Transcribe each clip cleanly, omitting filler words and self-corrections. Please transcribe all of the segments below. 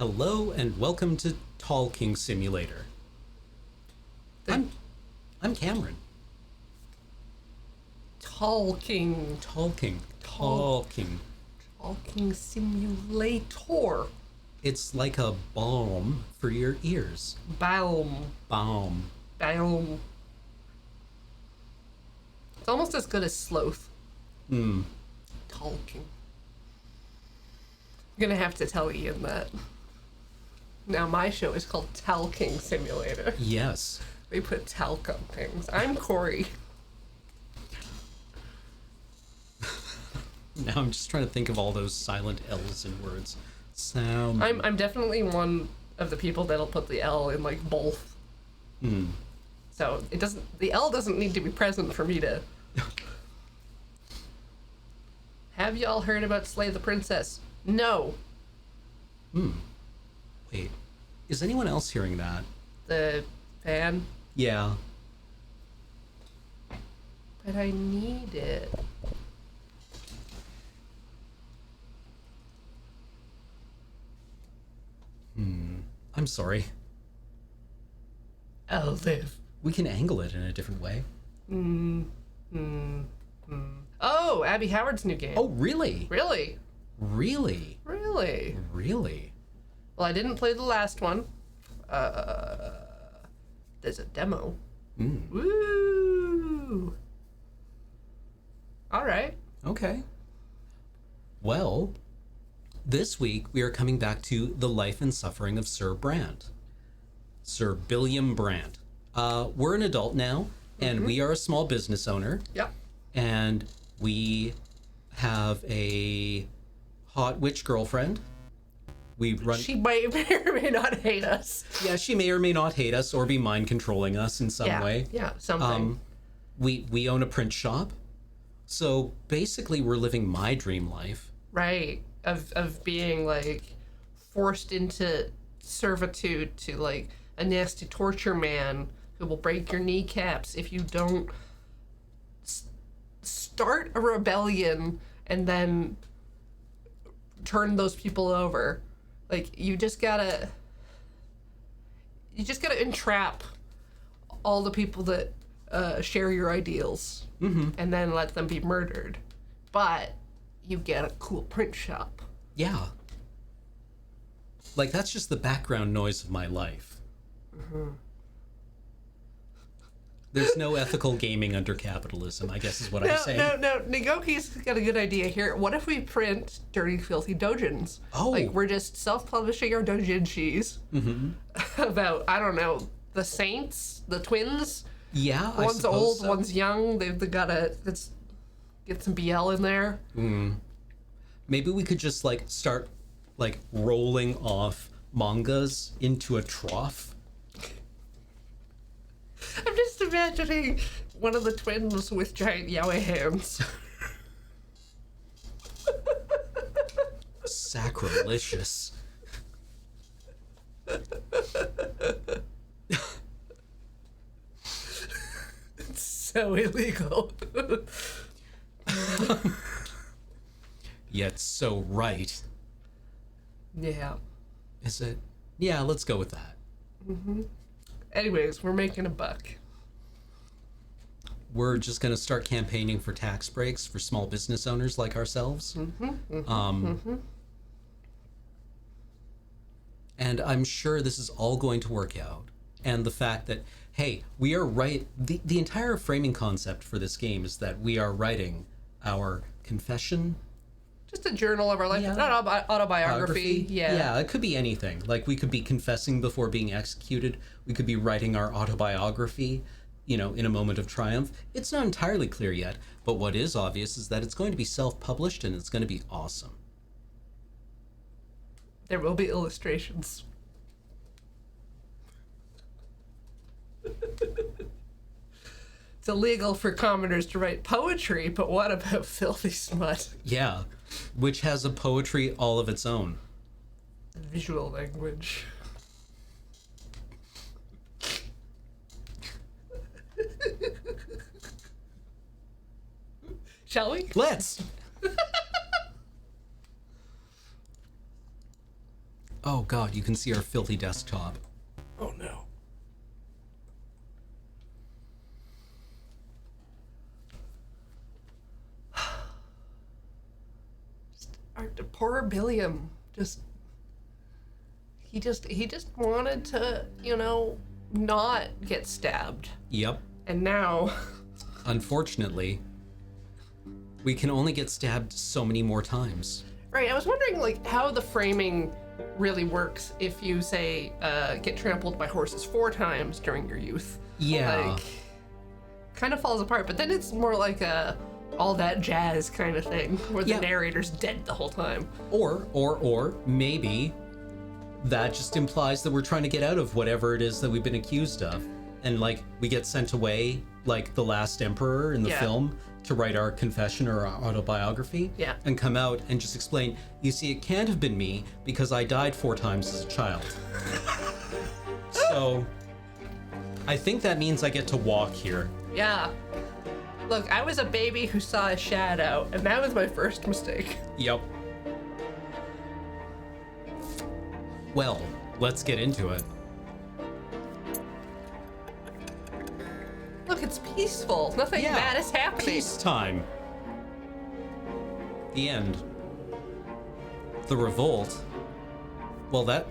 Hello and welcome to Talking Simulator. I'm Cameron. Talking simulator. It's like a balm for your ears. Balm. It's almost as good as sloth. Talking. I'm gonna have to tell Ian that. Now my show is called Talking Simulator. Yes. They put talc on things. I'm Corey. Now I'm just trying to think of all those silent L's in words. Sound. I'm definitely one of the people that'll put the L in like both. So the L doesn't need to be present for me to. Have y'all heard about Slay the Princess? No. Wait, is anyone else hearing that? The fan? Yeah. But I need it. I'm sorry. I'll live. We can angle it in a different way. Oh, Abby Howard's new game. Oh, really? Really? Really? Really? Really? Well, I didn't play the last one. There's a demo. Woo! All right. Okay. Well, this week we are coming back to the life and suffering of Sir Brante. Sir Billiam Brante. We're an adult now, and we are a small business owner. Yep. And we have a hot witch girlfriend. We run. She may or may not hate us. Yeah, she may or may not hate us or be mind controlling us in some way. Yeah, something. We own a print shop, so basically we're living my dream life. Right. Of being like forced into servitude to like a nasty torture man who will break your kneecaps if you don't start a rebellion and then turn those people over. Like you just gotta entrap all the people that share your ideals and then let them be murdered. But you get a cool print shop. Yeah. Like, that's just the background noise of my life. There's no ethical gaming under capitalism, I guess is what I'm saying. No. Nagoki's got a good idea here. What if we print dirty, filthy doujins? Oh. Like, we're just self-publishing our doujinshis about, I don't know, the saints, the twins. Yeah, I One's suppose old, so. one's young. They've gotta get some BL in there. Maybe we could just, like, start, like, rolling off mangas into a trough. I'm just imagining one of the twins with giant yaoi hands. Sacrilegious. It's so illegal. Yet so right. Yeah. Is it? Yeah, let's go with that. Anyways, we're making a buck. We're just going to start campaigning for tax breaks for small business owners like ourselves. And I'm sure this is all going to work out. And the fact that, hey, we are the entire framing concept for this game is that we are writing our confession. Just a journal of our life. Yeah. Not autobiography. Yeah. Yeah, it could be anything. Like, we could be confessing before being executed. We could be writing our autobiography, in a moment of triumph. It's not entirely clear yet, but what is obvious is that it's going to be self-published and it's going to be awesome. There will be illustrations. It's illegal for commoners to write poetry, but what about filthy smut? Yeah, which has a poetry all of its own. Visual language. Shall we? Let's! Oh god, you can see our filthy desktop. Oh no. Our poor Billiam he just wanted to, not get stabbed. Yep. And now Unfortunately, we can only get stabbed so many more times. right, I was wondering like how the framing really works if you say get trampled by horses 4 times during your youth. Yeah. Like kind of falls apart, but then it's more like a all that jazz kind of thing where the narrator's dead the whole time. Or maybe that just implies that we're trying to get out of whatever it is that we've been accused of. And like we get sent away like the last emperor in the film to write our confession or our autobiography. Yeah. And come out and just explain, you see, it can't have been me because I died 4 times as a child. So I think that means I get to walk here. Yeah. Look, I was a baby who saw a shadow, and that was my first mistake. Yep. Well, let's get into it. Look, it's peaceful. Nothing bad is happening. Peacetime. The end. The revolt. Well,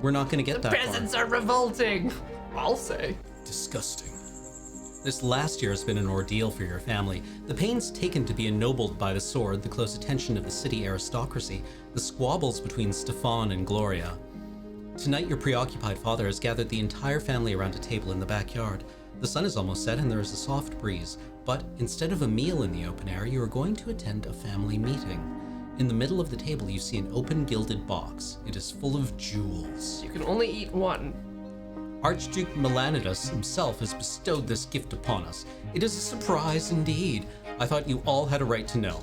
we're not going to get The that peasants far. are revolting. I'll say. Disgusting. This last year has been an ordeal for your family. The pains taken to be ennobled by the sword, the close attention of the city aristocracy, the squabbles between Stefan and Gloria. Tonight, your preoccupied father has gathered the entire family around a table in the backyard. The sun is almost set and there is a soft breeze, but instead of a meal in the open air, you are going to attend a family meeting. In the middle of the table, you see an open gilded box. It is full of jewels. You can only eat one. Archduke Melanidas himself has bestowed this gift upon us. It is a surprise indeed. I thought you all had a right to know.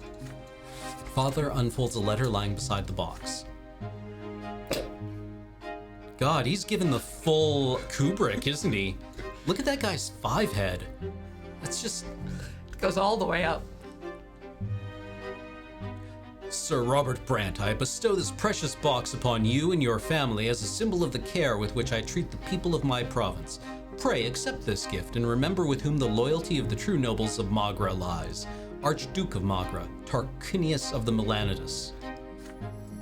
Father unfolds a letter lying beside the box. God, he's given the full Kubrick, isn't he? Look at that guy's 5 head. It's just... It goes all the way up. Sir Robert Brante, I bestow this precious box upon you and your family as a symbol of the care with which I treat the people of my province. Pray accept this gift and remember with whom the loyalty of the true nobles of Magra lies. Archduke of Magra, Tarquinius of the Melanidas.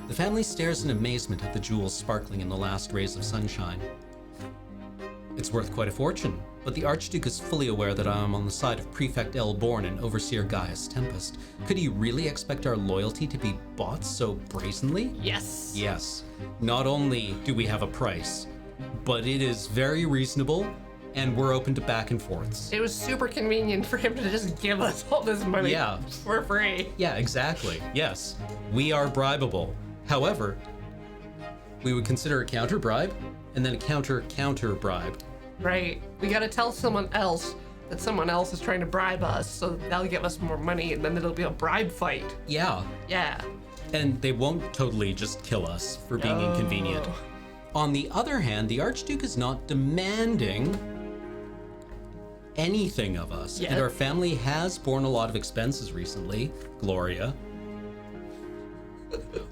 The family stares in amazement at the jewels sparkling in the last rays of sunshine. It's worth quite a fortune, but the Archduke is fully aware that I am on the side of Prefect Elborn and Overseer Gaius Tempest. Could he really expect our loyalty to be bought so brazenly? Yes. Yes. Not only do we have a price, but it is very reasonable, and we're open to back and forths. It was super convenient for him to just give us all this money for free. Yeah, exactly. Yes, we are bribable. However, we would consider a counter bribe, and then a counter bribe. Right. We gotta tell someone else that someone else is trying to bribe us, so they'll give us more money, and then it'll be a bribe fight. Yeah. Yeah. And they won't totally just kill us for being inconvenient. On the other hand, the Archduke is not demanding anything of us. Yeah. And our family has borne a lot of expenses recently. Gloria.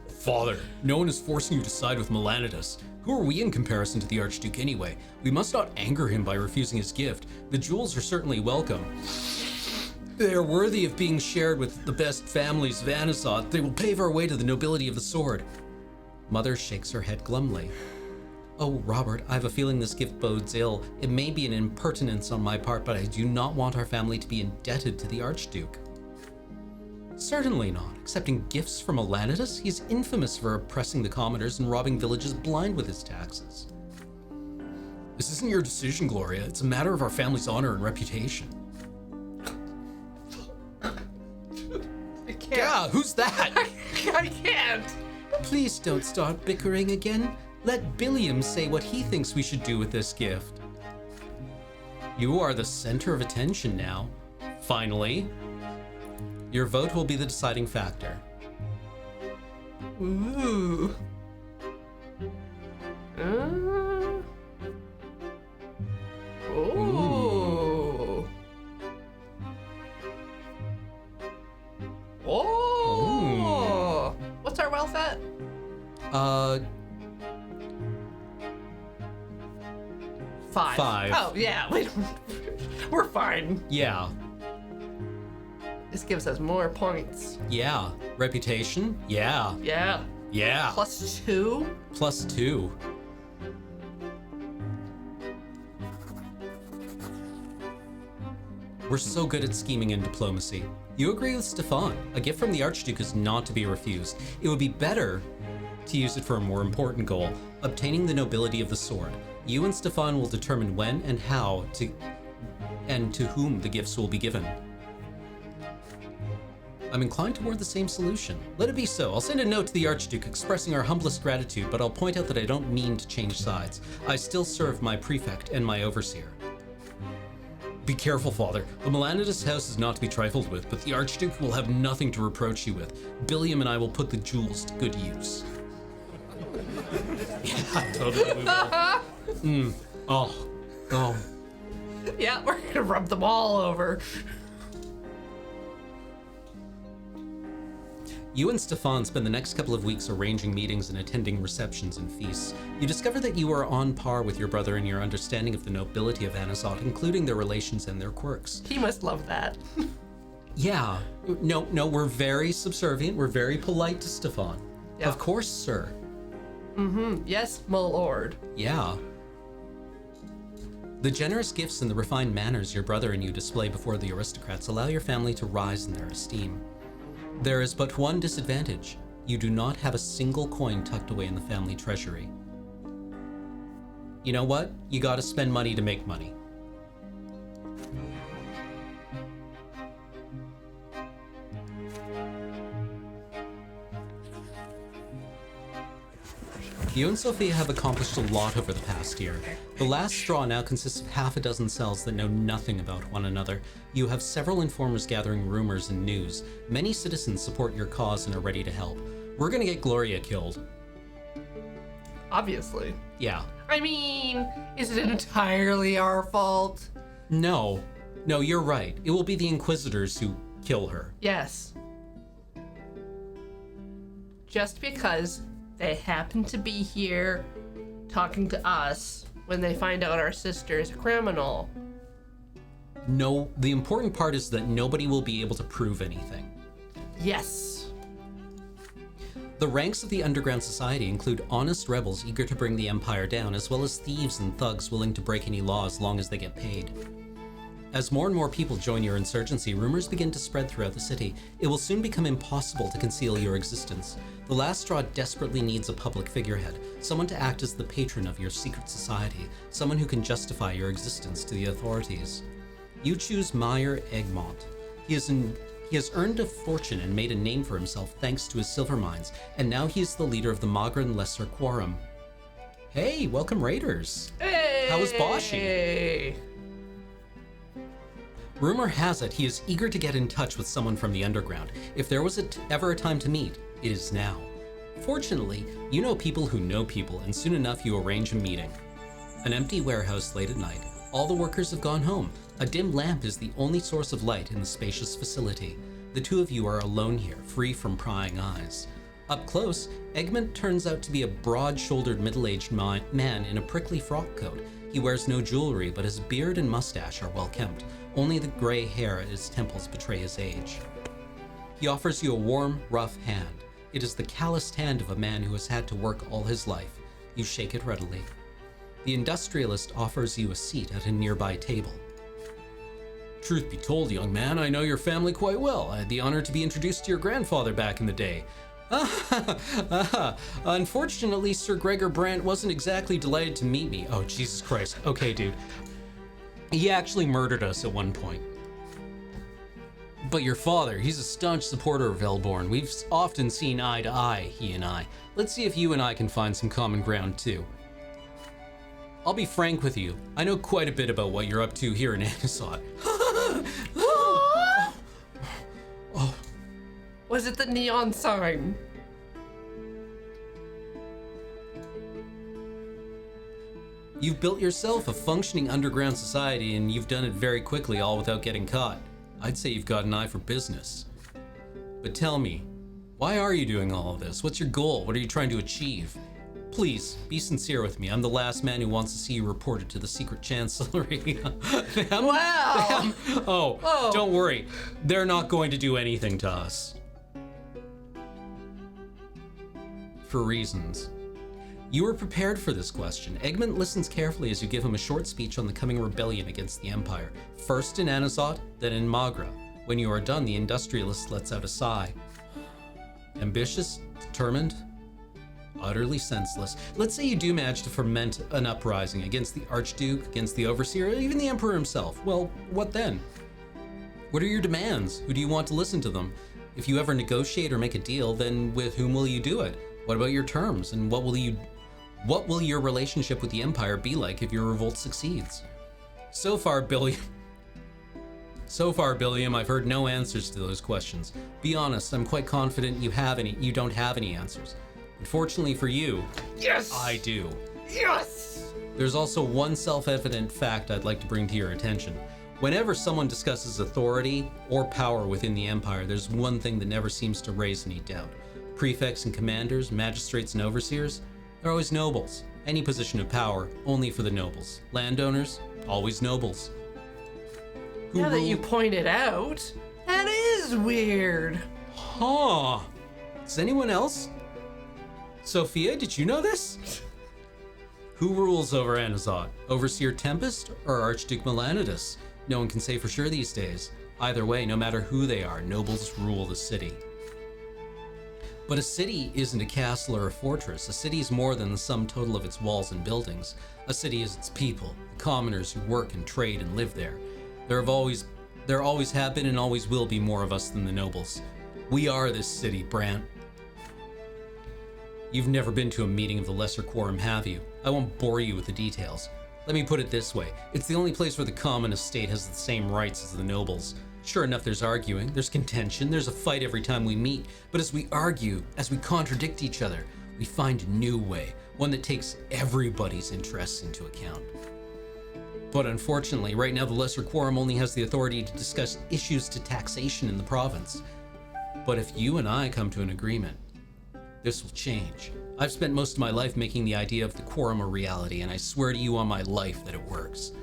Father, no one is forcing you to side with Melanidas. Who are we in comparison to the Archduke anyway? We must not anger him by refusing his gift. The jewels are certainly welcome. They are worthy of being shared with the best families of Anassat. They will pave our way to the nobility of the sword. Mother shakes her head glumly. Oh, Robert, I have a feeling this gift bodes ill. It may be an impertinence on my part, but I do not want our family to be indebted to the Archduke. Certainly not. Accepting gifts from Melanidas, he's infamous for oppressing the commoners and robbing villages blind with his taxes. This isn't your decision, Gloria. It's a matter of our family's honor and reputation. I can't. Yeah, who's that? I can't. Please don't start bickering again. Let Billiam say what he thinks we should do with this gift. You are the center of attention now. Finally. Your vote will be the deciding factor. Ooh. Ooh. Oh. What's our wealth at? 5. 5. Oh, yeah. We're fine. Yeah. This gives us more points. Yeah. Reputation? Yeah. Yeah. Yeah. +2? +2. We're so good at scheming and diplomacy. You agree with Stefan. A gift from the Archduke is not to be refused. It would be better to use it for a more important goal, obtaining the nobility of the sword. You and Stefan will determine when and how and to whom the gifts will be given. I'm inclined toward the same solution. Let it be so. I'll send a note to the Archduke expressing our humblest gratitude, but I'll point out that I don't mean to change sides. I still serve my prefect and my overseer. Be careful, Father. The Melanidas house is not to be trifled with, but the Archduke will have nothing to reproach you with. Billiam and I will put the jewels to good use. Yeah, totally will. Oh. Yeah, we're gonna rub them all over. You and Stefan spend the next couple of weeks arranging meetings and attending receptions and feasts. You discover that you are on par with your brother in your understanding of the nobility of Anazot, including their relations and their quirks. He must love that. Yeah. No, we're very subservient. We're very polite to Stefan. Yeah. Of course, sir. Yes, my lord. Yeah. The generous gifts and the refined manners your brother and you display before the aristocrats allow your family to rise in their esteem. There is but one disadvantage. You do not have a single coin tucked away in the family treasury. You know what? You gotta spend money to make money. You and Sophia have accomplished a lot over the past year. The last straw now consists of half a dozen cells that know nothing about one another. You have several informers gathering rumors and news. Many citizens support your cause and are ready to help. We're gonna get Gloria killed. Obviously. Yeah. I mean, is it entirely our fault? No, you're right. It will be the Inquisitors who kill her. Yes. Just because they happen to be here talking to us when they find out our sister is a criminal. No, the important part is that nobody will be able to prove anything. Yes. The ranks of the underground society include honest rebels eager to bring the Empire down, as well as thieves and thugs willing to break any law as long as they get paid. As more and more people join your insurgency, rumors begin to spread throughout the city. It will soon become impossible to conceal your existence. The last straw desperately needs a public figurehead, someone to act as the patron of your secret society, someone who can justify your existence to the authorities. You choose Meyer Egmont. He has earned a fortune and made a name for himself thanks to his silver mines, and now he is the leader of the Magran Lesser Quorum. Hey, welcome raiders. Hey! How is Boshi? Rumor has it he is eager to get in touch with someone from the underground. If there was ever a time to meet, it is now. Fortunately, you know people who know people, and soon enough you arrange a meeting. An empty warehouse late at night. All the workers have gone home. A dim lamp is the only source of light in the spacious facility. The two of you are alone here, free from prying eyes. Up close, Egmont turns out to be a broad-shouldered middle-aged man in a prickly frock coat. He wears no jewelry, but his beard and mustache are well-kempt. Only the gray hair at his temples betray his age. He offers you a warm, rough hand. It is the calloused hand of a man who has had to work all his life. You shake it readily. The industrialist offers you a seat at a nearby table. Truth be told, young man, I know your family quite well. I had the honor to be introduced to your grandfather back in the day. Unfortunately, Sir Gregor Brante wasn't exactly delighted to meet me. Oh, Jesus Christ. Okay, dude. He actually murdered us at one point. But your father, he's a staunch supporter of Elborn. We've often seen eye to eye, he and I. Let's see if you and I can find some common ground, too. I'll be frank with you. I know quite a bit about what you're up to here in Anasot. Was it the neon sign? You've built yourself a functioning underground society, and you've done it very quickly, all without getting caught. I'd say you've got an eye for business. But tell me, why are you doing all of this? What's your goal? What are you trying to achieve? Please, be sincere with me. I'm the last man who wants to see you reported to the secret chancellery. Wow! Oh, don't worry. They're not going to do anything to us. For reasons. You are prepared for this question. Egmont listens carefully as you give him a short speech on the coming rebellion against the Empire. First in Anazot, then in Magra. When you are done, the industrialist lets out a sigh. Ambitious, determined, utterly senseless. Let's say you do manage to ferment an uprising against the Archduke, against the Overseer, even the Emperor himself. Well, what then? What are your demands? Who do you want to listen to them? If you ever negotiate or make a deal, then with whom will you do it? What about your terms? And what will your relationship with the Empire be like if your revolt succeeds? So far, Billiam, I've heard no answers to those questions. Be honest, I'm quite confident you don't have any answers. Unfortunately for you, Yes! I do. Yes! There's also one self-evident fact I'd like to bring to your attention. Whenever someone discusses authority or power within the Empire, there's one thing that never seems to raise any doubt. Prefects and commanders, magistrates and overseers, they're always nobles. Any position of power, only for the nobles. Landowners, always nobles. Now that you point it out, that is weird. Huh. Does anyone else? Sophia, did you know this? Who rules over Anazot? Overseer Tempest or Archduke Melanidas? No one can say for sure these days. Either way, no matter who they are, nobles rule the city. But a city isn't a castle or a fortress. A city is more than the sum total of its walls and buildings. A city is its people, the commoners who work and trade and live there. There always have been and always will be more of us than the nobles. We are this city, Brant. You've never been to a meeting of the Lesser Quorum, have you? I won't bore you with the details. Let me put it this way. It's the only place where the common estate has the same rights as the nobles. Sure enough, there's arguing, there's contention, there's a fight every time we meet. But as we argue, as we contradict each other, we find a new way, one that takes everybody's interests into account. But unfortunately, right now the Lesser Quorum only has the authority to discuss issues to taxation in the province. But if you and I come to an agreement, this will change. I've spent most of my life making the idea of the Quorum a reality, and I swear to you on my life that it works.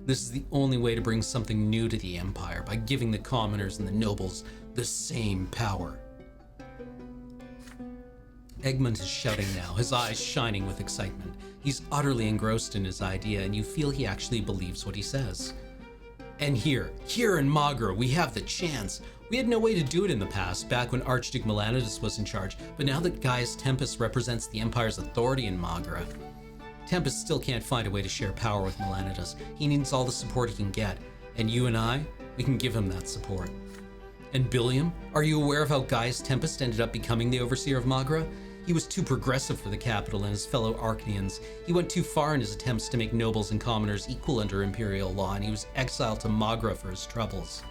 This is the only way to bring something new to the Empire, by giving the commoners and the nobles the same power. Egmont is shouting now, his eyes shining with excitement. He's utterly engrossed in his idea, and you feel he actually believes what he says. And here in Magra, we have the chance. We had no way to do it in the past, back when Archduke Melanidas was in charge, but now that Gaius Tempest represents the Empire's authority in Magra, Tempest still can't find a way to share power with Melanidas. He needs all the support he can get, and you and I, we can give him that support. And Billiam, are you aware of how Gaius Tempest ended up becoming the overseer of Magra? He was too progressive for the capital and his fellow Arcanians. He went too far in his attempts to make nobles and commoners equal under imperial law, and he was exiled to Magra for his troubles.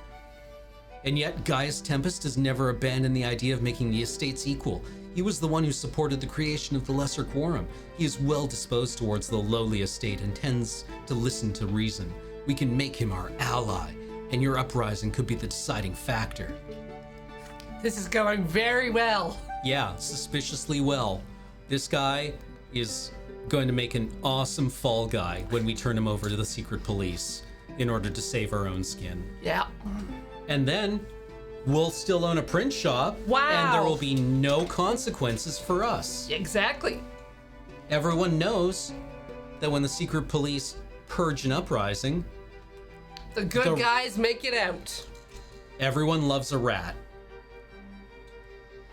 And yet, Gaius Tempest has never abandoned the idea of making the estates equal. He was the one who supported the creation of the Lesser Quorum. He is well disposed towards the lowly estate and tends to listen to reason. We can make him our ally, and your uprising could be the deciding factor. This is going very well. Yeah, suspiciously well. This guy is going to make an awesome fall guy when we turn him over to the secret police in order to save our own skin. Yeah. And then we'll still own a print shop. Wow. And there will be no consequences for us. Exactly. Everyone knows that when the secret police purge an uprising, The good guys make it out. everyone loves a rat.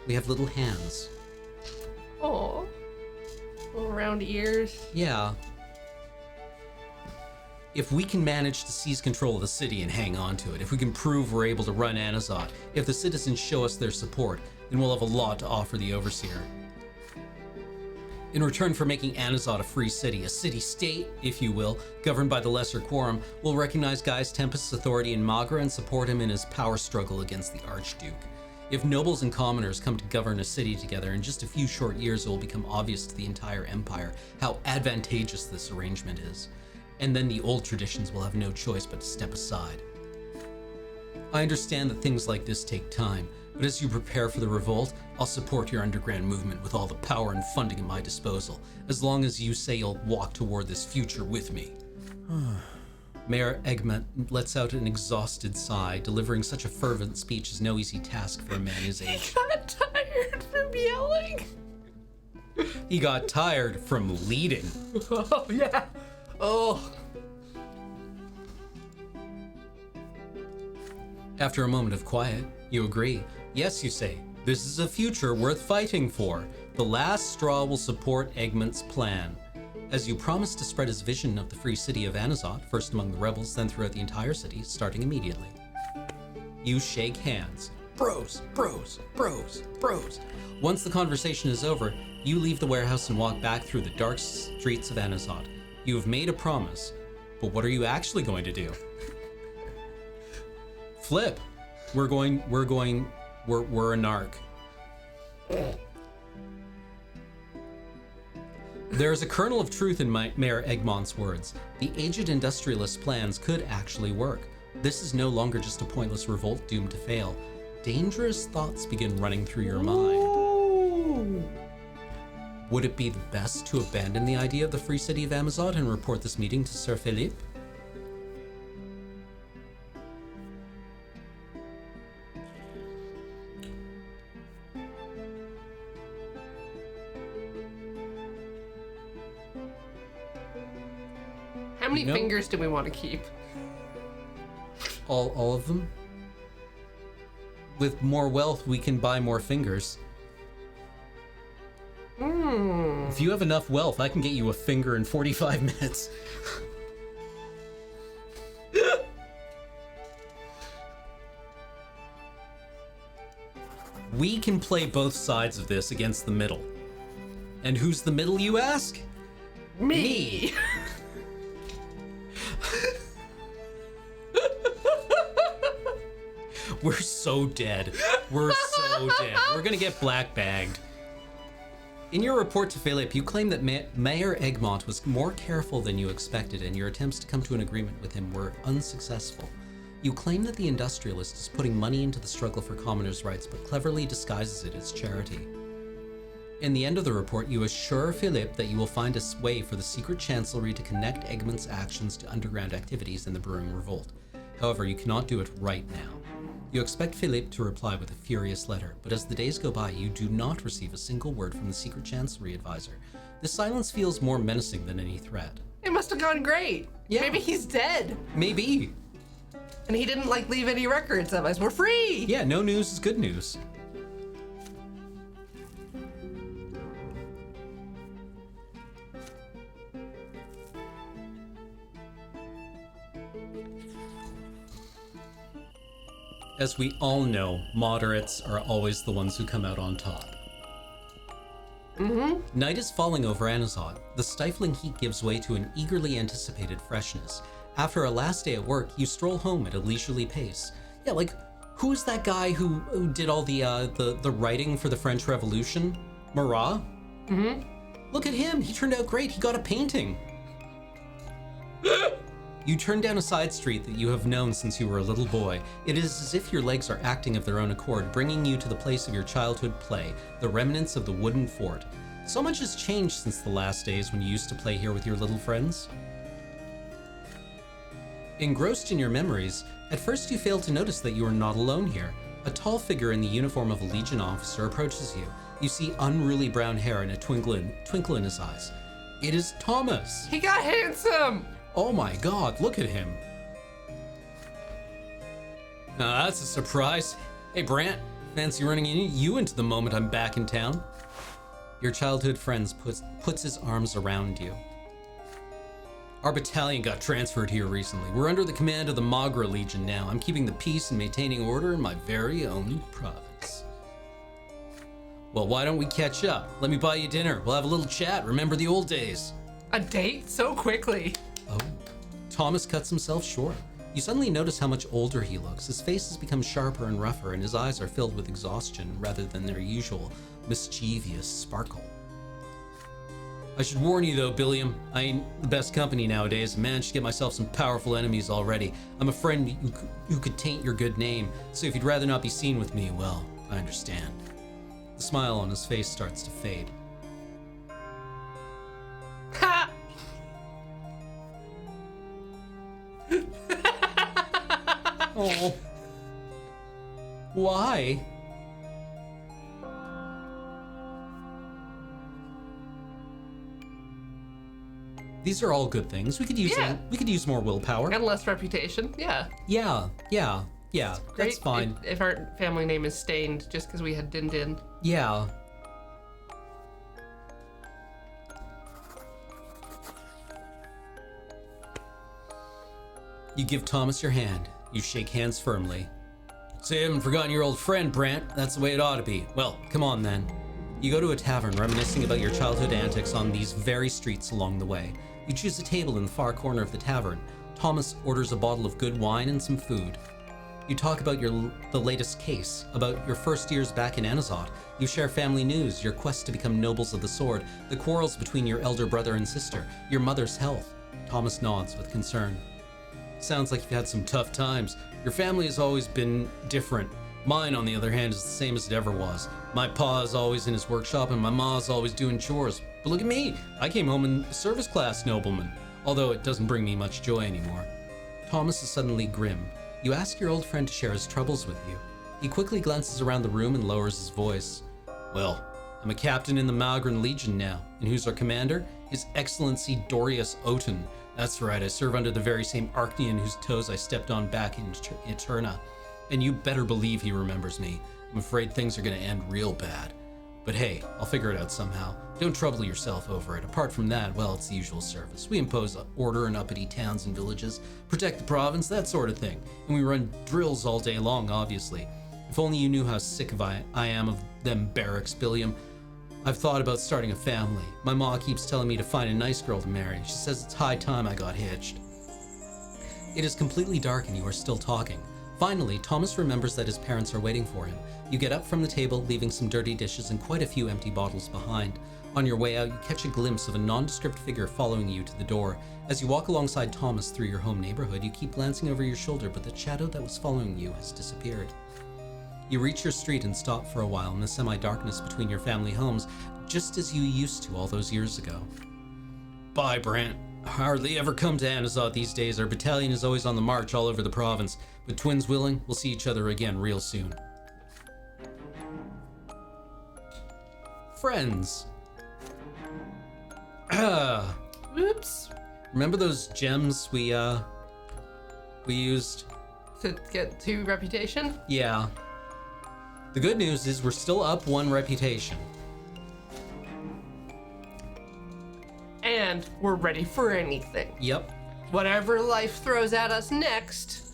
We have little hands. Oh. Little round ears. Yeah. If we can manage to seize control of the city and hang on to it, if we can prove we're able to run Anazot, if the citizens show us their support, then we'll have a lot to offer the Overseer. In return for making Anazot a free city, a city-state, if you will, governed by the Lesser Quorum, we'll recognize Gaius Tempest's authority in Magra and support him in his power struggle against the Archduke. If nobles and commoners come to govern a city together, in just a few short years it will become obvious to the entire empire how advantageous this arrangement is. And then the old traditions will have no choice but to step aside. I understand that things like this take time, But as you prepare for the revolt, I'll support your underground movement with all the power and funding at my disposal, as long as you say you'll walk toward this future with me. Mayor Egmont lets out an exhausted sigh. Delivering such a fervent speech is no easy task for a man his age. He got tired from yelling. He got tired from leading. Oh, yeah. Oh. After a moment of quiet, you agree. Yes, you say, this is a future worth fighting for. The last straw will support Egmont's plan. As you promise to spread his vision of the free city of Anazot, first among the rebels, then throughout the entire city, starting immediately. You shake hands. Bros, bros, bros, bros. Once the conversation is over, you leave the warehouse and walk back through the dark streets of Anazot. You have made a promise, but what are you actually going to do? Flip. We're a narc. There is a kernel of truth in Mayor Egmont's words. The aged industrialist's plans could actually work. This is no longer just a pointless revolt doomed to fail. Dangerous thoughts begin running through your mind. Ooh. Would it be the best to abandon the idea of the free city of Amazon and report this meeting to Sir Philippe? How many fingers do we want to keep? All of them? With more wealth, we can buy more fingers. If you have enough wealth, I can get you a finger in 45 minutes. We can play both sides of this against the middle. And who's the middle, you ask? Me. We're so dead. We're so dead. We're gonna get black bagged. In your report to Philippe, you claim that Mayor Egmont was more careful than you expected, and your attempts to come to an agreement with him were unsuccessful. You claim that the industrialist is putting money into the struggle for commoners' rights, but cleverly disguises it as charity. In the end of the report, you assure Philippe that you will find a way for the secret chancellery to connect Egmont's actions to underground activities in the brewing revolt. However, you cannot do it right now. You expect Philippe to reply with a furious letter, but as the days go by, you do not receive a single word from the secret chancellery advisor. This silence feels more menacing than any threat. It must have gone great. Yeah. Maybe he's dead. Maybe. And he didn't leave any records of us. We're free. Yeah, no news is good news. As we all know, moderates are always the ones who come out on top. Night is falling over Anazot. The stifling heat gives way to an eagerly anticipated freshness. After a last day at work, you stroll home at a leisurely pace. Yeah, like, who's that guy who did all the writing for the French Revolution? Marat? Look at him, he turned out great, he got a painting. You turn down a side street that you have known since you were a little boy. It is as if your legs are acting of their own accord, bringing you to the place of your childhood play, the remnants of the wooden fort. So much has changed since the last days when you used to play here with your little friends. Engrossed in your memories, at first you fail to notice that you are not alone here. A tall figure in the uniform of a Legion officer approaches you. You see unruly brown hair and a twinkle in his eyes. It is Thomas! He got handsome! Oh my god, look at him. Now that's a surprise. Hey Brant, fancy running you into the moment I'm back in town? Your childhood friend puts his arms around you. Our battalion got transferred here recently. We're under the command of the Magra Legion now. I'm keeping the peace and maintaining order in my very own province. Well, why don't we catch up? Let me buy you dinner. We'll have a little chat. Remember the old days. A date so quickly. Oh. Thomas cuts himself short. You suddenly notice how much older he looks. His face has become sharper and rougher, and his eyes are filled with exhaustion rather than their usual mischievous sparkle. I should warn you though, Billiam, I ain't the best company nowadays. I managed to get myself some powerful enemies already. I'm a friend who could taint your good name, so if you'd rather not be seen with me, well, I understand. The smile on his face starts to fade. Ha! Oh. Why? These are all good things. We could use more willpower. And less reputation. Yeah. Yeah. Great That's fine. If our family name is stained just because we had Din Din. Yeah. You give Thomas your hand. You shake hands firmly. So you haven't forgotten your old friend, Brant. That's the way it ought to be. Well, come on then. You go to a tavern reminiscing about your childhood antics on these very streets along the way. You choose a table in the far corner of the tavern. Thomas orders a bottle of good wine and some food. You talk about the latest case, about your first years back in Anazot. You share family news, your quest to become nobles of the sword, the quarrels between your elder brother and sister, your mother's health. Thomas nods with concern. Sounds like you've had some tough times. Your family has always been different. Mine, on the other hand, is the same as it ever was. My pa is always in his workshop and my ma's always doing chores. But look at me, I came home in service class nobleman, although it doesn't bring me much joy anymore. Thomas is suddenly grim. You ask your old friend to share his troubles with you. He quickly glances around the room and lowers his voice. Well, I'm a captain in the Malgren Legion now, and who's our commander? His Excellency Dorius Oten. That's right, I serve under the very same Archnean whose toes I stepped on back in Eterna. And you better believe he remembers me. I'm afraid things are gonna end real bad. But hey, I'll figure it out somehow. Don't trouble yourself over it. Apart from that, well, it's the usual service. We impose order in uppity towns and villages, protect the province, that sort of thing. And we run drills all day long, obviously. If only you knew how sick I am of them barracks, Billiam. I've thought about starting a family. My ma keeps telling me to find a nice girl to marry. She says it's high time I got hitched. It is completely dark and you are still talking. Finally, Thomas remembers that his parents are waiting for him. You get up from the table, leaving some dirty dishes and quite a few empty bottles behind. On your way out, you catch a glimpse of a nondescript figure following you to the door. As you walk alongside Thomas through your home neighborhood, you keep glancing over your shoulder, but the shadow that was following you has disappeared. You reach your street and stop for a while in the semi-darkness between your family homes, just as you used to all those years ago. Bye, Brant. Hardly ever come to Anazot these days. Our battalion is always on the march all over the province. But twins willing, we'll see each other again real soon. Friends. Oops. Remember those gems we used? To get to reputation? Yeah. The good news is we're still up 1 reputation. And we're ready for anything. Yep. Whatever life throws at us next.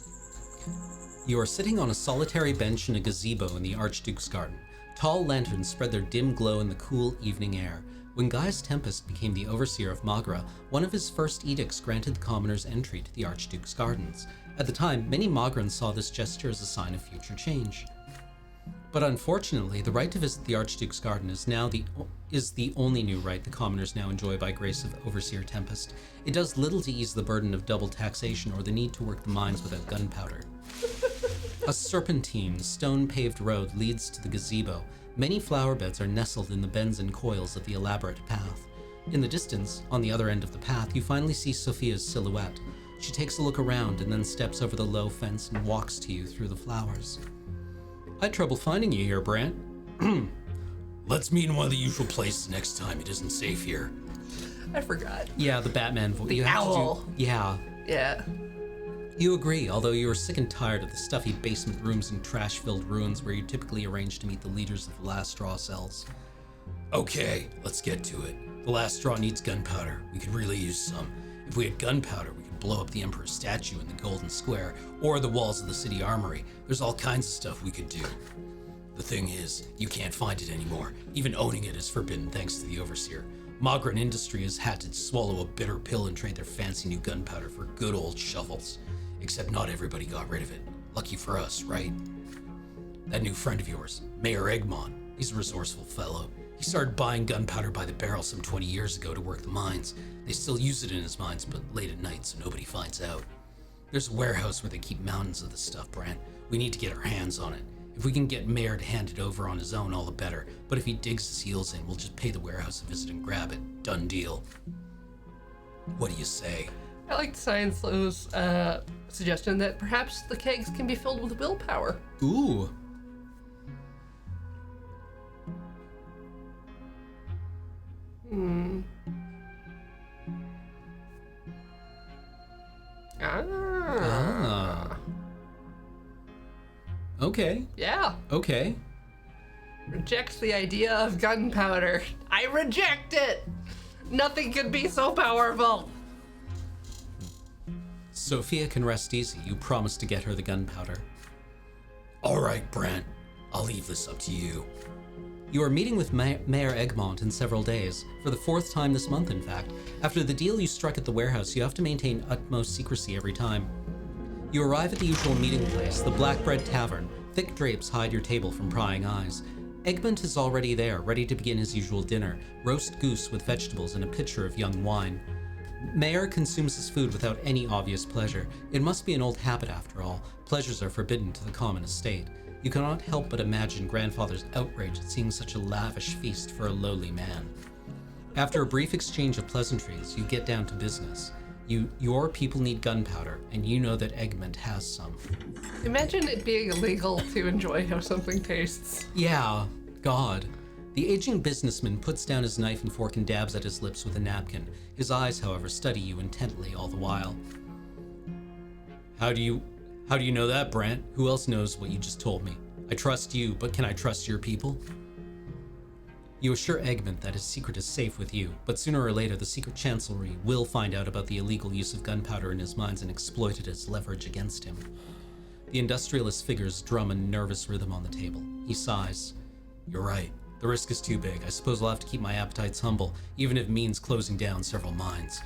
You are sitting on a solitary bench in a gazebo in the Archduke's garden. Tall lanterns spread their dim glow in the cool evening air. When Gaius Tempest became the overseer of Magra, one of his first edicts granted the commoners entry to the Archduke's gardens. At the time, many Magrans saw this gesture as a sign of future change. But unfortunately, the right to visit the Archduke's garden is the only new right the commoners now enjoy by grace of Overseer Tempest. It does little to ease the burden of double taxation or the need to work the mines without gunpowder. A serpentine, stone-paved road leads to the gazebo. Many flower beds are nestled in the bends and coils of the elaborate path. In the distance, on the other end of the path, you finally see Sophia's silhouette. She takes a look around and then steps over the low fence and walks to you through the flowers. I had trouble finding you here, Brant. Let's meet in one of the usual places next time. It isn't safe here. I forgot. Yeah, the Batman voice. The owl. Yeah. Yeah. You agree, although you are sick and tired of the stuffy basement rooms and trash-filled ruins where you typically arrange to meet the leaders of the Last Straw cells. Okay, let's get to it. The Last Straw needs gunpowder. We could really use some. If we had gunpowder, we could blow up the Emperor's statue in the Golden Square or the walls of the city armory. There's all kinds of stuff we could do. The thing is, you can't find it anymore. Even owning it is forbidden thanks to the Overseer. Magran Industry has had to swallow a bitter pill and trade their fancy new gunpowder for good old shovels. Except not everybody got rid of it. Lucky for us, right? That new friend of yours, Mayor Egmont, he's a resourceful fellow. He started buying gunpowder by the barrel some 20 years ago to work the mines. They still use it in his mines, but late at night so nobody finds out. There's a warehouse where they keep mountains of this stuff, Brant. We need to get our hands on it. If we can get Mayor to hand it over on his own, all the better. But if he digs his heels in, we'll just pay the warehouse a visit and grab it. Done deal. What do you say? I like Science Low's suggestion that perhaps the kegs can be filled with willpower. Ooh. Ah. Okay. Yeah. Okay. Rejects the idea of gunpowder. I reject it! Nothing could be so powerful! Sophia can rest easy. You promised to get her the gunpowder. All right, Brant. I'll leave this up to you. You are meeting with Mayor Egmont in several days, for the 4th time this month, in fact. After the deal you struck at the warehouse, you have to maintain utmost secrecy every time. You arrive at the usual meeting place, the Blackbread Tavern. Thick drapes hide your table from prying eyes. Egmont is already there, ready to begin his usual dinner, roast goose with vegetables and a pitcher of young wine. Mayor consumes his food without any obvious pleasure. It must be an old habit after all. Pleasures are forbidden to the common estate. You cannot help but imagine grandfather's outrage at seeing such a lavish feast for a lowly man. After a brief exchange of pleasantries, you get down to business. Your people need gunpowder, and you know that Egmont has some. Imagine it being illegal to enjoy how something tastes. Yeah, God. The aging businessman puts down his knife and fork and dabs at his lips with a napkin. His eyes, however, study you intently all the while. How do you know that, Brant? Who else knows what you just told me? I trust you, but can I trust your people? You assure Egmont that his secret is safe with you, but sooner or later the secret chancellery will find out about the illegal use of gunpowder in his mines and exploit it as leverage against him. The industrialist's fingers drum a nervous rhythm on the table. He sighs. You're right. The risk is too big. I suppose I'll have to keep my appetites humble, even if it means closing down several mines.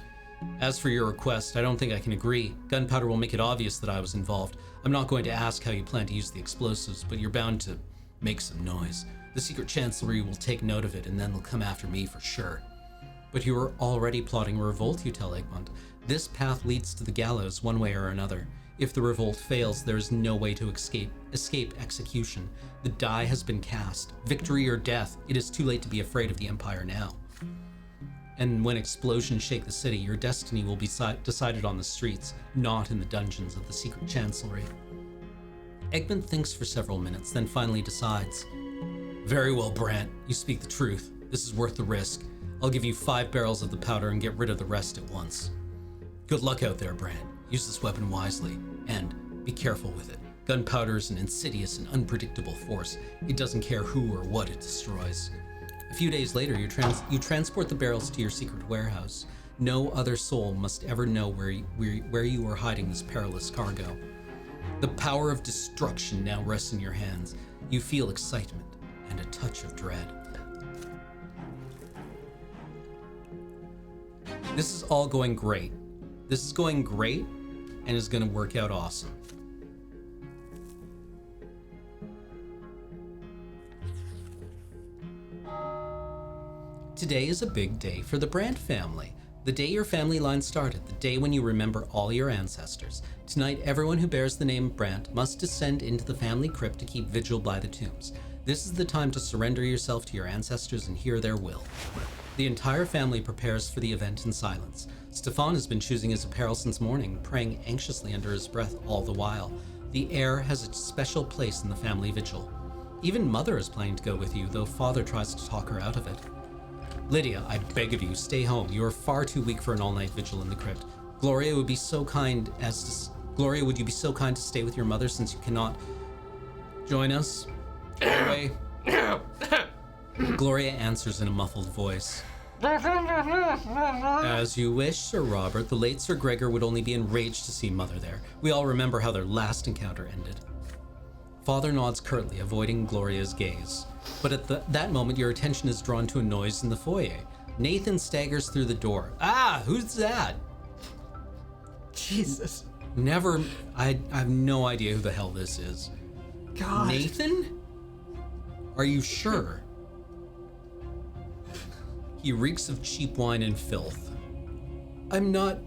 As for your request, I don't think I can agree. Gunpowder will make it obvious that I was involved. I'm not going to ask how you plan to use the explosives, but you're bound to make some noise. The secret chancellery will take note of it, and then they'll come after me for sure. But you are already plotting a revolt, you tell Egmont. This path leads to the gallows one way or another. If the revolt fails, there is no way to escape execution. The die has been cast. Victory or death. It is too late to be afraid of the Empire now. And when explosions shake the city, your destiny will be decided on the streets, not in the dungeons of the secret chancellery. Egmont thinks for several minutes, then finally decides. Very well, Brant. You speak the truth. This is worth the risk. I'll give you 5 barrels of the powder and get rid of the rest at once. Good luck out there, Brant. Use this weapon wisely, and be careful with it. Gunpowder is an insidious and unpredictable force. It doesn't care who or what it destroys. A few days later, you transport the barrels to your secret warehouse. No other soul must ever know where you are hiding this perilous cargo. The power of destruction now rests in your hands. You feel excitement and a touch of dread. This is all going great. This is going great and is going to work out awesome. Today is a big day for the Brante family. The day your family line started, the day when you remember all your ancestors. Tonight, everyone who bears the name Brante must descend into the family crypt to keep vigil by the tombs. This is the time to surrender yourself to your ancestors and hear their will. The entire family prepares for the event in silence. Stefan has been choosing his apparel since morning, praying anxiously under his breath all the while. The heir has a special place in the family vigil. Even Mother is planning to go with you, though Father tries to talk her out of it. Lydia, I beg of you, stay home. You are far too weak for an all-night vigil in the crypt. Gloria, would you be so kind to stay with your mother since you cannot join us? Anyway, Gloria answers in a muffled voice. As you wish, Sir Robert. The late Sir Gregor would only be enraged to see Mother there. We all remember how their last encounter ended. Father nods curtly, avoiding Gloria's gaze. But at that moment, your attention is drawn to a noise in the foyer. Nathan staggers through the door. Ah, who's that? Jesus. I have no idea who the hell this is. God. Nathan? Are you sure? He reeks of cheap wine and filth. I'm not,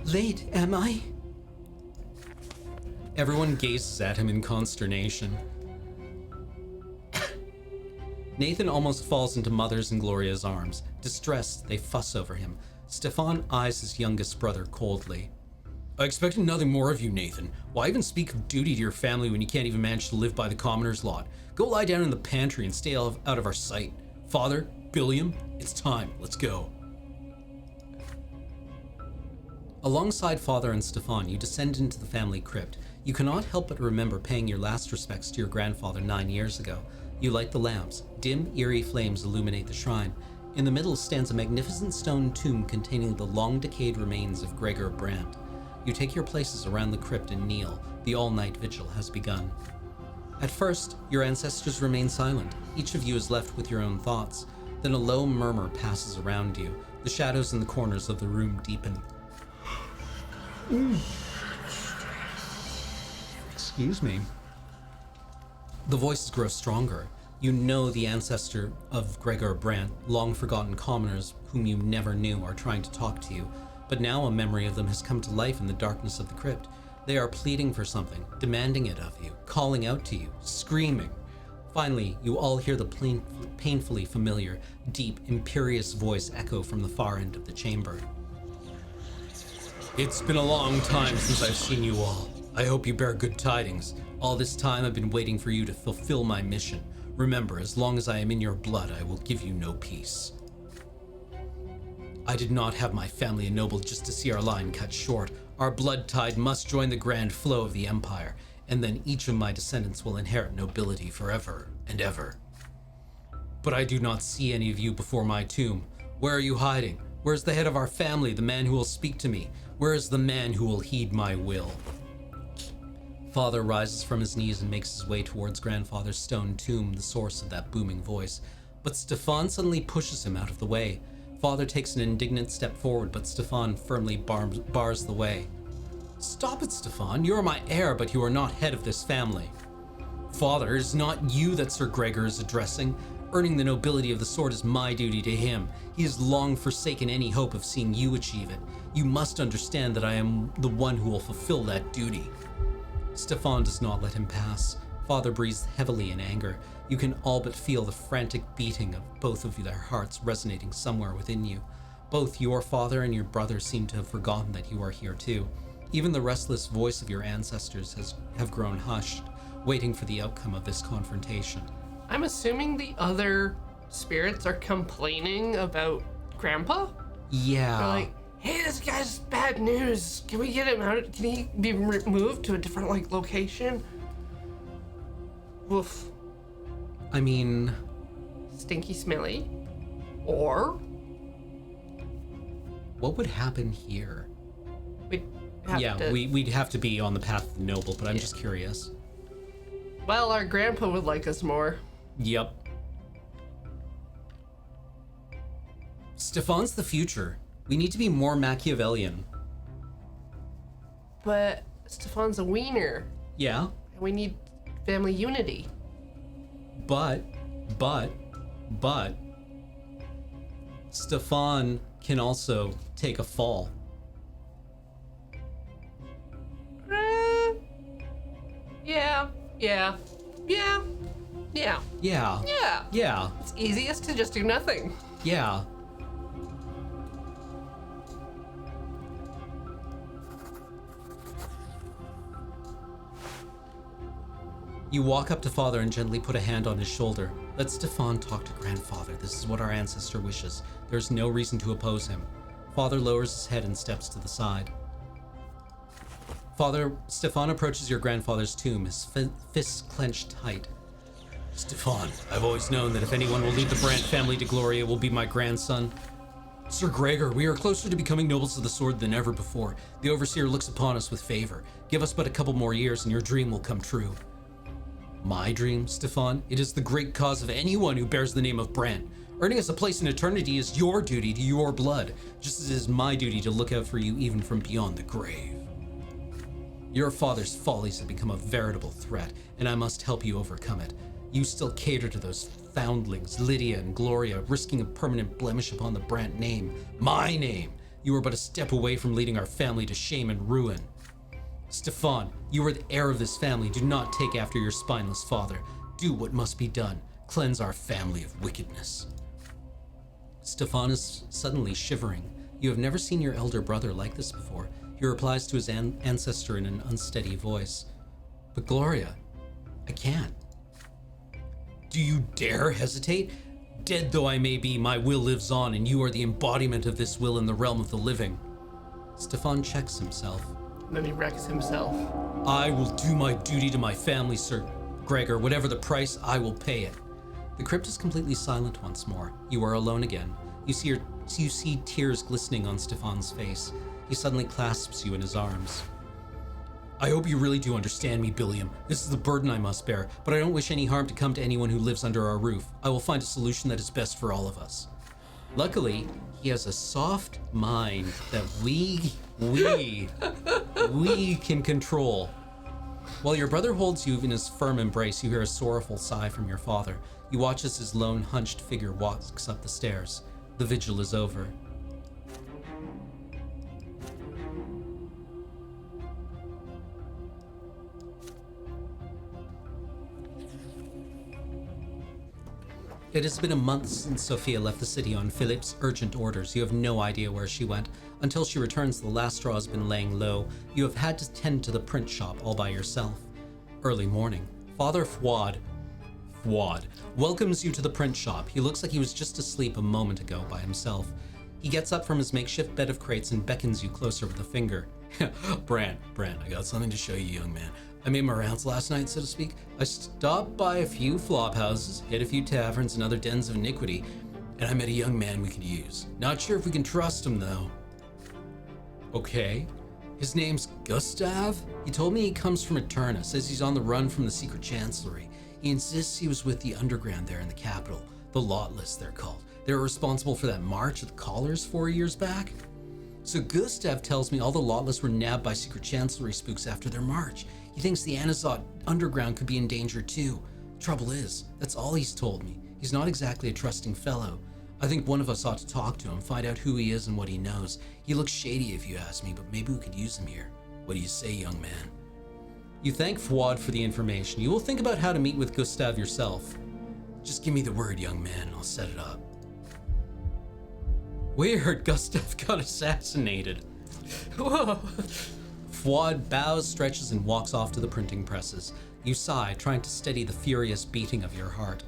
late, am I? Everyone gazes at him in consternation. Nathan almost falls into Mother's and Gloria's arms. Distressed, they fuss over him. Stefan eyes his youngest brother coldly. I expected nothing more of you, Nathan. Why even speak of duty to your family when you can't even manage to live by the commoner's lot? Go lie down in the pantry and stay out of our sight. Father, Billiam, it's time. Let's go. Alongside Father and Stefan, you descend into the family crypt. You cannot help but remember paying your last respects to your grandfather 9 years ago. You light the lamps. Dim, eerie flames illuminate the shrine. In the middle stands a magnificent stone tomb containing the long-decayed remains of Gregor Brante. You take your places around the crypt and kneel. The all-night vigil has begun. At first, your ancestors remain silent. Each of you is left with your own thoughts. Then a low murmur passes around you. The shadows in the corners of the room deepen. Excuse me. The voices grow stronger. You know the ancestor of Gregor Brante, long-forgotten commoners whom you never knew, are trying to talk to you. But now a memory of them has come to life in the darkness of the crypt. They are pleading for something, demanding it of you, calling out to you, screaming. Finally, you all hear the painfully familiar, deep, imperious voice echo from the far end of the chamber. It's been a long time since I've seen you all. I hope you bear good tidings. All this time I've been waiting for you to fulfill my mission. Remember, as long as I am in your blood, I will give you no peace. I did not have my family ennobled just to see our line cut short. Our blood tide must join the grand flow of the Empire, and then each of my descendants will inherit nobility forever and ever. But I do not see any of you before my tomb. Where are you hiding? Where's the head of our family, the man who will speak to me? Where is the man who will heed my will? Father rises from his knees and makes his way towards grandfather's stone tomb, the source of that booming voice. But Stefan suddenly pushes him out of the way. Father takes an indignant step forward, but Stefan firmly bars the way. Stop it, Stefan. You are my heir, but you are not head of this family. Father, it is not you that Sir Gregor is addressing. Earning the nobility of the sword is my duty to him. He has long forsaken any hope of seeing you achieve it. You must understand that I am the one who will fulfill that duty. Stefan does not let him pass. Father breathes heavily in anger. You can all but feel the frantic beating of both of their hearts resonating somewhere within you. Both your father and your brother seem to have forgotten that you are here too. Even the restless voice of your ancestors have grown hushed, waiting for the outcome of this confrontation. I'm assuming the other spirits are complaining about Grandpa? Yeah. They're like, hey, this guy's bad news. Can we get him out? Can he be moved to a different, location? Woof. I mean... Stinky smelly? Or? What would happen here? We'd have to be on the path of the noble, but I'm just curious. Well, our grandpa would like us more. Yep. Stefan's the future. We need to be more Machiavellian. But Stefan's a wiener. Yeah. And we need family unity. But, Stefan can also take a fall. Yeah. Yeah. It's easiest to just do nothing. Yeah. You walk up to Father and gently put a hand on his shoulder. Let Stefan talk to Grandfather. This is what our ancestor wishes. There's no reason to oppose him. Father lowers his head and steps to the side. Father, Stefan approaches your grandfather's tomb, his fists clenched tight. Stefan, I've always known that if anyone will lead the Brante family to glory, it will be my grandson. Sir Gregor, we are closer to becoming nobles of the sword than ever before. The Overseer looks upon us with favor. Give us but a couple more years and your dream will come true. My dream, Stefan? It is the great cause of anyone who bears the name of Brante. Earning us a place in eternity is your duty to your blood, just as it is my duty to look out for you even from beyond the grave. Your father's follies have become a veritable threat, and I must help you overcome it. You still cater to those foundlings, Lydia and Gloria, risking a permanent blemish upon the Brante name. My name! You are but a step away from leading our family to shame and ruin. Stefan, you are the heir of this family. Do not take after your spineless father. Do what must be done. Cleanse our family of wickedness. Stefan is suddenly shivering. You have never seen your elder brother like this before. He replies to his ancestor in an unsteady voice. But Gloria, I can't. Do you dare hesitate? Dead though I may be, my will lives on, and you are the embodiment of this will in the realm of the living. Stefan checks himself. Then he wrecks himself. I will do my duty to my family, Sir Gregor. Whatever the price, I will pay it. The crypt is completely silent once more. You are alone again. You see tears glistening on Stefan's face. He suddenly clasps you in his arms. I hope you really do understand me, Billiam. This is the burden I must bear, but I don't wish any harm to come to anyone who lives under our roof. I will find a solution that is best for all of us. Luckily, he has a soft mind that we can control. While your brother holds you in his firm embrace, you hear a sorrowful sigh from your father. You watch as his lone, hunched figure walks up the stairs. The vigil is over. It has been a month since Sophia left the city on Philip's urgent orders. You have no idea where she went. Until she returns, the last straw has been laying low. You have had to tend to the print shop all by yourself. Early morning. Father Fouad welcomes you to the print shop. He looks like he was just asleep a moment ago by himself. He gets up from his makeshift bed of crates and beckons you closer with a finger. Brant, I got something to show you, young man. I made my rounds last night, so to speak. I stopped by a few flop houses, hit a few taverns and other dens of iniquity, and I met a young man we could use. Not sure if we can trust him, though. Okay. His name's Gustav. He told me he comes from Eterna, says he's on the run from the secret chancellery. He insists he was with the underground there in the capital. The Lawless, they're called. They were responsible for that march of the Collars 4 years back. So Gustav tells me all the Lawless were nabbed by secret chancellery spooks after their march. He thinks the Anazot underground could be in danger too. Trouble is, that's all he's told me. He's not exactly a trusting fellow. I think one of us ought to talk to him, find out who he is and what he knows. He looks shady if you ask me, but maybe we could use him here. What do you say, young man? You thank Fouad for the information. You will think about how to meet with Gustav yourself. Just give me the word, young man, and I'll set it up. Weird, Gustav got assassinated. Whoa. Fouad bows, stretches, and walks off to the printing presses. You sigh, trying to steady the furious beating of your heart.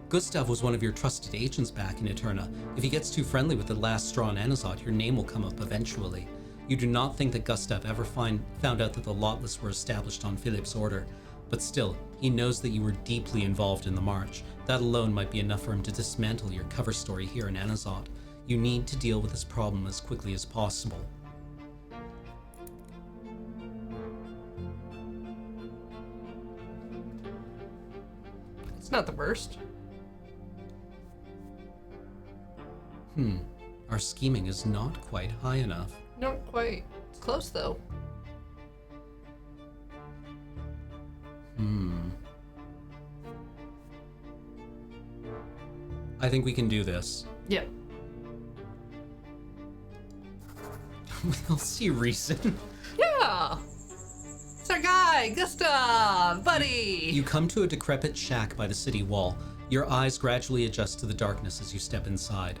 Gustav was one of your trusted agents back in Eterna. If he gets too friendly with the last straw in Anazot, your name will come up eventually. You do not think that Gustav ever found out that the Lawless were established on Philip's order, but still, he knows that you were deeply involved in the march. That alone might be enough for him to dismantle your cover story here in Anazot. You need to deal with this problem as quickly as possible. It's not the worst. Our scheming is not quite high enough. Not quite. It's close though. I think we can do this. Yeah. We'll see reason. Yeah. It's our guy, Gustav, buddy. You come to a decrepit shack by the city wall. Your eyes gradually adjust to the darkness as you step inside.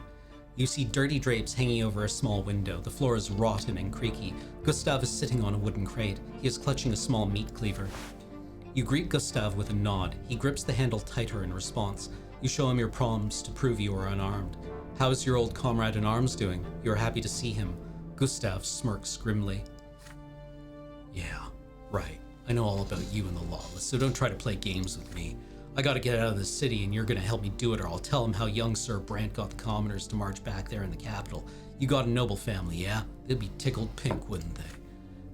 You see dirty drapes hanging over a small window. The floor is rotten and creaky. Gustav is sitting on a wooden crate. He is clutching a small meat cleaver. You greet Gustav with a nod. He grips the handle tighter in response. You show him your proms to prove you are unarmed. How is your old comrade in arms doing? You are happy to see him. Gustav smirks grimly. Yeah, right. I know all about you and the Lawless, so don't try to play games with me. I gotta get out of this city and you're gonna help me do it, or I'll tell him how young Sir Brant got the commoners to march back there in the capital. You got a noble family, yeah? They'd be tickled pink, wouldn't they?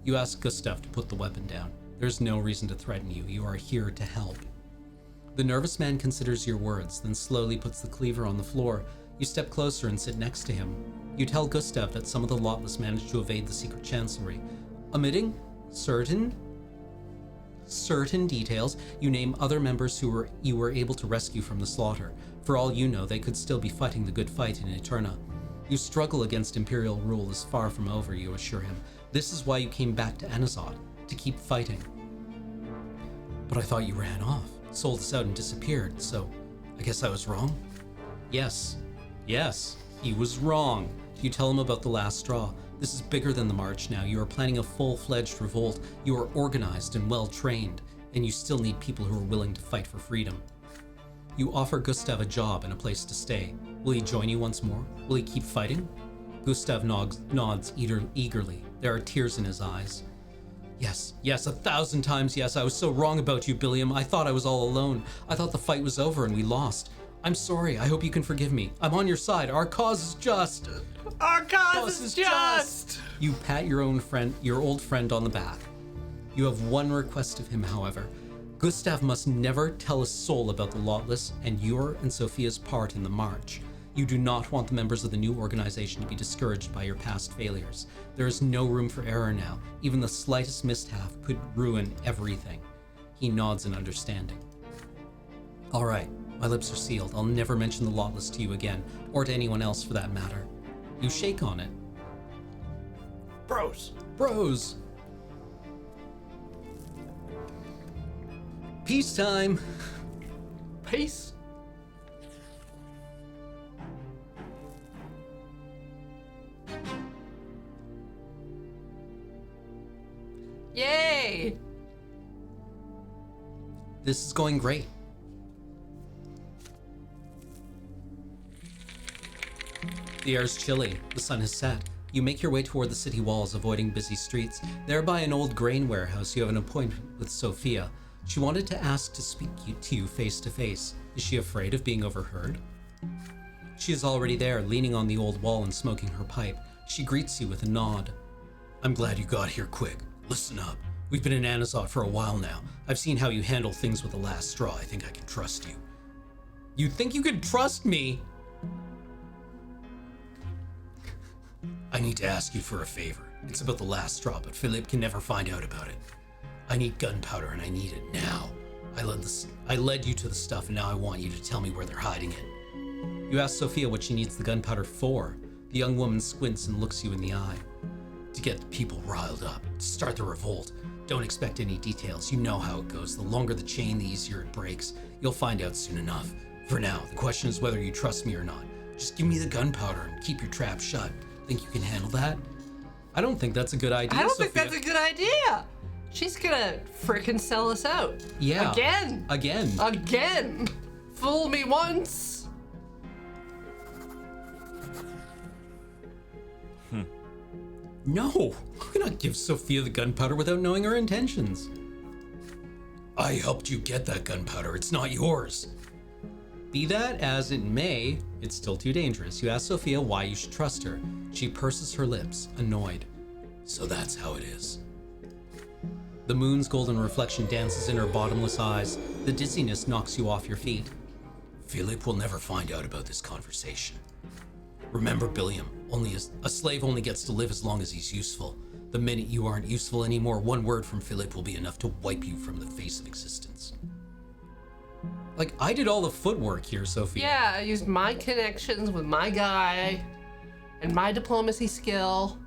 You ask Gustav to put the weapon down. There's no reason to threaten you. You are here to help. The nervous man considers your words, then slowly puts the cleaver on the floor. You step closer and sit next to him. You tell Gustav that some of the Lawless managed to evade the secret chancellery. Omitting certain details, you name other members you were able to rescue from the slaughter. For all you know, they could still be fighting the good fight in Eterna. You struggle against Imperial rule is far from over, you assure him. This is why you came back to Anazot, to keep fighting. But I thought you ran off, sold us out and disappeared, so I guess I was wrong? Yes, he was wrong. You tell him about the last straw. This is bigger than the march now. You are planning a full-fledged revolt. You are organized and well-trained, and you still need people who are willing to fight for freedom. You offer Gustav a job and a place to stay. Will he join you once more? Will he keep fighting? Gustav nods eagerly. There are tears in his eyes. Yes, 1,000 times yes. I was so wrong about you, Billiam. I thought I was all alone. I thought the fight was over and we lost. I'm sorry. I hope you can forgive me. I'm on your side. Our cause is just. Our cause is just. You pat your old friend on the back. You have one request of him, however. Gustav must never tell a soul about the Lawless and your and Sophia's part in the march. You do not want the members of the new organization to be discouraged by your past failures. There is no room for error now. Even the slightest mishap could ruin everything. He nods in understanding. All right, my lips are sealed. I'll never mention the Lawless to you again, or to anyone else for that matter. You shake on it. Bros. Peacetime. Peace. Yay! This is going great. The air is chilly. The sun has set. You make your way toward the city walls, avoiding busy streets. There by an old grain warehouse, you have an appointment with Sophia. She wanted to ask to speak to you face to face. Is she afraid of being overheard? She is already there, leaning on the old wall and smoking her pipe. She greets you with a nod. I'm glad you got here quick. Listen up. We've been in Anazot for a while now. I've seen how you handle things with the last straw. I think I can trust you. You think you can trust me? I need to ask you for a favor. It's about the last straw, but Philip can never find out about it. I need gunpowder and I need it now. I led you to the stuff and now I want you to tell me where they're hiding it. You ask Sophia what she needs the gunpowder for. The young woman squints and looks you in the eye. To get the people riled up, to start the revolt. Don't expect any details. You know how it goes. The longer the chain, the easier it breaks. You'll find out soon enough. For now, the question is whether you trust me or not. Just give me the gunpowder and keep your trap shut. Think you can handle that? I don't think that's a good idea, I don't Sophia. think that's a good idea. She's gonna frickin' sell us out. Yeah. Again. Fool me once. No, I cannot give Sophia the gunpowder without knowing her intentions. I helped you get that gunpowder. It's not yours. Be that as it may, it's still too dangerous. You ask Sophia why you should trust her. She purses her lips, annoyed. So that's how it is. The moon's golden reflection dances in her bottomless eyes. The dizziness knocks you off your feet. Philip will never find out about this conversation. Remember, Billiam, a slave only gets to live as long as he's useful. The minute you aren't useful anymore, one word from Philip will be enough to wipe you from the face of existence. Like, I did all the footwork here, Sophia. Yeah, I used my connections with my guy and my diplomacy skill.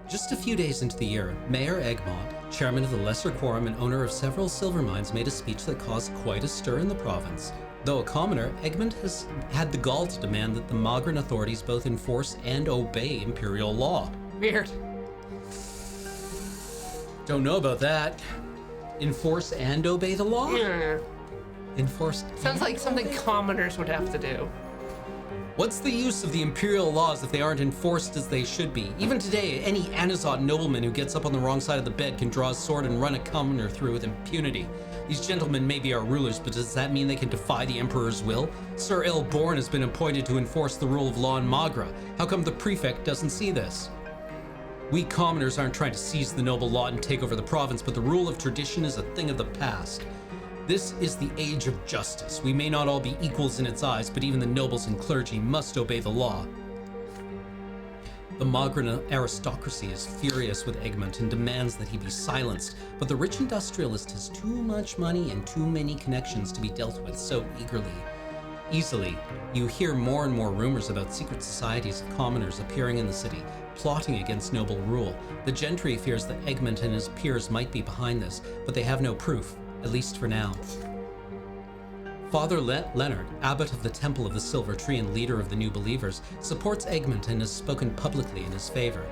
Just a few days into the year, Mayor Egmont, chairman of the Lesser Quorum and owner of several silver mines, made a speech that caused quite a stir in the province. Though a commoner, Egmont has had the gall to demand that the Magran authorities both enforce and obey imperial law. Weird. Don't know about that. Enforce and obey the law? Yeah. Enforce. Sounds like something commoners would have to do. What's the use of the imperial laws if they aren't enforced as they should be? Even today, any Anazot nobleman who gets up on the wrong side of the bed can draw a sword and run a commoner through with impunity. These gentlemen may be our rulers, but does that mean they can defy the Emperor's will? Sir Ilborn has been appointed to enforce the rule of law in Magra. How come the prefect doesn't see this? We commoners aren't trying to seize the noble law and take over the province, but the rule of tradition is a thing of the past. This is the age of justice. We may not all be equals in its eyes, but even the nobles and clergy must obey the law. The Magran aristocracy is furious with Egmont and demands that he be silenced, but the rich industrialist has too much money and too many connections to be dealt with so eagerly. Easily, you hear more and more rumors about secret societies of commoners appearing in the city, plotting against noble rule. The gentry fears that Egmont and his peers might be behind this, but they have no proof, at least for now. Father Leonard, abbot of the Temple of the Silver Tree and leader of the New Believers, supports Egmont and has spoken publicly in his favor.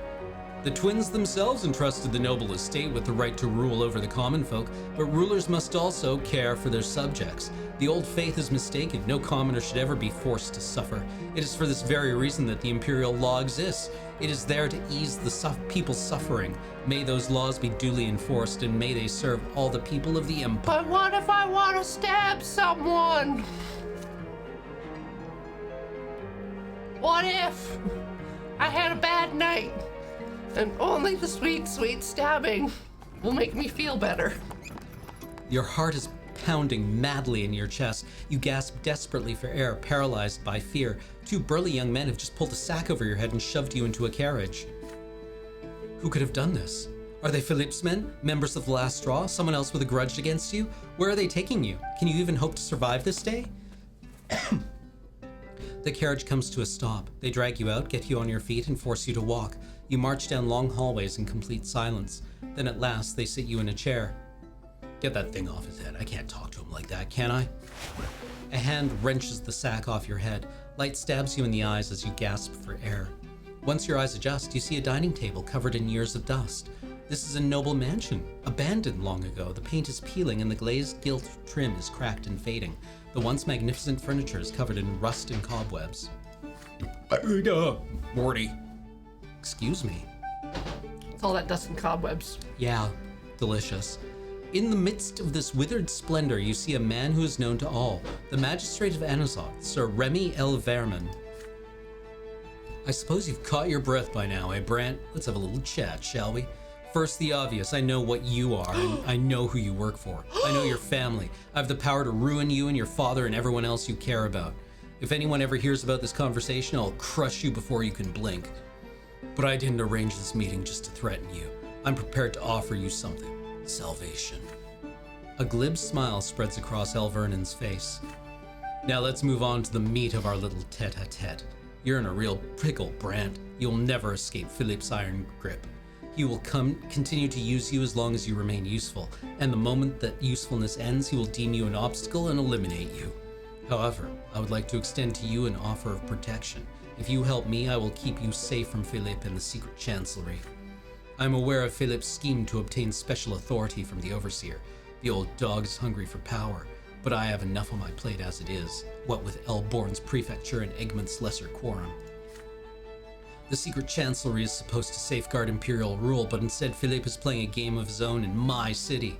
The twins themselves entrusted the noble estate with the right to rule over the common folk, but rulers must also care for their subjects. The old faith is mistaken. No commoner should ever be forced to suffer. It is for this very reason that the imperial law exists. It is there to ease the people's suffering. May those laws be duly enforced, and may they serve all the people of the empire. But what if I want to stab someone? What if I had a bad night and only the sweet, sweet stabbing will make me feel better? Your heart is pounding madly in your chest. You gasp desperately for air, paralyzed by fear. Two burly young men have just pulled a sack over your head and shoved you into a carriage. Who could have done this? Are they Philippe's men? Members of the Last Straw? Someone else with a grudge against you? Where are they taking you? Can you even hope to survive this day? The carriage comes to a stop. They drag you out, get you on your feet, and force you to walk. You march down long hallways in complete silence. Then at last, they sit you in a chair. Get that thing off his head. I can't talk to him like that, can I? A hand wrenches the sack off your head. Light stabs you in the eyes as you gasp for air. Once your eyes adjust, you see a dining table covered in years of dust. This is a noble mansion, abandoned long ago. The paint is peeling and the glazed gilt trim is cracked and fading. The once magnificent furniture is covered in rust and cobwebs. Morty. Excuse me. It's all that dust and cobwebs. Yeah, delicious. In the midst of this withered splendor, you see a man who is known to all, the magistrate of Anazoth, Sir Remy L. Verman. I suppose you've caught your breath by now, eh, Brant? Let's have a little chat, shall we? First, the obvious. I know what you are, and I know who you work for. I know your family. I have the power to ruin you and your father and everyone else you care about. If anyone ever hears about this conversation, I'll crush you before you can blink. But I didn't arrange this meeting just to threaten you. I'm prepared to offer you something. Salvation. A glib smile spreads across El Vernon's face. Now let's move on to the meat of our little tete-a-tete. You're in a real pickle, Brant. You'll never escape Philippe's iron grip. He will continue to use you as long as you remain useful, and the moment that usefulness ends, he will deem you an obstacle and eliminate you. However, I would like to extend to you an offer of protection. If you help me, I will keep you safe from Philippe and the secret chancellery. I'm aware of Philippe's scheme to obtain special authority from the overseer. The old dog is hungry for power, but I have enough on my plate as it is, what with Elborn's prefecture and Egmont's lesser quorum. The secret chancellery is supposed to safeguard imperial rule, but instead Philippe is playing a game of his own in my city.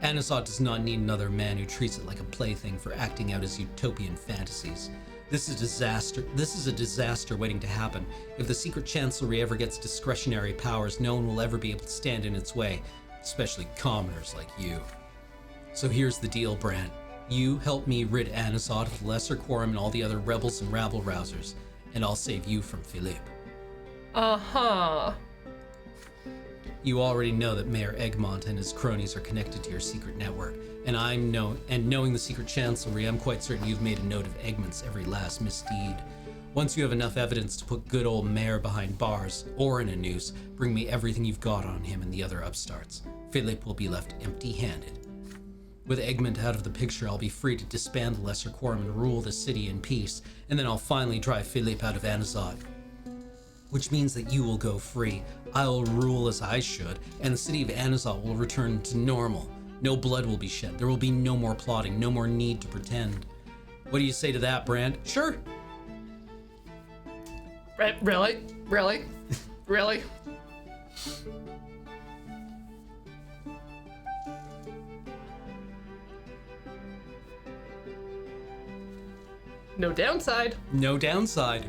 Anazoth does not need another man who treats it like a plaything for acting out his utopian fantasies. This is a disaster waiting to happen. If the secret chancellery ever gets discretionary powers, no one will ever be able to stand in its way, especially commoners like you. So here's the deal, Brant. You help me rid Anazoth of the lesser quorum and all the other rebels and rabble-rousers, and I'll save you from Philippe. Uh-huh. You already know that Mayor Egmont and his cronies are connected to your secret network, and knowing the secret chancellery, I'm quite certain you've made a note of Egmont's every last misdeed. Once you have enough evidence to put good old Mayor behind bars, or in a noose, bring me everything you've got on him and the other upstarts. Philippe will be left empty-handed. With Egmont out of the picture, I'll be free to disband the lesser quorum and rule the city in peace, and then I'll finally drive Philippe out of Anazoth. Which means that you will go free. I'll rule as I should, and the city of Anazoth will return to normal. No blood will be shed. There will be no more plotting, no more need to pretend. What do you say to that, Brant? Sure. Really? Really? Really? No downside. No downside.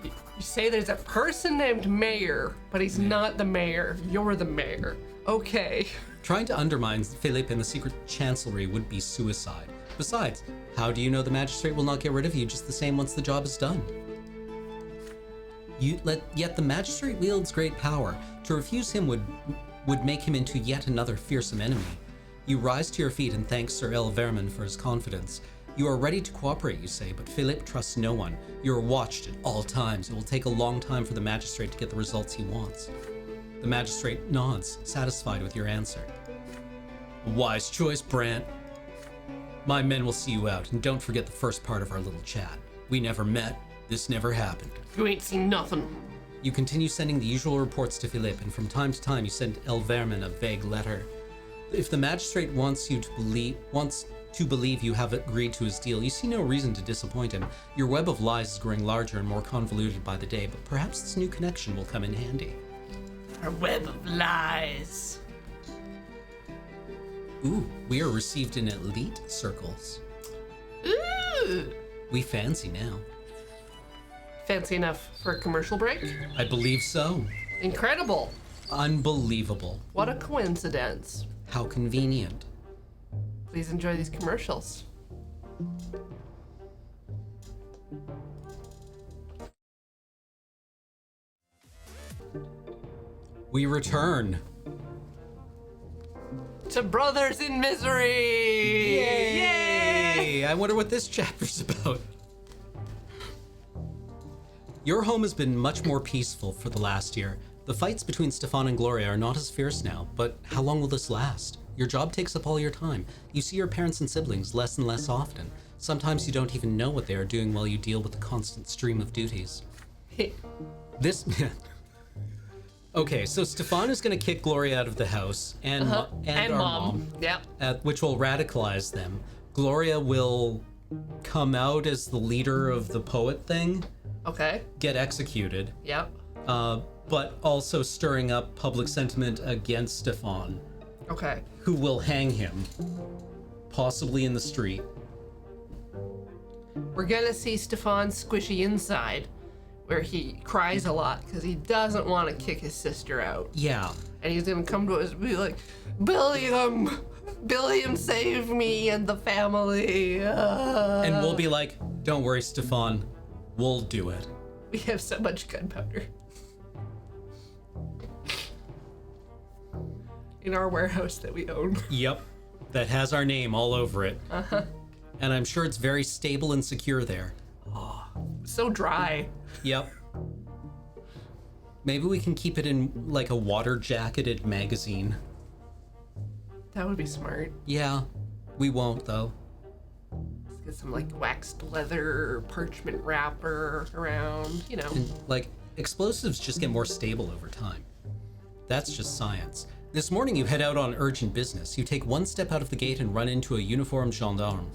You say there's a person named Mayor, but he's not the mayor. You're the mayor. Okay. Trying to undermine Philippe and the secret chancellery would be suicide. Besides, how do you know the magistrate will not get rid of you just the same once the job is done? Yet the magistrate wields great power. To refuse him would make him into yet another fearsome enemy. You rise to your feet and thank Sir El Vermin for his confidence. You are ready to cooperate, you say, but Philippe trusts no one. You are watched at all times. It will take a long time for the magistrate to get the results he wants. The magistrate nods, satisfied with your answer. A wise choice, Brant. My men will see you out, and don't forget the first part of our little chat. We never met. This never happened. You ain't seen nothing. You continue sending the usual reports to Philippe, and from time to time you send El Vermin a vague letter. If the magistrate wants to believe you have agreed to his deal, you see no reason to disappoint him. Your web of lies is growing larger and more convoluted by the day, but perhaps this new connection will come in handy. A web of lies. Ooh, we are received in elite circles. Ooh. We fancy now. Fancy enough for a commercial break? I believe so. Incredible. Unbelievable. What a coincidence. How convenient. Please enjoy these commercials. We return. To Brothers in Misery! Yay! I wonder what this chapter's about. Your home has been much more peaceful for the last year. The fights between Stefan and Gloria are not as fierce now, but how long will this last? Your job takes up all your time. You see your parents and siblings less and less often. Sometimes you don't even know what they are doing while you deal with the constant stream of duties. This man. Okay, so Stefan is going to kick Gloria out of the house and our mom. Yep. Which will radicalize them. Gloria will come out as the leader of the poet thing. Okay. Get executed. Yep. But also stirring up public sentiment against Stefan. Okay. Who will hang him, possibly in the street. We're gonna see Stefan's squishy inside, where he cries a lot because he doesn't want to kick his sister out. Yeah. And he's gonna come to us and be like, Billiam, save me and the family. And we'll be like, don't worry, Stefan, we'll do it. We have so much gunpowder. In our warehouse that we own. Yep. That has our name all over it. Uh-huh. And I'm sure it's very stable and secure there. Oh, so dry. Yep. Maybe we can keep it in like a water jacketed magazine. That would be smart. Yeah. We won't though. Let's get some like waxed leather parchment wrapper around, you know. And like explosives just get more stable over time. That's just science. This morning you head out on urgent business. You take one step out of the gate and run into a uniformed gendarme.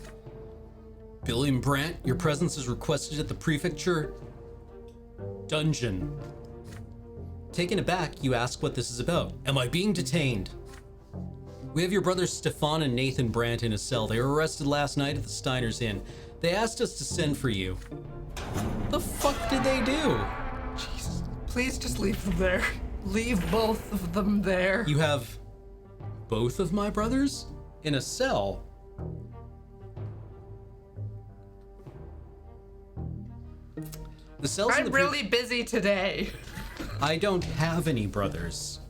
Billiam Brant, your presence is requested at the prefecture dungeon. Taken aback, you ask what this is about. Am I being detained? We have your brothers Stefan and Nathan Brant in a cell. They were arrested last night at the Steiner's Inn. They asked us to send for you. The fuck did they do? Jesus. Please just leave them there. Leave both of them there. You have both of my brothers in a cell? The cells in I'm the really busy today. I don't have any brothers.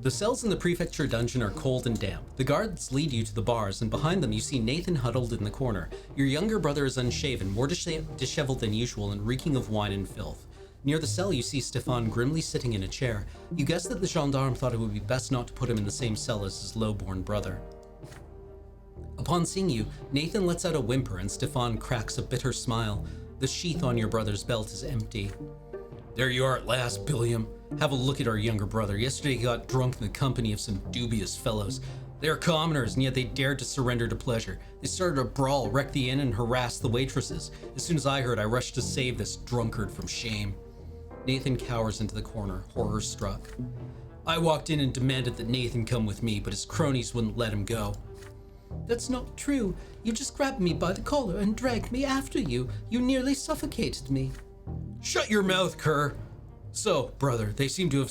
The cells in the prefecture dungeon are cold and damp. The guards lead you to the bars, and behind them you see Nathan huddled in the corner. Your younger brother is unshaven, more disheveled than usual, and reeking of wine and filth. Near the cell you see Stefan grimly sitting in a chair. You guess that the gendarme thought it would be best not to put him in the same cell as his low-born brother. Upon seeing you, Nathan lets out a whimper and Stefan cracks a bitter smile. The sheath on your brother's belt is empty. There you are at last, Billiam. Have a look at our younger brother. Yesterday he got drunk in the company of some dubious fellows. They are commoners, and yet they dared to surrender to pleasure. They started a brawl, wrecked the inn, and harassed the waitresses. As soon as I heard, I rushed to save this drunkard from shame. Nathan cowers into the corner, horror struck. I walked in and demanded that Nathan come with me, but his cronies wouldn't let him go. That's not true. You just grabbed me by the collar and dragged me after you. You nearly suffocated me. Shut your mouth, cur. So, brother, they seem to have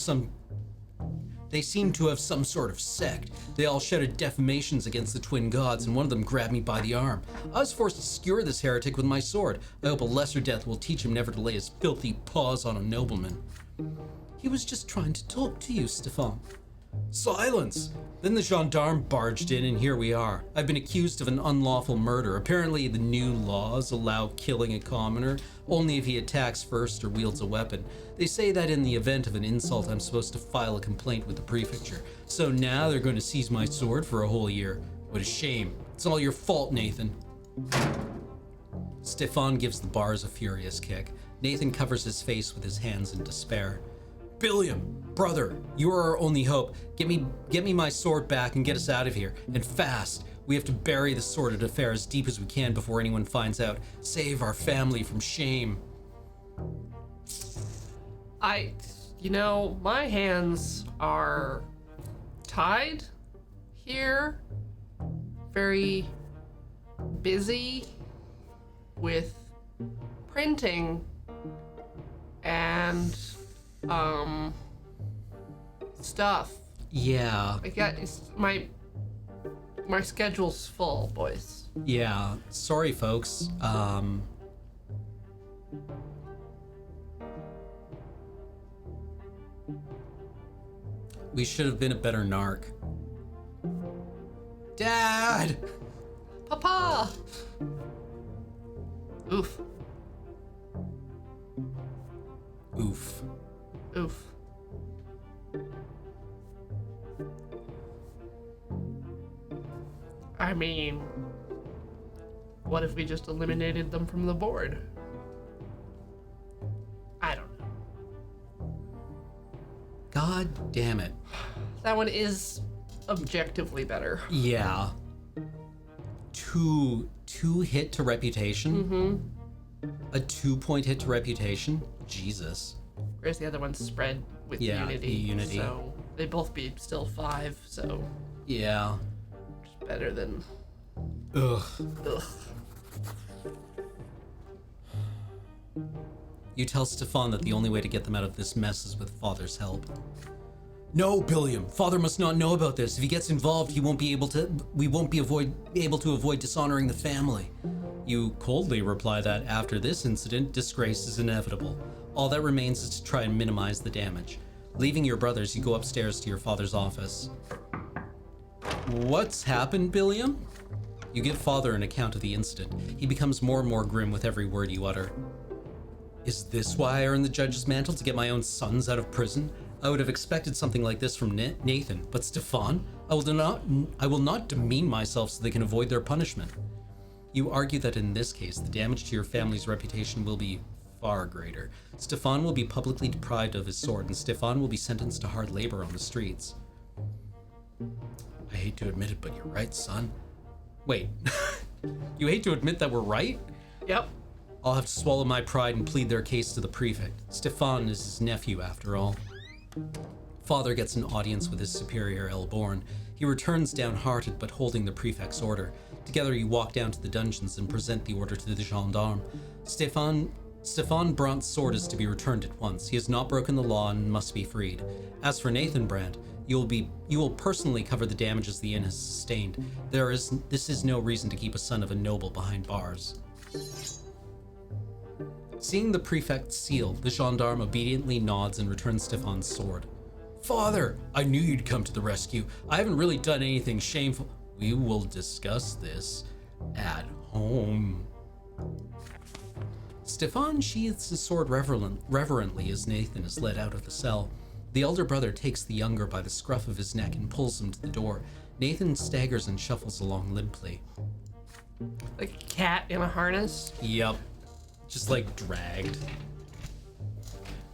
They seem to have some sort of sect. They all shouted defamations against the twin gods, and one of them grabbed me by the arm. I was forced to skewer this heretic with my sword. I hope a lesser death will teach him never to lay his filthy paws on a nobleman. He was just trying to talk to you, Stefan. Silence! Then the gendarme barged in, and here we are. I've been accused of an unlawful murder. Apparently, the new laws allow killing a commoner only if he attacks first or wields a weapon. They say that in the event of an insult, I'm supposed to file a complaint with the prefecture. So now they're going to seize my sword for a whole year. What a shame. It's all your fault, Nathan. Stefan gives the bars a furious kick. Nathan covers his face with his hands in despair. Billiam, brother, you are our only hope. Get me my sword back and get us out of here. And fast. We have to bury the sordid affair as deep as we can before anyone finds out. Save our family from shame. My hands are tied here. Very busy with printing and stuff. Yeah. I got my schedule's full, boys. Yeah. Sorry, folks. We should have been a better narc. Dad! Papa! Oof. Oof. Oof. I mean, what if we just eliminated them from the board? I don't know. God damn it. That one is objectively better. Yeah. Two hit to reputation? A 2-point hit to reputation? Jesus. Whereas the other one's spread with Unity. Unity. So they both be still 5, so Yeah. it's better than Ugh. ugh. You tell Stefan that the only way to get them out of this mess is with Father's help. No, Billiam. Father must not know about this. If he gets involved, we won't be able to avoid dishonoring the family. You coldly reply that after this incident, disgrace is inevitable. All that remains is to try and minimize the damage. Leaving your brothers, you go upstairs to your father's office. What's happened, Billiam? You give Father an account of the incident. He becomes more and more grim with every word you utter. Is this why I earned the judge's mantle, to get my own sons out of prison? I would have expected something like this from Nathan, but Stefan? I will not demean myself so they can avoid their punishment. You argue that in this case, the damage to your family's reputation will be far greater. Stefan will be publicly deprived of his sword, and Stefan will be sentenced to hard labor on the streets. I hate to admit it, but you're right, son. Wait, you hate to admit that we're right? Yep. I'll have to swallow my pride and plead their case to the prefect. Stefan is his nephew, after all. Father gets an audience with his superior Elborn. He returns downhearted but holding the prefect's order. Together you walk down to the dungeons and present the order to the gendarme. Stefan Brant's sword is to be returned at once. He has not broken the law and must be freed. As for Nathan Brant, you will personally cover the damages the inn has sustained. This is no reason to keep a son of a noble behind bars. Seeing the prefect's seal, the gendarme obediently nods and returns Stefan's sword. Father, I knew you'd come to the rescue. I haven't really done anything shameful. We will discuss this at home. Stefan sheathes his sword reverently as Nathan is led out of the cell. The elder brother takes the younger by the scruff of his neck and pulls him to the door. Nathan staggers and shuffles along limply. Like a cat in a harness? Yup. Just like dragged.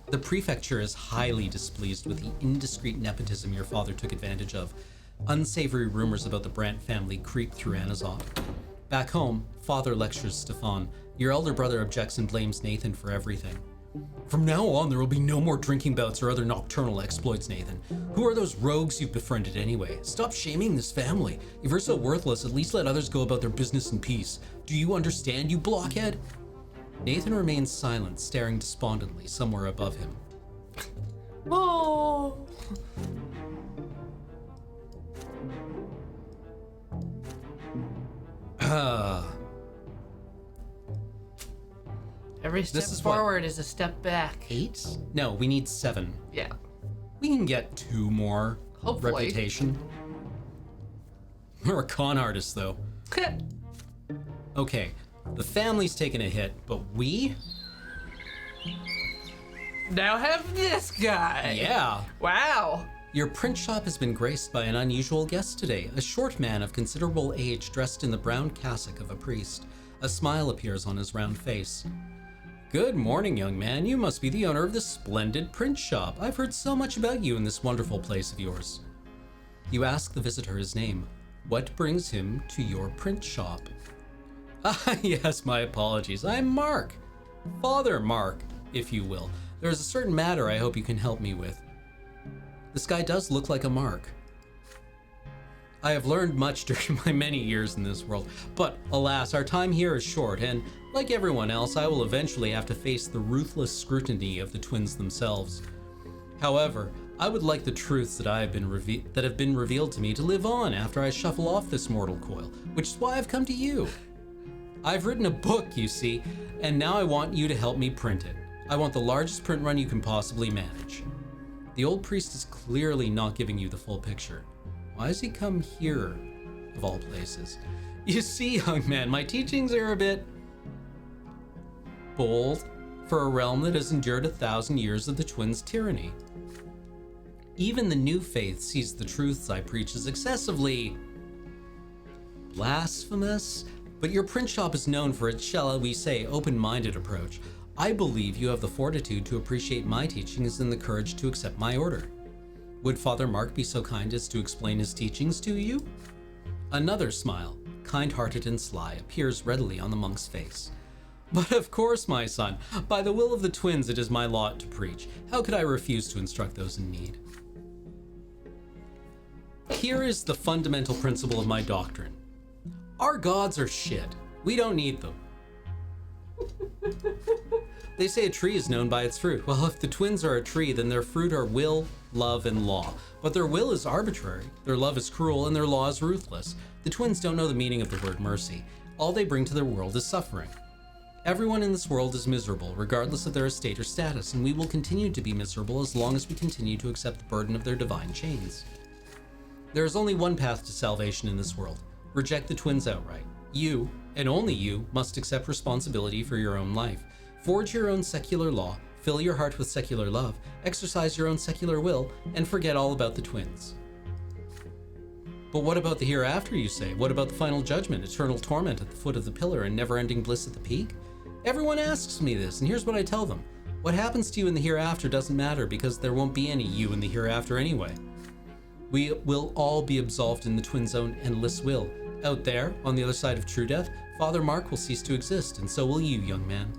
The prefecture is highly displeased with the indiscreet nepotism your father took advantage of. Unsavory rumors about the Brant family creep through Anazov. Back home, Father lectures Stefan. Your elder brother objects and blames Nathan for everything. From now on, there will be no more drinking bouts or other nocturnal exploits, Nathan. Who are those rogues you've befriended anyway? Stop shaming this family. If you're so worthless, at least let others go about their business in peace. Do you understand, you blockhead? Nathan remains silent, staring despondently somewhere above him. Oh. Every step This is what? forward is a step back. 8? No, we need 7. Yeah. We can get 2 more. Hopefully. Reputation. We're a con artist, though. Okay, the family's taken a hit, but we? Now have this guy. Yeah. Wow. Your print shop has been graced by an unusual guest today, a short man of considerable age dressed in the brown cassock of a priest. A smile appears on his round face. Good morning, young man. You must be the owner of this splendid print shop. I've heard so much about you in this wonderful place of yours. You ask the visitor his name. What brings him to your print shop? Ah, yes, my apologies. I'm Mark. Father Mark, if you will. There's a certain matter I hope you can help me with. This guy does look like a Mark. I have learned much during my many years in this world, but alas, our time here is short, and like everyone else, I will eventually have to face the ruthless scrutiny of the twins themselves. However, I would like the truths that have been revealed to me to live on after I shuffle off this mortal coil, which is why I've come to you. I've written a book, you see, and now I want you to help me print it. I want the largest print run you can possibly manage. The old priest is clearly not giving you the full picture. Why has he come here, of all places? You see, young man, my teachings are a bit bold for a realm that has endured 1,000 years of the twins' tyranny. Even the new faith sees the truths I preach as excessively blasphemous, but your print shop is known for its, shall we say, open-minded approach. I believe you have the fortitude to appreciate my teachings and the courage to accept my order. Would Father Mark be so kind as to explain his teachings to you? Another smile, kind-hearted and sly, appears readily on the monk's face. But of course, my son, by the will of the twins it is my lot to preach. How could I refuse to instruct those in need? Here is the fundamental principle of my doctrine. Our gods are shit. We don't need them. They say a tree is known by its fruit. Well, if the twins are a tree, then their fruit are will, love, and law. But their will is arbitrary, their love is cruel, and their law is ruthless. The twins don't know the meaning of the word mercy. All they bring to their world is suffering. Everyone in this world is miserable, regardless of their estate or status, and we will continue to be miserable as long as we continue to accept the burden of their divine chains. There is only one path to salvation in this world. Reject the twins outright. You, and only you, must accept responsibility for your own life. Forge your own secular law, fill your heart with secular love, exercise your own secular will, and forget all about the twins. But what about the hereafter, you say? What about the final judgment, eternal torment at the foot of the pillar, and never-ending bliss at the peak? Everyone asks me this, and here's what I tell them. What happens to you in the hereafter doesn't matter, because there won't be any you in the hereafter anyway. We will all be absolved in the twins' own endless will. Out there, on the other side of true death, Father Mark will cease to exist, and so will you, young man.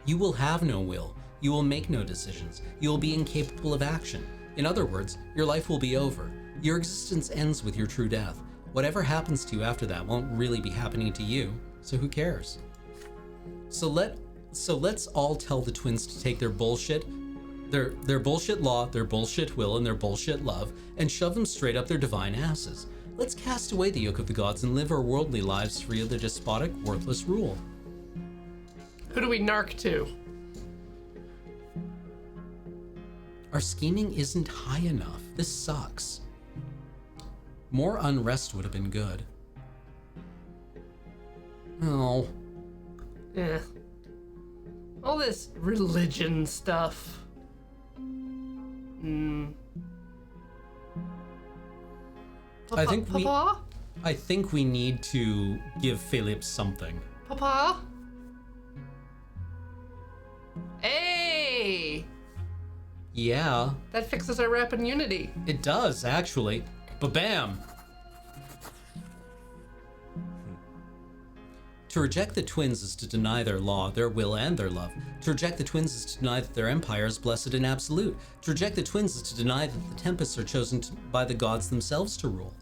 You will have no will. You will make no decisions. You will be incapable of action. In other words, your life will be over. Your existence ends with your true death. Whatever happens to you after that won't really be happening to you, so who cares? So let's all tell the twins to take their bullshit, their bullshit law, their bullshit will, and their bullshit love, and shove them straight up their divine asses. Let's cast away the yoke of the gods and live our worldly lives free of their despotic, worthless rule. Who do we narc to? Our scheming isn't high enough. This sucks. More unrest would have been good. Oh. Yeah. All this religion stuff. I think Papa? I think we need to give Philip something. Papa? Hey! Yeah, That fixes our rap and unity. it does, actually. Ba-bam! To reject the twins is to deny their law, their will, and their love. To reject the twins is to deny that their empire is blessed and absolute. To reject the twins is to deny that the tempests are chosen by the gods themselves to rule.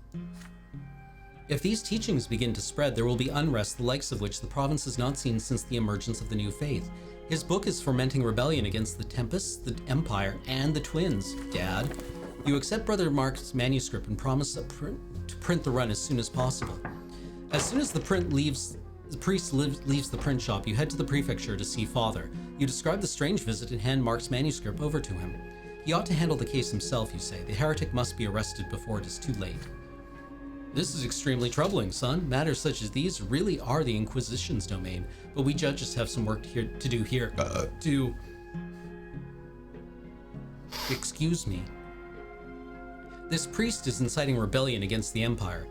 If these teachings begin to spread, there will be unrest the likes of which the province has not seen since the emergence of the new faith. His book is fomenting rebellion against the tempests, the empire, and the twins, Dad. You accept Brother Mark's manuscript and promise to print the run as soon as possible. As soon as the priest leaves the print shop, you head to the prefecture to see Father. You describe the strange visit and hand Mark's manuscript over to him. He ought to handle the case himself, you say. The heretic must be arrested before it is too late. This is extremely troubling, son. Matters such as these really are the Inquisition's domain, but we judges have some work to do here. Excuse me. This priest is inciting rebellion against the Empire.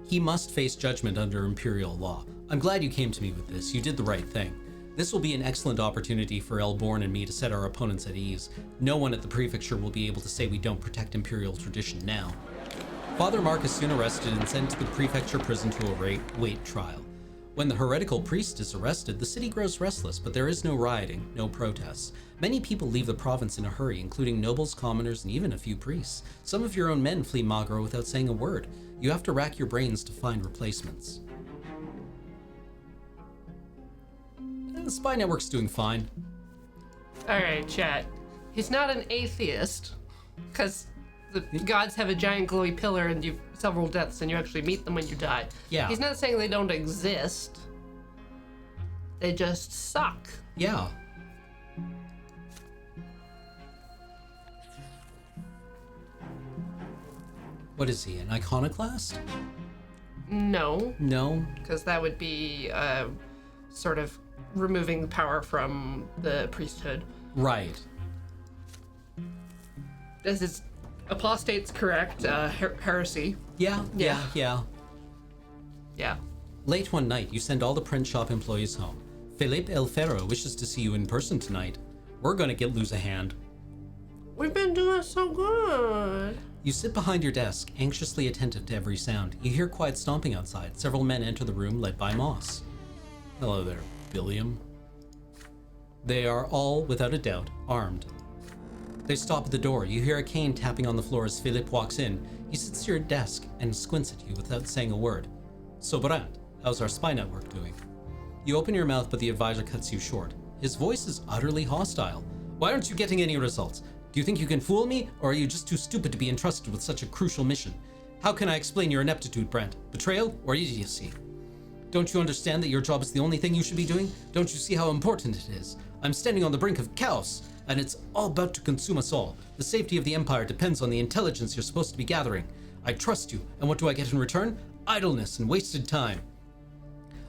He must face judgment under Imperial law. I'm glad you came to me with this. You did the right thing. This will be an excellent opportunity for Elborn and me to set our opponents at ease. No one at the prefecture will be able to say we don't protect Imperial tradition now. Father Mark is soon arrested and sent to the prefecture prison to await trial. When the heretical priest is arrested, the city grows restless, but there is no rioting, no protests. Many people leave the province in a hurry, including nobles, commoners, and even a few priests. Some of your own men flee Magro without saying a word. You have to rack your brains to find replacements. The spy network's doing fine. Alright, chat. He's not an atheist, because the gods have a giant glowy pillar and you've several deaths and you actually meet them when you die. Yeah. He's not saying they don't exist. They just suck. Yeah. What is he, an iconoclast? No, No. because that would be sort of removing power from the priesthood. Right. This is apostate's correct. Heresy. Yeah. Yeah. Late one night, you send all the print shop employees home. Felipe El Ferro wishes to see you in person tonight. We're gonna lose a hand. We've been doing so good. You sit behind your desk, anxiously attentive to every sound. You hear quiet stomping outside. Several men enter the room, led by Moss. Hello there, Billiam. They are all, without a doubt, armed. They stop at the door. You hear a cane tapping on the floor as Philip walks in. He sits to your desk and squints at you without saying a word. So, Brante, how's our spy network doing? You open your mouth, but the advisor cuts you short. His voice is utterly hostile. Why aren't you getting any results? Do you think you can fool me, or are you just too stupid to be entrusted with such a crucial mission? How can I explain your ineptitude, Brante? Betrayal or idiocy? Don't you understand that your job is the only thing you should be doing? Don't you see how important it is? I'm standing on the brink of chaos, and it's all about to consume us all. The safety of the Empire depends on the intelligence you're supposed to be gathering. I trust you, and what do I get in return? Idleness and wasted time.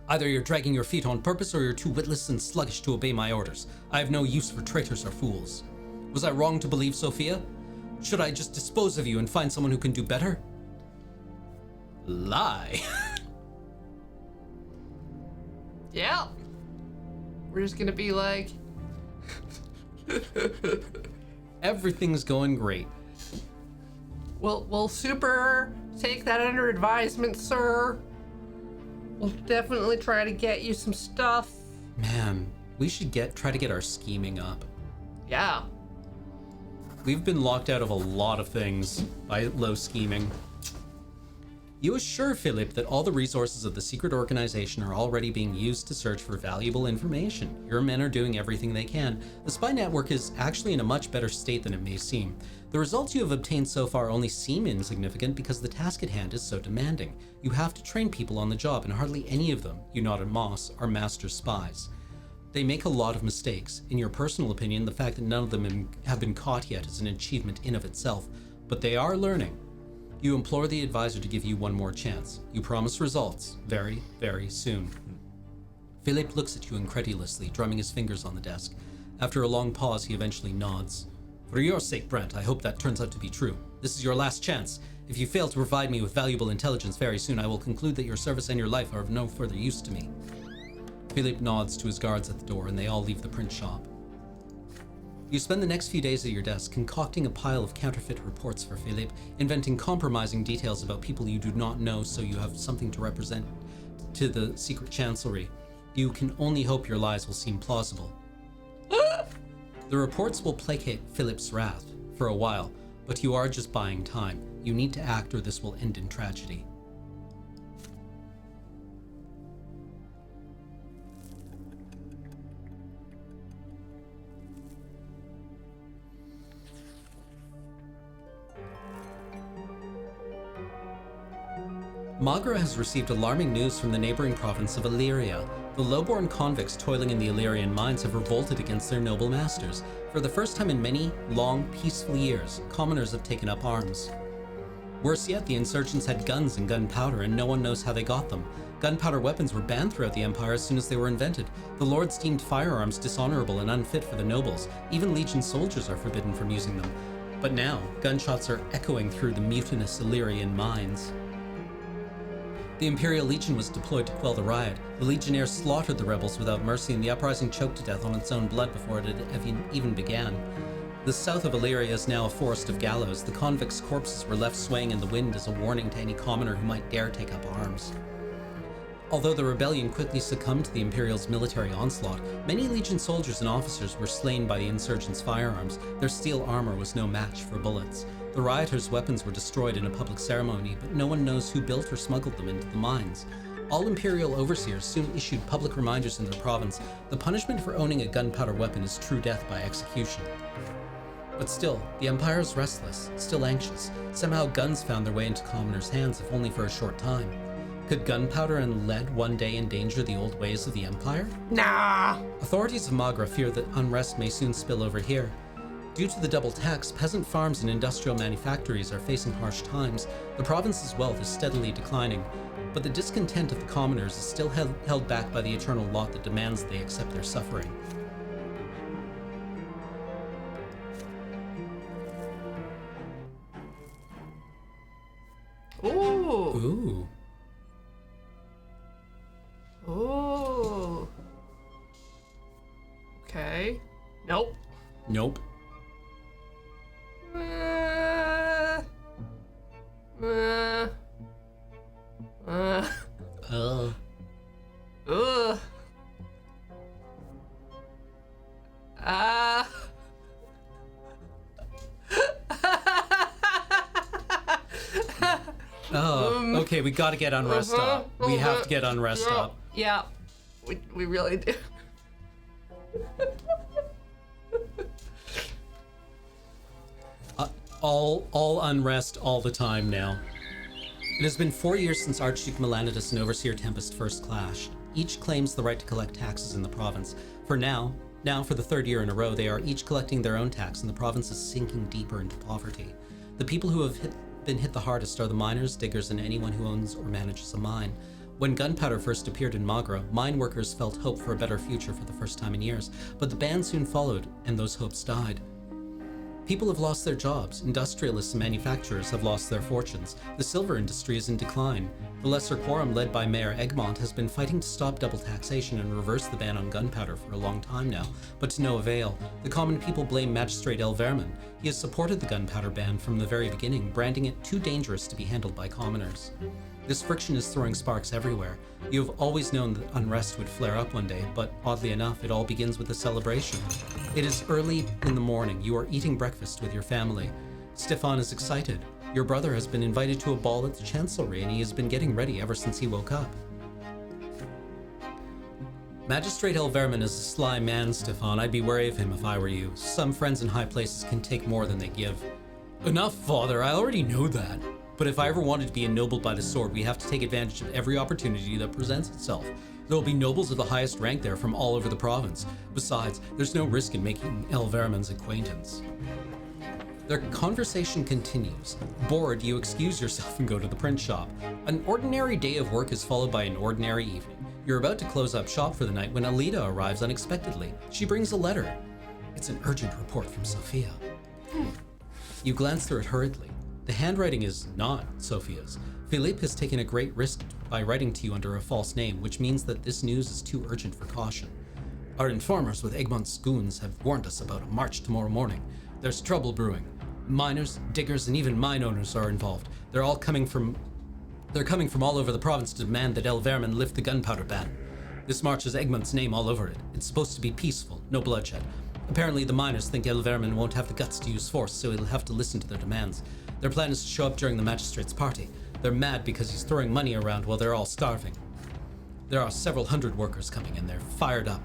Either you're dragging your feet on purpose, or you're too witless and sluggish to obey my orders. I have no use for traitors or fools. Was I wrong to believe Sophia? Should I just dispose of you and find someone who can do better? Lie. Yeah. We're just gonna be like... Everything's going great. We'll super take that under advisement, sir. We'll definitely try to get you some stuff. Man, we should try to get our scheming up. Yeah. We've been locked out of a lot of things by low scheming. You assure Philip that all the resources of the secret organization are already being used to search for valuable information. Your men are doing everything they can. The spy network is actually in a much better state than it may seem. The results you have obtained so far only seem insignificant because the task at hand is so demanding. You have to train people on the job, and hardly any of them, you not and Moss, are master spies. They make a lot of mistakes. In your personal opinion, the fact that none of them have been caught yet is an achievement in of itself, but they are learning. You implore the advisor to give you one more chance. You promise results very, very soon. Philip looks at you incredulously, drumming his fingers on the desk. After a long pause, he eventually nods. For your sake, Brante, I hope that turns out to be true. This is your last chance. If you fail to provide me with valuable intelligence very soon, I will conclude that your service and your life are of no further use to me. Philip nods to his guards at the door, and they all leave the print shop. You spend the next few days at your desk concocting a pile of counterfeit reports for Philip, inventing compromising details about people you do not know so you have something to represent to the secret chancellery. You can only hope your lies will seem plausible. The reports will placate Philip's wrath for a while, but you are just buying time. You need to act or this will end in tragedy. Magra has received alarming news from the neighboring province of Illyria. The lowborn convicts toiling in the Illyrian mines have revolted against their noble masters. For the first time in many long, peaceful years, commoners have taken up arms. Worse yet, the insurgents had guns and gunpowder, and no one knows how they got them. Gunpowder weapons were banned throughout the Empire as soon as they were invented. The lords deemed firearms dishonorable and unfit for the nobles. Even Legion soldiers are forbidden from using them. But now, gunshots are echoing through the mutinous Illyrian mines. The Imperial Legion was deployed to quell the riot. The Legionnaires slaughtered the rebels without mercy, and the uprising choked to death on its own blood before it had even began. The south of Illyria is now a forest of gallows. The convicts' corpses were left swaying in the wind as a warning to any commoner who might dare take up arms. Although the rebellion quickly succumbed to the Imperial's military onslaught, many Legion soldiers and officers were slain by the insurgents' firearms. Their steel armor was no match for bullets. The rioters' weapons were destroyed in a public ceremony, but no one knows who built or smuggled them into the mines. All Imperial overseers soon issued public reminders in their province. The punishment for owning a gunpowder weapon is true death by execution. But still, the Empire is restless, still anxious. Somehow guns found their way into commoners' hands, if only for a short time. Could gunpowder and lead one day endanger the old ways of the Empire? Nah! Authorities of Magra fear that unrest may soon spill over here. Due to the double tax, peasant farms and industrial manufactories are facing harsh times. The province's wealth is steadily declining, but the discontent of the commoners is still held back by the eternal lot that demands they accept their suffering. Ooh! Ooh. Ooh. Okay. Nope. Nope. Uh, uh, uh, Ugh. ugh. Oh, okay, we gotta get unrest up. We have to get unrest up. Yeah, we really do. All unrest all the time now. It has been 4 years since Archduke Melanidas and Overseer Tempest first clashed. Each claims the right to collect taxes in the province. For now for the third year in a row, they are each collecting their own tax, and the province is sinking deeper into poverty. The people who have been hit the hardest are the miners, diggers, and anyone who owns or manages a mine. When gunpowder first appeared in Magra, mine workers felt hope for a better future for the first time in years, but the ban soon followed, and those hopes died. People have lost their jobs, industrialists and manufacturers have lost their fortunes, the silver industry is in decline. The Lesser Quorum, led by Mayor Egmont, has been fighting to stop double taxation and reverse the ban on gunpowder for a long time now, but to no avail. The common people blame Magistrate El Vermin. He has supported the gunpowder ban from the very beginning, branding it too dangerous to be handled by commoners. This friction is throwing sparks everywhere. You have always known that unrest would flare up one day, but oddly enough, it all begins with a celebration. It is early in the morning. You are eating breakfast with your family. Stefan is excited. Your brother has been invited to a ball at the Chancellery, and he has been getting ready ever since he woke up. Magistrate El Vermin is a sly man, Stefan. I'd be wary of him if I were you. Some friends in high places can take more than they give. Enough, father. I already know that. But if I ever wanted to be ennobled by the sword, we have to take advantage of every opportunity that presents itself. There will be nobles of the highest rank there from all over the province. Besides, there's no risk in making El Vermin's acquaintance. Their conversation continues. Bored, you excuse yourself and go to the print shop. An ordinary day of work is followed by an ordinary evening. You're about to close up shop for the night when Alida arrives unexpectedly. She brings a letter. It's an urgent report from Sophia. You glance through it hurriedly. The handwriting is not Sophia's. Philippe has taken a great risk by writing to you under a false name, which means that this news is too urgent for caution. Our informers with Egmont's goons have warned us about a march tomorrow morning. There's trouble brewing. Miners, diggers, and even mine owners are involved. They're coming from all over the province to demand that El Vermin lift the gunpowder ban. This march has Egmont's name all over it. It's supposed to be peaceful, no bloodshed. Apparently the miners think El Vermin won't have the guts to use force, so he'll have to listen to their demands. Their plan is to show up during the magistrate's party. They're mad because he's throwing money around while they're all starving. There are several hundred workers coming and they're fired up.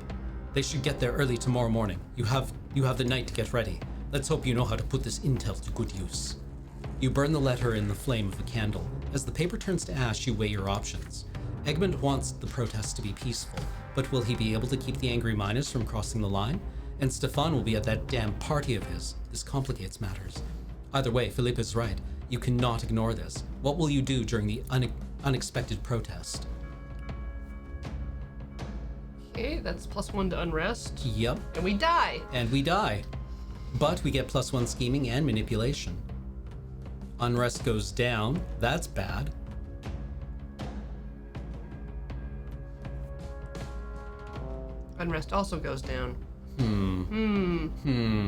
They should get there early tomorrow morning. You have the night to get ready. Let's hope you know how to put this intel to good use. You burn the letter in the flame of a candle. As the paper turns to ash, you weigh your options. Egmont wants the protest to be peaceful, but will he be able to keep the angry miners from crossing the line? And Stefan will be at that damn party of his. This complicates matters. Either way, Philippe is right. You cannot ignore this. What will you do during the unexpected protest? Okay, that's +1 to unrest. Yep. And we die. And we die. But we get +1 scheming and manipulation. Unrest goes down. That's bad. Unrest also goes down.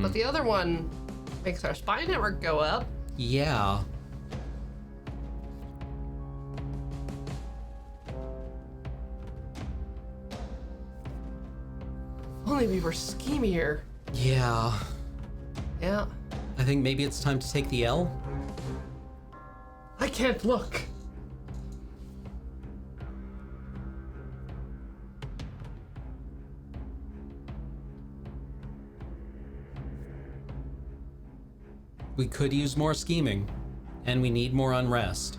But the other one makes our spy network go up. Yeah. Only we were schemier. Yeah. Yeah. I think maybe it's time to take the L. I can't look. We could use more scheming, and we need more unrest.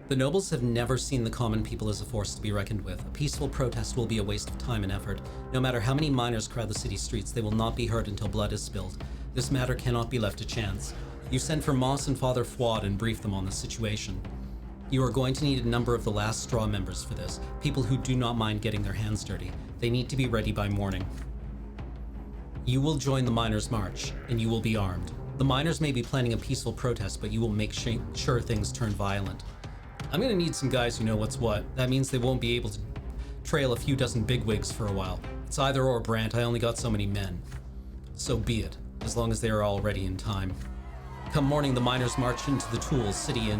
The nobles have never seen the common people as a force to be reckoned with. A peaceful protest will be a waste of time and effort. No matter how many miners crowd the city streets, they will not be heard until blood is spilled. This matter cannot be left to chance. You send for Moss and Father Fouad and brief them on the situation. You are going to need a number of the last straw members for this, people who do not mind getting their hands dirty. They need to be ready by morning. You will join the miners' march, and you will be armed. The miners may be planning a peaceful protest, but you will make sure things turn violent. I'm gonna need some guys who know what's what. That means they won't be able to trail a few dozen bigwigs for a while. It's either or, Brant. I only got so many men. So be it, as long as they are all ready in time. Come morning, the miners march into the tools, city,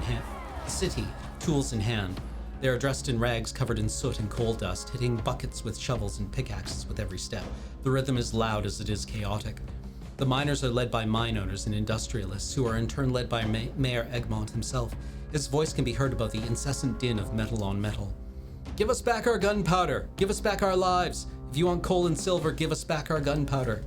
tools in hand. They are dressed in rags covered in soot and coal dust, hitting buckets with shovels and pickaxes with every step. The rhythm is loud as it is chaotic. The miners are led by mine owners and industrialists, who are in turn led by Mayor Egmont himself. His voice can be heard above the incessant din of metal on metal. Give us back our gunpowder! Give us back our lives! If you want coal and silver, give us back our gunpowder!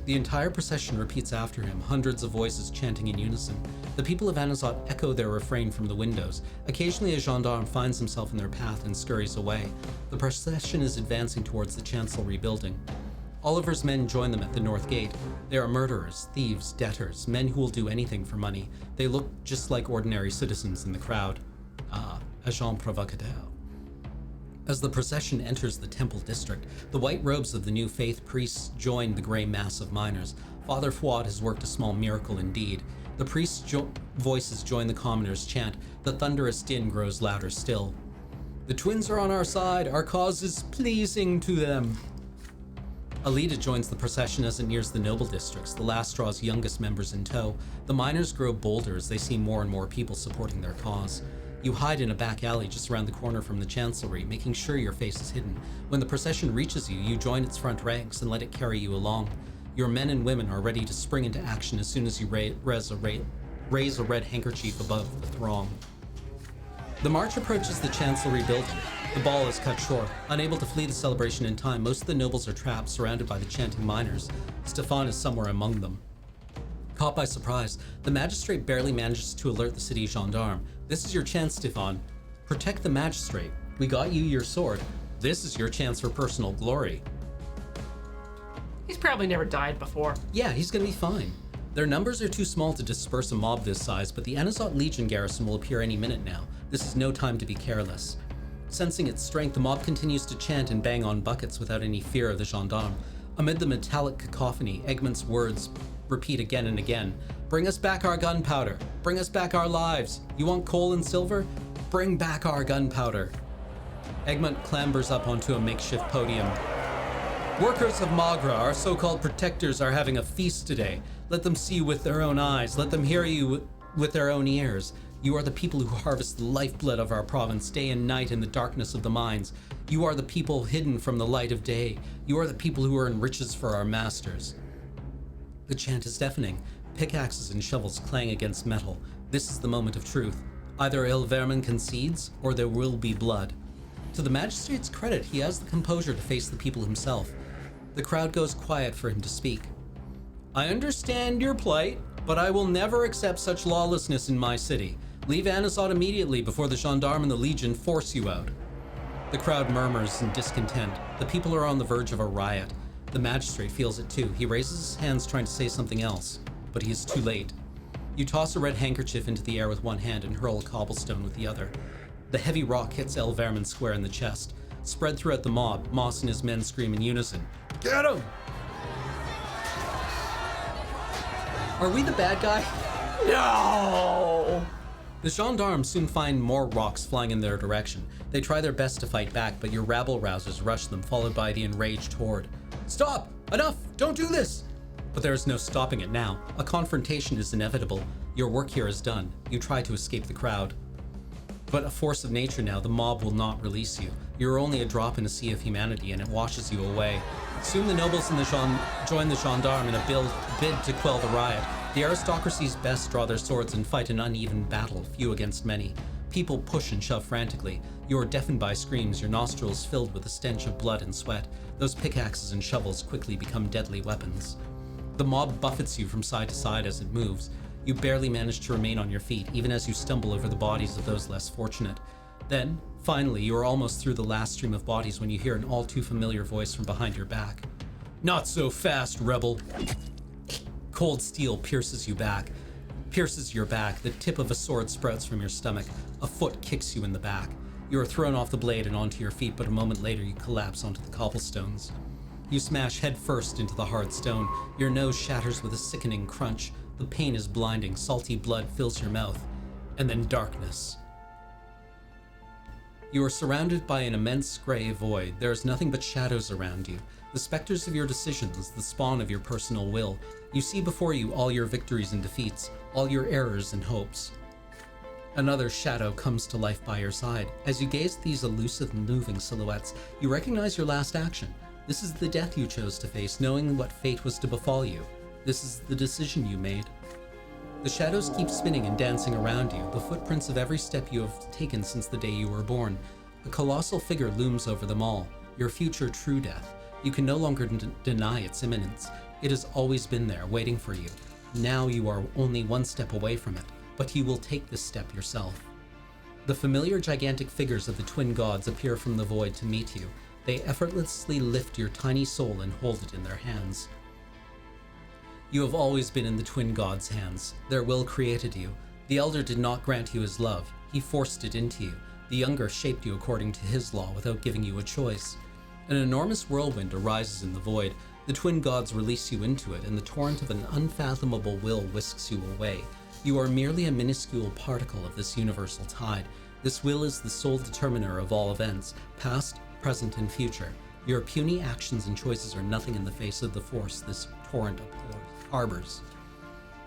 The entire procession repeats after him, hundreds of voices chanting in unison. The people of Anazot echo their refrain from the windows. Occasionally a gendarme finds himself in their path and scurries away. The procession is advancing towards the Chancellery building. Oliver's men join them at the north gate. They are murderers, thieves, debtors, men who will do anything for money. They look just like ordinary citizens in the crowd. Agents provocateurs. As the procession enters the temple district, the white robes of the new faith priests join the gray mass of miners. Father Fouad has worked a small miracle indeed. The priests' voices join the commoners' chant. The thunderous din grows louder still. The twins are on our side. Our cause is pleasing to them. Alida joins the procession as it nears the noble districts, the last straw's youngest members in tow. The miners grow bolder as they see more and more people supporting their cause. You hide in a back alley just around the corner from the Chancellery, making sure your face is hidden. When the procession reaches you, you join its front ranks and let it carry you along. Your men and women are ready to spring into action as soon as you raise a red handkerchief above the throng. The march approaches the Chancellery building. The ball is cut short. Unable to flee the celebration in time, most of the nobles are trapped, surrounded by the chanting miners. Stefan is somewhere among them. Caught by surprise, the magistrate barely manages to alert the city gendarme. This is your chance, Stefan. Protect the magistrate. We got you your sword. This is your chance for personal glory. He's probably never died before. Yeah, he's gonna be fine. Their numbers are too small to disperse a mob this size, but the Anazot Legion garrison will appear any minute now. This is no time to be careless. Sensing its strength, the mob continues to chant and bang on buckets without any fear of the gendarme. Amid the metallic cacophony, Egmont's words repeat again and again. Bring us back our gunpowder. Bring us back our lives. You want coal and silver? Bring back our gunpowder. Egmont clambers up onto a makeshift podium. Workers of Magra, our so-called protectors, are having a feast today. Let them see with their own eyes. Let them hear you with their own ears. You are the people who harvest the lifeblood of our province day and night in the darkness of the mines. You are the people hidden from the light of day. You are the people who earn riches for our masters. The chant is deafening. Pickaxes and shovels clang against metal. This is the moment of truth. Either Il Vermin concedes, or there will be blood. To the magistrate's credit, he has the composure to face the people himself. The crowd goes quiet for him to speak. I understand your plight, but I will never accept such lawlessness in my city. Leave Anasot immediately before the gendarme and the Legion force you out. The crowd murmurs in discontent. The people are on the verge of a riot. The magistrate feels it too. He raises his hands trying to say something else, but he is too late. You toss a red handkerchief into the air with one hand and hurl a cobblestone with the other. The heavy rock hits El Vermin square in the chest. Spread throughout the mob, Moss and his men scream in unison, Get him! Are we the bad guy? No! The gendarmes soon find more rocks flying in their direction. They try their best to fight back, but your rabble-rousers rush them, followed by the enraged horde. Stop! Enough! Don't do this! But there is no stopping it now. A confrontation is inevitable. Your work here is done. You try to escape the crowd. But a force of nature now, the mob will not release you. You're only a drop in a sea of humanity, and it washes you away. Soon the nobles and join the gendarme in a bid to quell the riot. The aristocracy's best draw their swords and fight an uneven battle, few against many. People push and shove frantically. You are deafened by screams, your nostrils filled with the stench of blood and sweat. Those pickaxes and shovels quickly become deadly weapons. The mob buffets you from side to side as it moves. You barely manage to remain on your feet, even as you stumble over the bodies of those less fortunate. Then, finally, you are almost through the last stream of bodies when you hear an all too familiar voice from behind your back. Not so fast, rebel! Cold steel pierces your back. The tip of a sword sprouts from your stomach. A foot kicks you in the back. You are thrown off the blade and onto your feet, but a moment later you collapse onto the cobblestones. You smash head first into the hard stone. Your nose shatters with a sickening crunch. The pain is blinding. Salty blood fills your mouth. And then darkness. You are surrounded by an immense gray void. There is nothing but shadows around you. The specters of your decisions, the spawn of your personal will. You see before you all your victories and defeats, all your errors and hopes. Another shadow comes to life by your side. As you gaze at these elusive moving silhouettes, you recognize your last action. This is the death you chose to face, knowing what fate was to befall you. This is the decision you made. The shadows keep spinning and dancing around you, the footprints of every step you have taken since the day you were born. A colossal figure looms over them all, your future true death. You can no longer deny its imminence. It has always been there, waiting for you. Now you are only one step away from it, but you will take this step yourself. The familiar gigantic figures of the twin gods appear from the void to meet you. They effortlessly lift your tiny soul and hold it in their hands. You have always been in the twin gods' hands. Their will created you. The elder did not grant you his love. He forced it into you. The younger shaped you according to his law without giving you a choice. An enormous whirlwind arises in the void. The twin gods release you into it, and the torrent of an unfathomable will whisks you away. You are merely a minuscule particle of this universal tide. This will is the sole determiner of all events, past, present, and future. Your puny actions and choices are nothing in the face of the force this torrent harbors.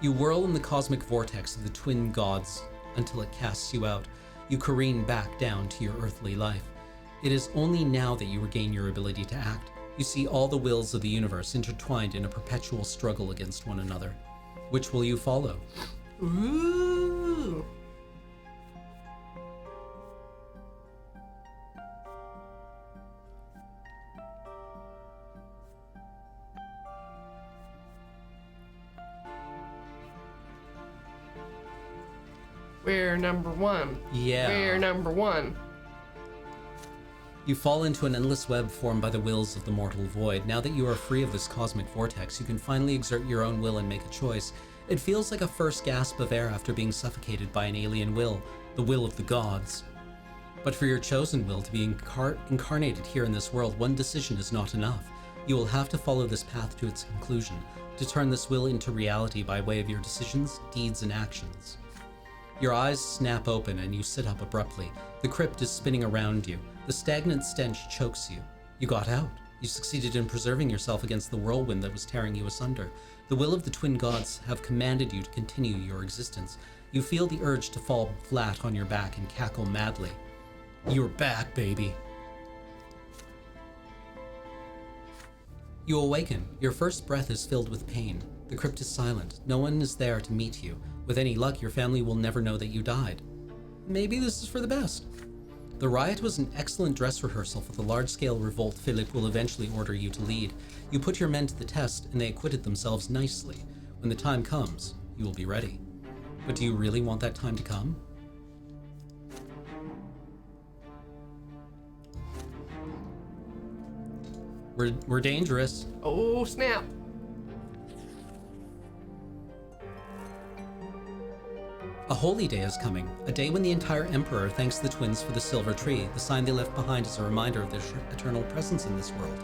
You whirl in the cosmic vortex of the twin gods until it casts you out. You careen back down to your earthly life. It is only now that you regain your ability to act. You see all the wills of the universe intertwined in a perpetual struggle against one another. Which will you follow? Ooh. We're number one. Yeah. We're number one. You fall into an endless web formed by the wills of the mortal void. Now that you are free of this cosmic vortex, you can finally exert your own will and make a choice. It feels like a first gasp of air after being suffocated by an alien will, the will of the gods. But for your chosen will to be incarnated here in this world, one decision is not enough. You will have to follow this path to its conclusion, to turn this will into reality by way of your decisions, deeds, and actions. Your eyes snap open and you sit up abruptly. The crypt is spinning around you. The stagnant stench chokes you. You got out. You succeeded in preserving yourself against the whirlwind that was tearing you asunder. The will of the twin gods have commanded you to continue your existence. You feel the urge to fall flat on your back and cackle madly. You're back, baby. You awaken. Your first breath is filled with pain. The crypt is silent. No one is there to meet you. With any luck, your family will never know that you died. Maybe this is for the best. The riot was an excellent dress rehearsal for the large-scale revolt Philip will eventually order you to lead. You put your men to the test, and they acquitted themselves nicely. When the time comes, you will be ready. But do you really want that time to come? We're dangerous. Oh, snap. A holy day is coming, a day when the entire Emperor thanks the twins for the silver tree, the sign they left behind as a reminder of their eternal presence in this world.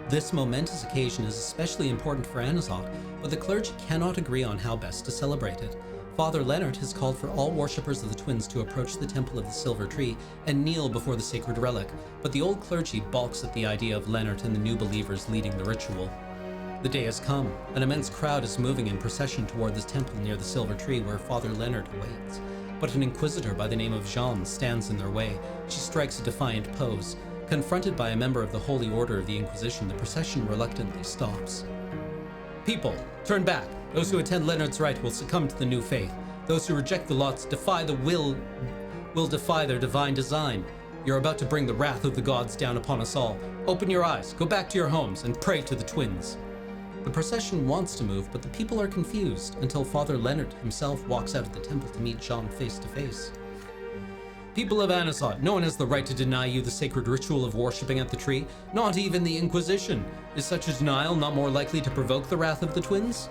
This momentous occasion is especially important for Anazot, but the clergy cannot agree on how best to celebrate it. Father Leonard has called for all worshippers of the twins to approach the temple of the silver tree and kneel before the sacred relic, but the old clergy balks at the idea of Leonard and the new believers leading the ritual. The day has come. An immense crowd is moving in procession toward the temple near the silver tree where Father Leonard awaits. But an inquisitor by the name of Jeanne stands in their way. She strikes a defiant pose. Confronted by a member of the Holy Order of the Inquisition, the procession reluctantly stops. People, turn back. Those who attend Leonard's rite will succumb to the new faith. Those who reject the lots defy the will defy their divine design. You're about to bring the wrath of the gods down upon us all. Open your eyes, go back to your homes, and pray to the twins. The procession wants to move, but the people are confused until Father Leonard himself walks out of the temple to meet Jean face to face. People of Anazot, no one has the right to deny you the sacred ritual of worshipping at the tree, not even the Inquisition. Is such a denial not more likely to provoke the wrath of the twins?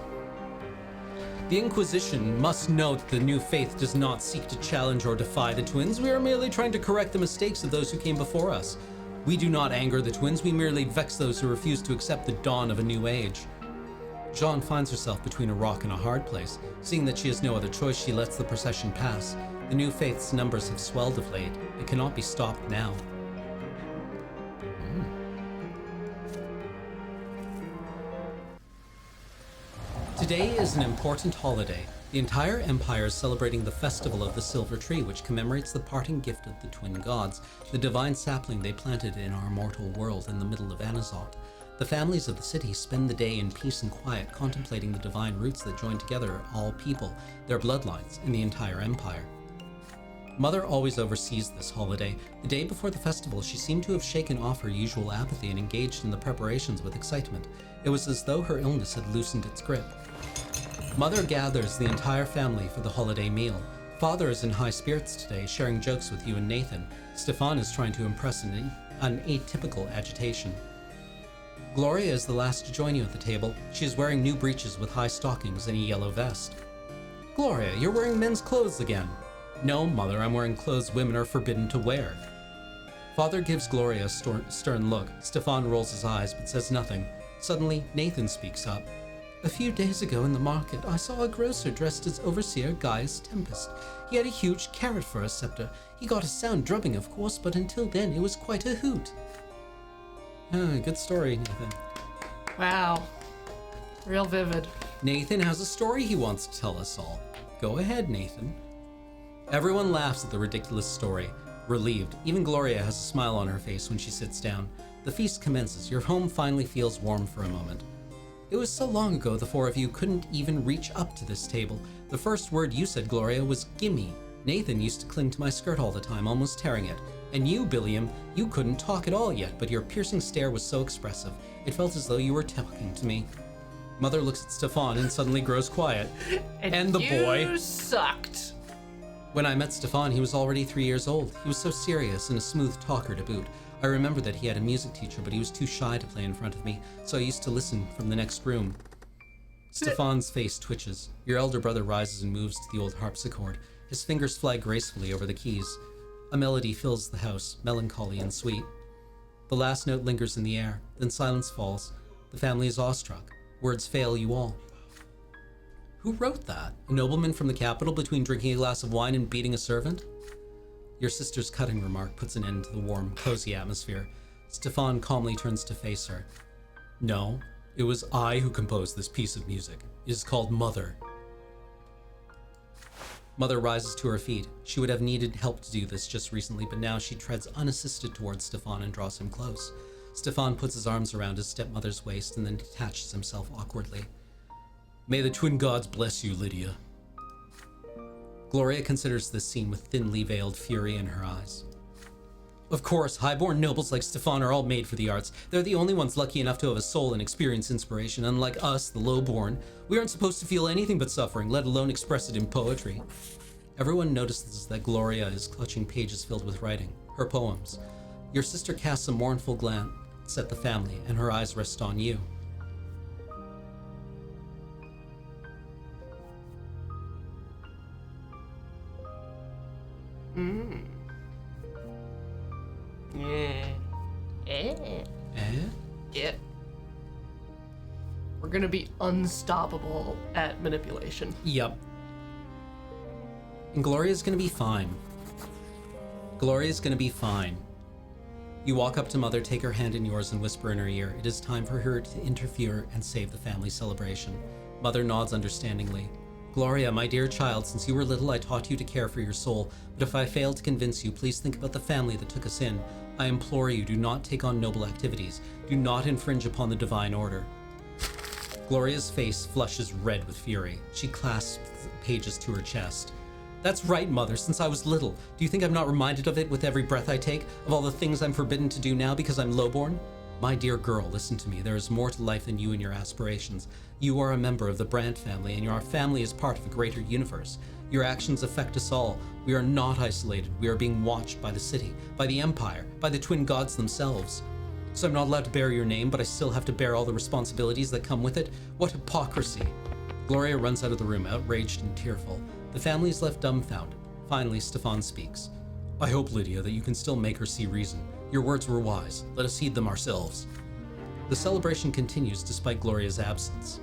The Inquisition must note that the new faith does not seek to challenge or defy the twins. We are merely trying to correct the mistakes of those who came before us. We do not anger the twins, we merely vex those who refuse to accept the dawn of a new age. Jeanne finds herself between a rock and a hard place. Seeing that she has no other choice, she lets the procession pass. The new faith's numbers have swelled of late. It cannot be stopped now. Today is an important holiday. The entire empire is celebrating the festival of the Silver Tree, which commemorates the parting gift of the twin gods, the divine sapling they planted in our mortal world in the middle of Anazot. The families of the city spend the day in peace and quiet, contemplating the divine roots that join together all people, their bloodlines, and the entire empire. Mother always oversees this holiday. The day before the festival, she seemed to have shaken off her usual apathy and engaged in the preparations with excitement. It was as though her illness had loosened its grip. Mother gathers the entire family for the holiday meal. Father is in high spirits today, sharing jokes with you and Nathan. Stefan is trying to impress an atypical agitation. Gloria is the last to join you at the table. She is wearing new breeches with high stockings and a yellow vest. Gloria, you're wearing men's clothes again. No, Mother, I'm wearing clothes women are forbidden to wear. Father gives Gloria a stern look. Stefan rolls his eyes but says nothing. Suddenly, Nathan speaks up. A few days ago in the market, I saw a grocer dressed as Overseer Gaius Tempest. He had a huge carrot for a scepter. He got a sound drubbing, of course, but until then it was quite a hoot. Good story, Nathan. Wow. Real vivid. Nathan has a story he wants to tell us all. Go ahead, Nathan. Everyone laughs at the ridiculous story. Relieved, even Gloria has a smile on her face when she sits down. The feast commences. Your home finally feels warm for a moment. It was so long ago the four of you couldn't even reach up to this table. The first word you said, Gloria, was gimme. Nathan used to cling to my skirt all the time, almost tearing it. And you, Billiam, you couldn't talk at all yet, but your piercing stare was so expressive. It felt as though you were talking to me. Mother looks at Stefan and suddenly grows quiet. And the boy. You sucked. When I met Stefan, he was already 3 years old. He was so serious and a smooth talker to boot. I remember that he had a music teacher, but he was too shy to play in front of me, so I used to listen from the next room. Stefan's face twitches. Your elder brother rises and moves to the old harpsichord. His fingers fly gracefully over the keys. A melody fills the house, melancholy and sweet. The last note lingers in the air, then silence falls. The family is awestruck. Words fail you all. Who wrote that? A nobleman from the capital between drinking a glass of wine and beating a servant? Your sister's cutting remark puts an end to the warm, cozy atmosphere. Stefan calmly turns to face her. No, it was I who composed this piece of music. It is called Mother. Mother rises to her feet. She would have needed help to do this just recently, but now she treads unassisted towards Stefan and draws him close. Stefan puts his arms around his stepmother's waist and then detaches himself awkwardly. May the twin gods bless you, Lydia. Gloria considers this scene with thinly veiled fury in her eyes. Of course, highborn nobles like Stefan are all made for the arts. They're the only ones lucky enough to have a soul and experience inspiration. Unlike us, the lowborn, we aren't supposed to feel anything but suffering, let alone express it in poetry. Everyone notices that Gloria is clutching pages filled with writing, her poems. Your sister casts a mournful glance at the family, and her eyes rest on you. Yeah. Eh? Yeah. We're gonna be unstoppable at manipulation. Yep. And Gloria's gonna be fine. Gloria's gonna be fine. You walk up to Mother, take her hand in yours, and whisper in her ear, it is time for her to interfere and save the family celebration. Mother nods understandingly. Gloria, my dear child, since you were little, I taught you to care for your soul, but if I fail to convince you, please think about the family that took us in. I implore you, do not take on noble activities. Do not infringe upon the divine order. Gloria's face flushes red with fury. She clasps the pages to her chest. That's right, Mother, since I was little. Do you think I'm not reminded of it with every breath I take? Of all the things I'm forbidden to do now because I'm lowborn? My dear girl, listen to me. There is more to life than you and your aspirations. You are a member of the Brante family, and your family is part of a greater universe. Your actions affect us all. We are not isolated. We are being watched by the city, by the Empire, by the twin gods themselves. So I'm not allowed to bear your name, but I still have to bear all the responsibilities that come with it? What hypocrisy! Gloria runs out of the room, outraged and tearful. The family is left dumbfounded. Finally, Stefan speaks. I hope, Lydia, that you can still make her see reason. Your words were wise. Let us heed them ourselves. The celebration continues despite Gloria's absence.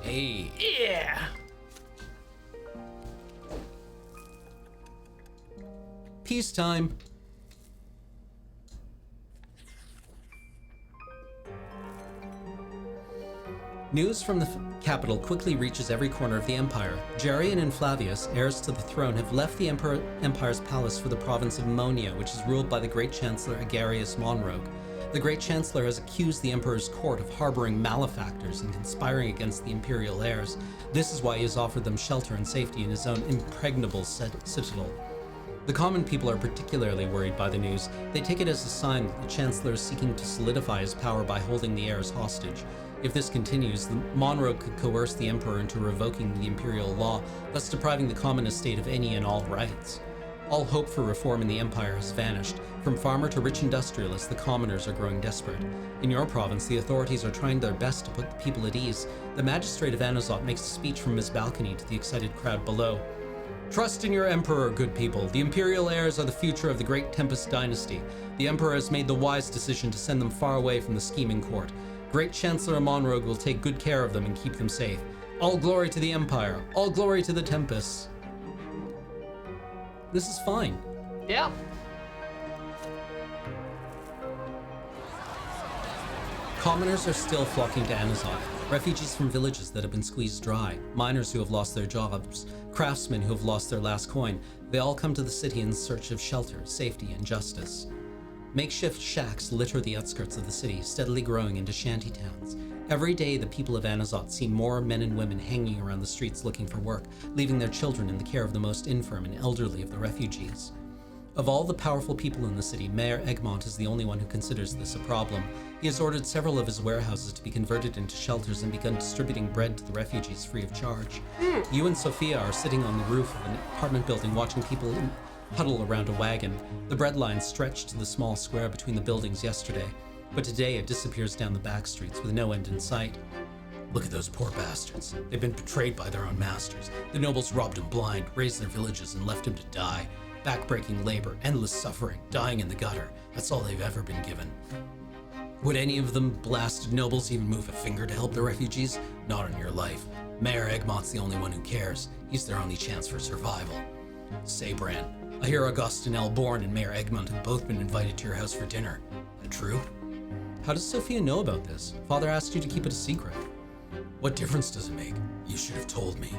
Hey. Yeah. Peacetime. News from the capital quickly reaches every corner of the empire. Jarian and Flavius, heirs to the throne, have left the empire's palace for the province of Monia, which is ruled by the great chancellor Agarius Monrogue. The great chancellor has accused the emperor's court of harboring malefactors and conspiring against the imperial heirs. This is why he has offered them shelter and safety in his own impregnable citadel. The common people are particularly worried by the news. They take it as a sign that the chancellor is seeking to solidify his power by holding the heirs hostage. If this continues, the Monroe could coerce the emperor into revoking the imperial law, thus depriving the common estate of any and all rights. All hope for reform in the empire has vanished. From farmer to rich industrialist, the commoners are growing desperate. In your province, the authorities are trying their best to put the people at ease. The magistrate of Anazot makes a speech from his balcony to the excited crowd below. Trust in your emperor, good people. The imperial heirs are the future of the great Tempest dynasty. The emperor has made the wise decision to send them far away from the scheming court. Great Chancellor Monroe will take good care of them and keep them safe. All glory to the Empire. All glory to the Tempests. This is fine. Yeah. Commoners are still flocking to Anazot. Refugees from villages that have been squeezed dry, miners who have lost their jobs, craftsmen who have lost their last coin. They all come to the city in search of shelter, safety, and justice. Makeshift shacks litter the outskirts of the city, steadily growing into shanty towns. Every day, the people of Anazot see more men and women hanging around the streets looking for work, leaving their children in the care of the most infirm and elderly of the refugees. Of all the powerful people in the city, Mayor Egmont is the only one who considers this a problem. He has ordered several of his warehouses to be converted into shelters and begun distributing bread to the refugees free of charge. You and Sophia are sitting on the roof of an apartment building watching people huddle around a wagon. The bread line stretched to the small square between the buildings yesterday, but today it disappears down the back streets with no end in sight. Look at those poor bastards. They've been betrayed by their own masters. The nobles robbed them blind, razed their villages, and left them to die. Backbreaking labor, endless suffering, dying in the gutter. That's all they've ever been given. Would any of them blasted nobles even move a finger to help the refugees? Not in your life. Mayor Egmont's the only one who cares. He's their only chance for survival. Say, Bran, I hear Augustin Elborn and Mayor Egmont have both been invited to your house for dinner. That true? How does Sophia know about this? Father asked you to keep it a secret. What difference does it make? You should have told me.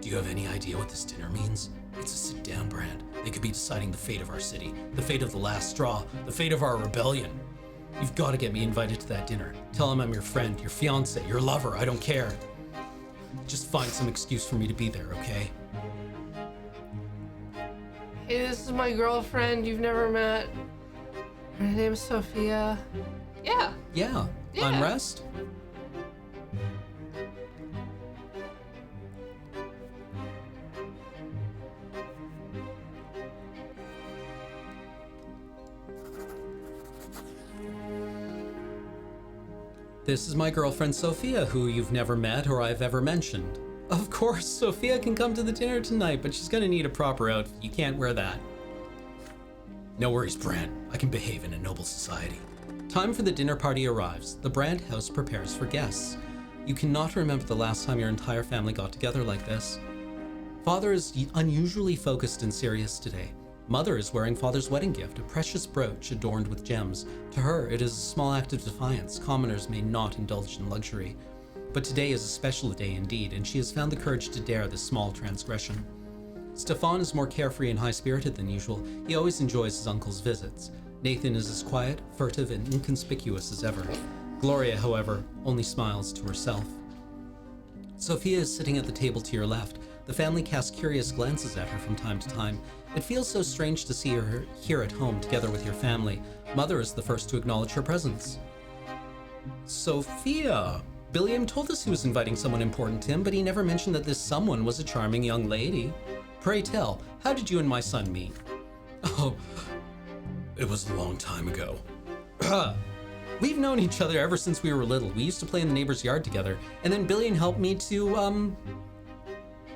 Do you have any idea what this dinner means? It's a sit-down, Brand. They could be deciding the fate of our city, the fate of the last straw, the fate of our rebellion. You've got to get me invited to that dinner. Tell them I'm your friend, your fiancé, your lover, I don't care. Just find some excuse for me to be there, okay? Hey, this is my girlfriend you've never met. Her name's Sophia. Yeah. Yeah. Unrest? This is my girlfriend Sophia, who you've never met or I've ever mentioned. Of course, Sophia can come to the dinner tonight, but she's gonna need a proper outfit. You can't wear that. No worries, Brant. I can behave in a noble society. Time for the dinner party arrives. The Brant house prepares for guests. You cannot remember the last time your entire family got together like this. Father is unusually focused and serious today. Mother is wearing father's wedding gift, a precious brooch adorned with gems. To her, it is a small act of defiance. Commoners may not indulge in luxury. But today is a special day indeed, and she has found the courage to dare this small transgression. Stefan is more carefree and high-spirited than usual. He always enjoys his uncle's visits. Nathan is as quiet, furtive, and inconspicuous as ever. Gloria, however, only smiles to herself. Sophia is sitting at the table to your left. The family casts curious glances at her from time to time. It feels so strange to see her here at home together with your family. Mother is the first to acknowledge her presence. Sophia! Billiam told us he was inviting someone important to him, but he never mentioned that this someone was a charming young lady. Pray tell, how did you and my son meet? Oh, it was a long time ago. We've known each other ever since we were little. We used to play in the neighbor's yard together, and then Billiam helped me to,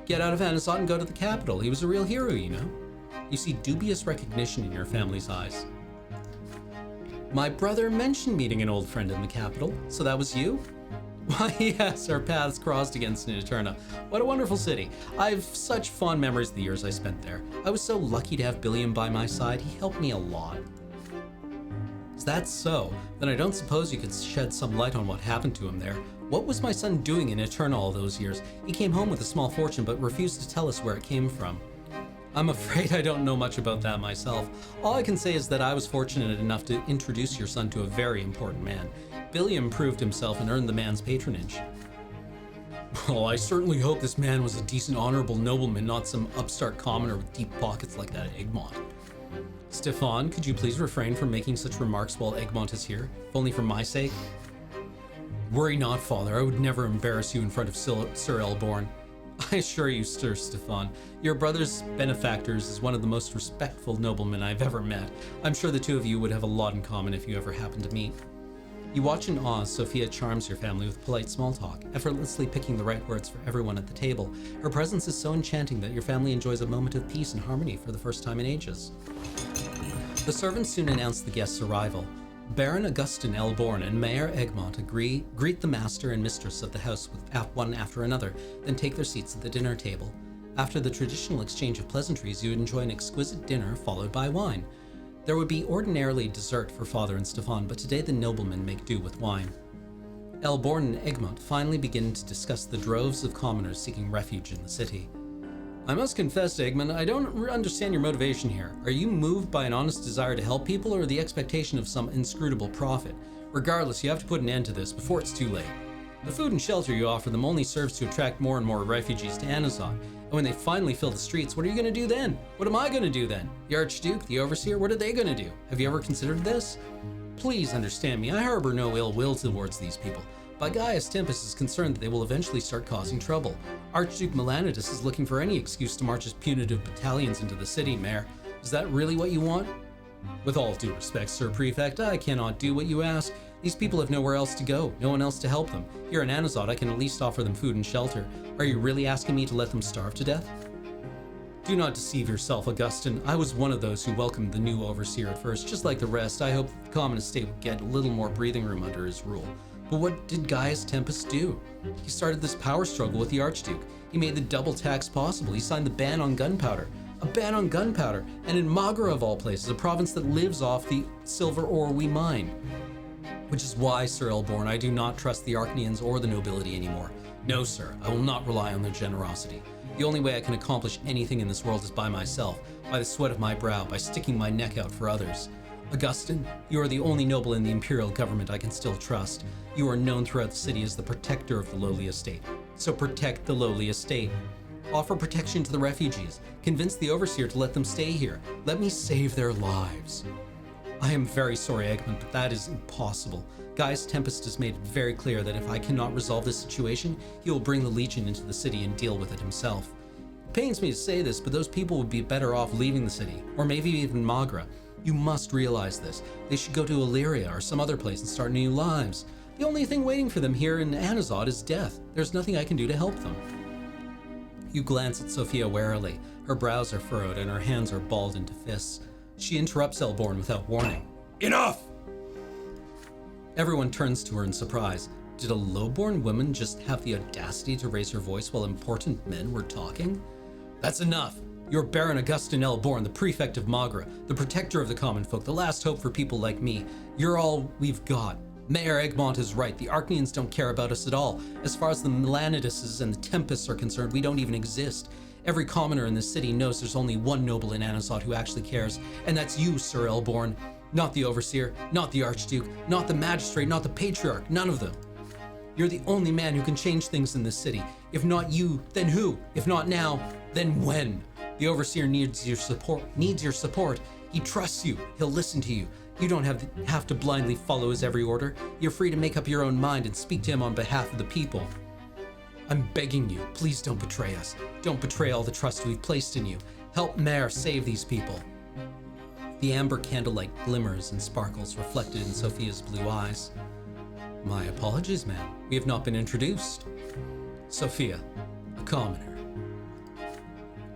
get out of Anasat and go to the capital. He was a real hero, you know. You see dubious recognition in your family's eyes. My brother mentioned meeting an old friend in the capital, so that was you? Why, yes, our paths crossed against in Eterna. What a wonderful city. I've such fond memories of the years I spent there. I was so lucky to have Billiam by my side. He helped me a lot. Is that so? Then I don't suppose you could shed some light on what happened to him there. What was my son doing in Eterna all those years? He came home with a small fortune, but refused to tell us where it came from. I'm afraid I don't know much about that myself. All I can say is that I was fortunate enough to introduce your son to a very important man. Billiam proved himself and earned the man's patronage. Well, I certainly hope this man was a decent, honorable nobleman, not some upstart commoner with deep pockets like that Egmont. Stefan, could you please refrain from making such remarks while Egmont is here, if only for my sake? Worry not, father. I would never embarrass you in front of Sir Elborn. I assure you, Sir Stefan, your brother's benefactors is one of the most respectful noblemen I've ever met. I'm sure the two of you would have a lot in common if you ever happened to meet. You watch in awe as Sophia charms your family with polite small talk, effortlessly picking the right words for everyone at the table. Her presence is so enchanting that your family enjoys a moment of peace and harmony for the first time in ages. The servants soon announce the guests' arrival. Baron Augustin Elborn and Mayor Egmont greet the master and mistress of the house one after another, then take their seats at the dinner table. After the traditional exchange of pleasantries, you enjoy an exquisite dinner followed by wine. There would be ordinarily dessert for Father and Stefan, but today the noblemen make do with wine. Elborn and Egmont finally begin to discuss the droves of commoners seeking refuge in the city. I must confess, Egmont, I don't understand your motivation here. Are you moved by an honest desire to help people or the expectation of some inscrutable profit? Regardless, you have to put an end to this before it's too late. The food and shelter you offer them only serves to attract more and more refugees to Anazon. And when they finally fill the streets, what are you going to do then? What am I going to do then? The Archduke, the Overseer, what are they going to do? Have you ever considered this? Please understand me, I harbor no ill will towards these people. But Gaius Tempest is concerned that they will eventually start causing trouble. Archduke Melanidas is looking for any excuse to march his punitive battalions into the city, Mayor. Is that really what you want? With all due respect, Sir Prefect, I cannot do what you ask. These people have nowhere else to go, no one else to help them. Here in Anazot, I can at least offer them food and shelter. Are you really asking me to let them starve to death? Do not deceive yourself, Augustine. I was one of those who welcomed the new overseer at first. Just like the rest, I hoped the common estate would get a little more breathing room under his rule. But what did Gaius Tempest do? He started this power struggle with the Archduke. He made the double tax possible. He signed the ban on gunpowder. A ban on gunpowder, and in Magra of all places, a province that lives off the silver ore we mine. Which is why, Sir Elborn, I do not trust the Arcanians or the nobility anymore. No, sir, I will not rely on their generosity. The only way I can accomplish anything in this world is by myself, by the sweat of my brow, by sticking my neck out for others. Augustine, you are the only noble in the imperial government I can still trust. You are known throughout the city as the protector of the lowly estate. So protect the lowly estate. Offer protection to the refugees. Convince the overseer to let them stay here. Let me save their lives. I am very sorry, Eggman, but that is impossible. Gaius Tempest has made it very clear that if I cannot resolve this situation, he will bring the Legion into the city and deal with it himself. It pains me to say this, but those people would be better off leaving the city, or maybe even Magra. You must realize this. They should go to Illyria or some other place and start new lives. The only thing waiting for them here in Anazod is death. There's nothing I can do to help them. You glance at Sophia warily. Her brows are furrowed and her hands are balled into fists. She interrupts Elborn without warning. Enough! Everyone turns to her in surprise. Did a low-born woman just have the audacity to raise her voice while important men were talking? That's enough. You're Baron Augustin Elborn, the prefect of Magra, the protector of the common folk, the last hope for people like me. You're all we've got. Mayor Egmont is right. The Arcanians don't care about us at all. As far as the Melaniduses and the Tempests are concerned, we don't even exist. Every commoner in this city knows there's only one noble in Anazod who actually cares, and that's you, Sir Elborn. Not the Overseer, not the Archduke, not the Magistrate, not the Patriarch, none of them. You're the only man who can change things in this city. If not you, then who? If not now, then when? The Overseer needs your support. He trusts you. He'll listen to you. You don't have to blindly follow his every order. You're free to make up your own mind and speak to him on behalf of the people. I'm begging you, please don't betray us. Don't betray all the trust we've placed in you. Help Mare save these people. The amber candlelight glimmers and sparkles reflected in Sophia's blue eyes. My apologies, ma'am. We have not been introduced. Sophia, a commoner.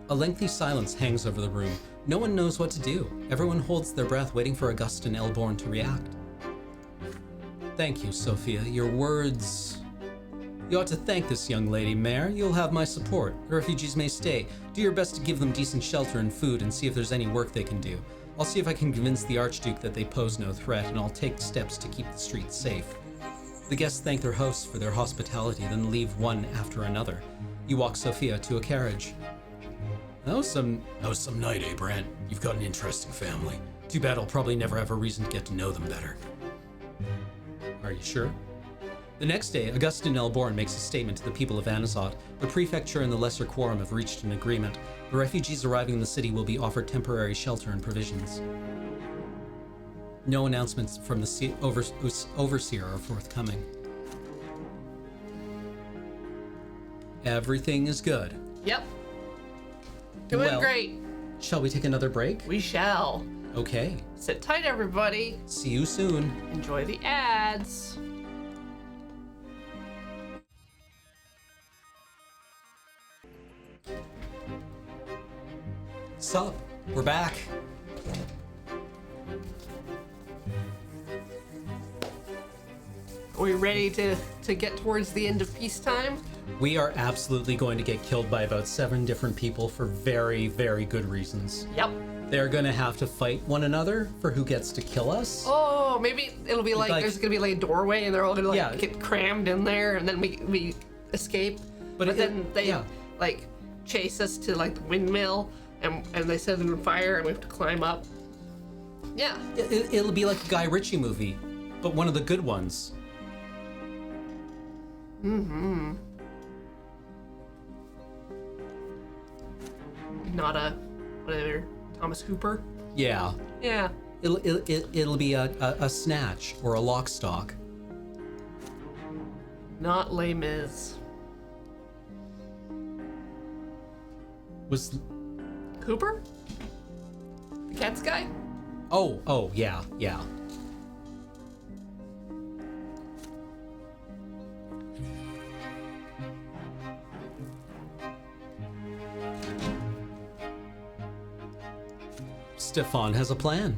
A lengthy silence hangs over the room. No one knows what to do. Everyone holds their breath, waiting for Augustin Elborn to react. Thank you, Sophia. Your words... You ought to thank this young lady, Mayor. You'll have my support. The refugees may stay. Do your best to give them decent shelter and food and see if there's any work they can do. I'll see if I can convince the Archduke that they pose no threat, and I'll take steps to keep the streets safe. The guests thank their hosts for their hospitality, then leave one after another. You walk Sophia to a carriage. That was some night, eh, Brant? You've got an interesting family. Too bad I'll probably never have a reason to get to know them better. Are you sure? The next day, Augustin Elborn makes a statement to the people of Anazod. The prefecture and the lesser quorum have reached an agreement. The refugees arriving in the city will be offered temporary shelter and provisions. No announcements from the overseer are forthcoming. Everything is good. Yep. Doing great. Shall we take another break? We shall. Okay. Sit tight, everybody. See you soon. Enjoy the ads. Sup? We're back. Are we ready to get towards the end of peacetime? We are absolutely going to get killed by about 7 different people for very, very good reasons. Yep. They're going to have to fight one another for who gets to kill us. Oh, maybe it'll be like there's going to be like a doorway and they're all going to get crammed in there and then we escape. But then they like chase us to like the windmill and they set it on fire and we have to climb up. Yeah. It'll be like a Guy Ritchie movie, but one of the good ones. Mm-hmm. Not a whatever Thomas Hooper. Yeah. Yeah. It'll be a Snatch or a Lock, Stock. Not Les Mis. Was Hooper? The Cats guy? Oh, yeah. Stefan has a plan.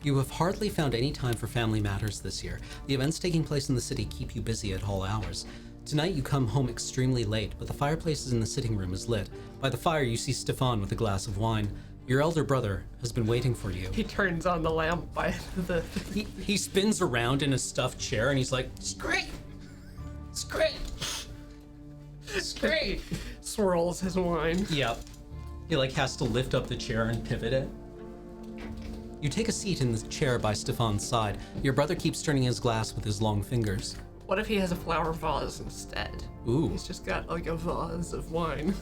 You have hardly found any time for family matters this year. The events taking place in the city keep you busy at all hours. Tonight you come home extremely late, but the fireplace in the sitting room is lit. By the fire you see Stefan with a glass of wine. Your elder brother has been waiting for you. He turns on the lamp by the... He spins around in a stuffed chair and he's like, "Scrape! Scrape! Scrape!" Swirls his wine. Yep. He like has to lift up the chair and pivot it. You take a seat in the chair by Stefan's side. Your brother keeps turning his glass with his long fingers. What if he has a flower vase instead? Ooh. He's just got like a vase of wine.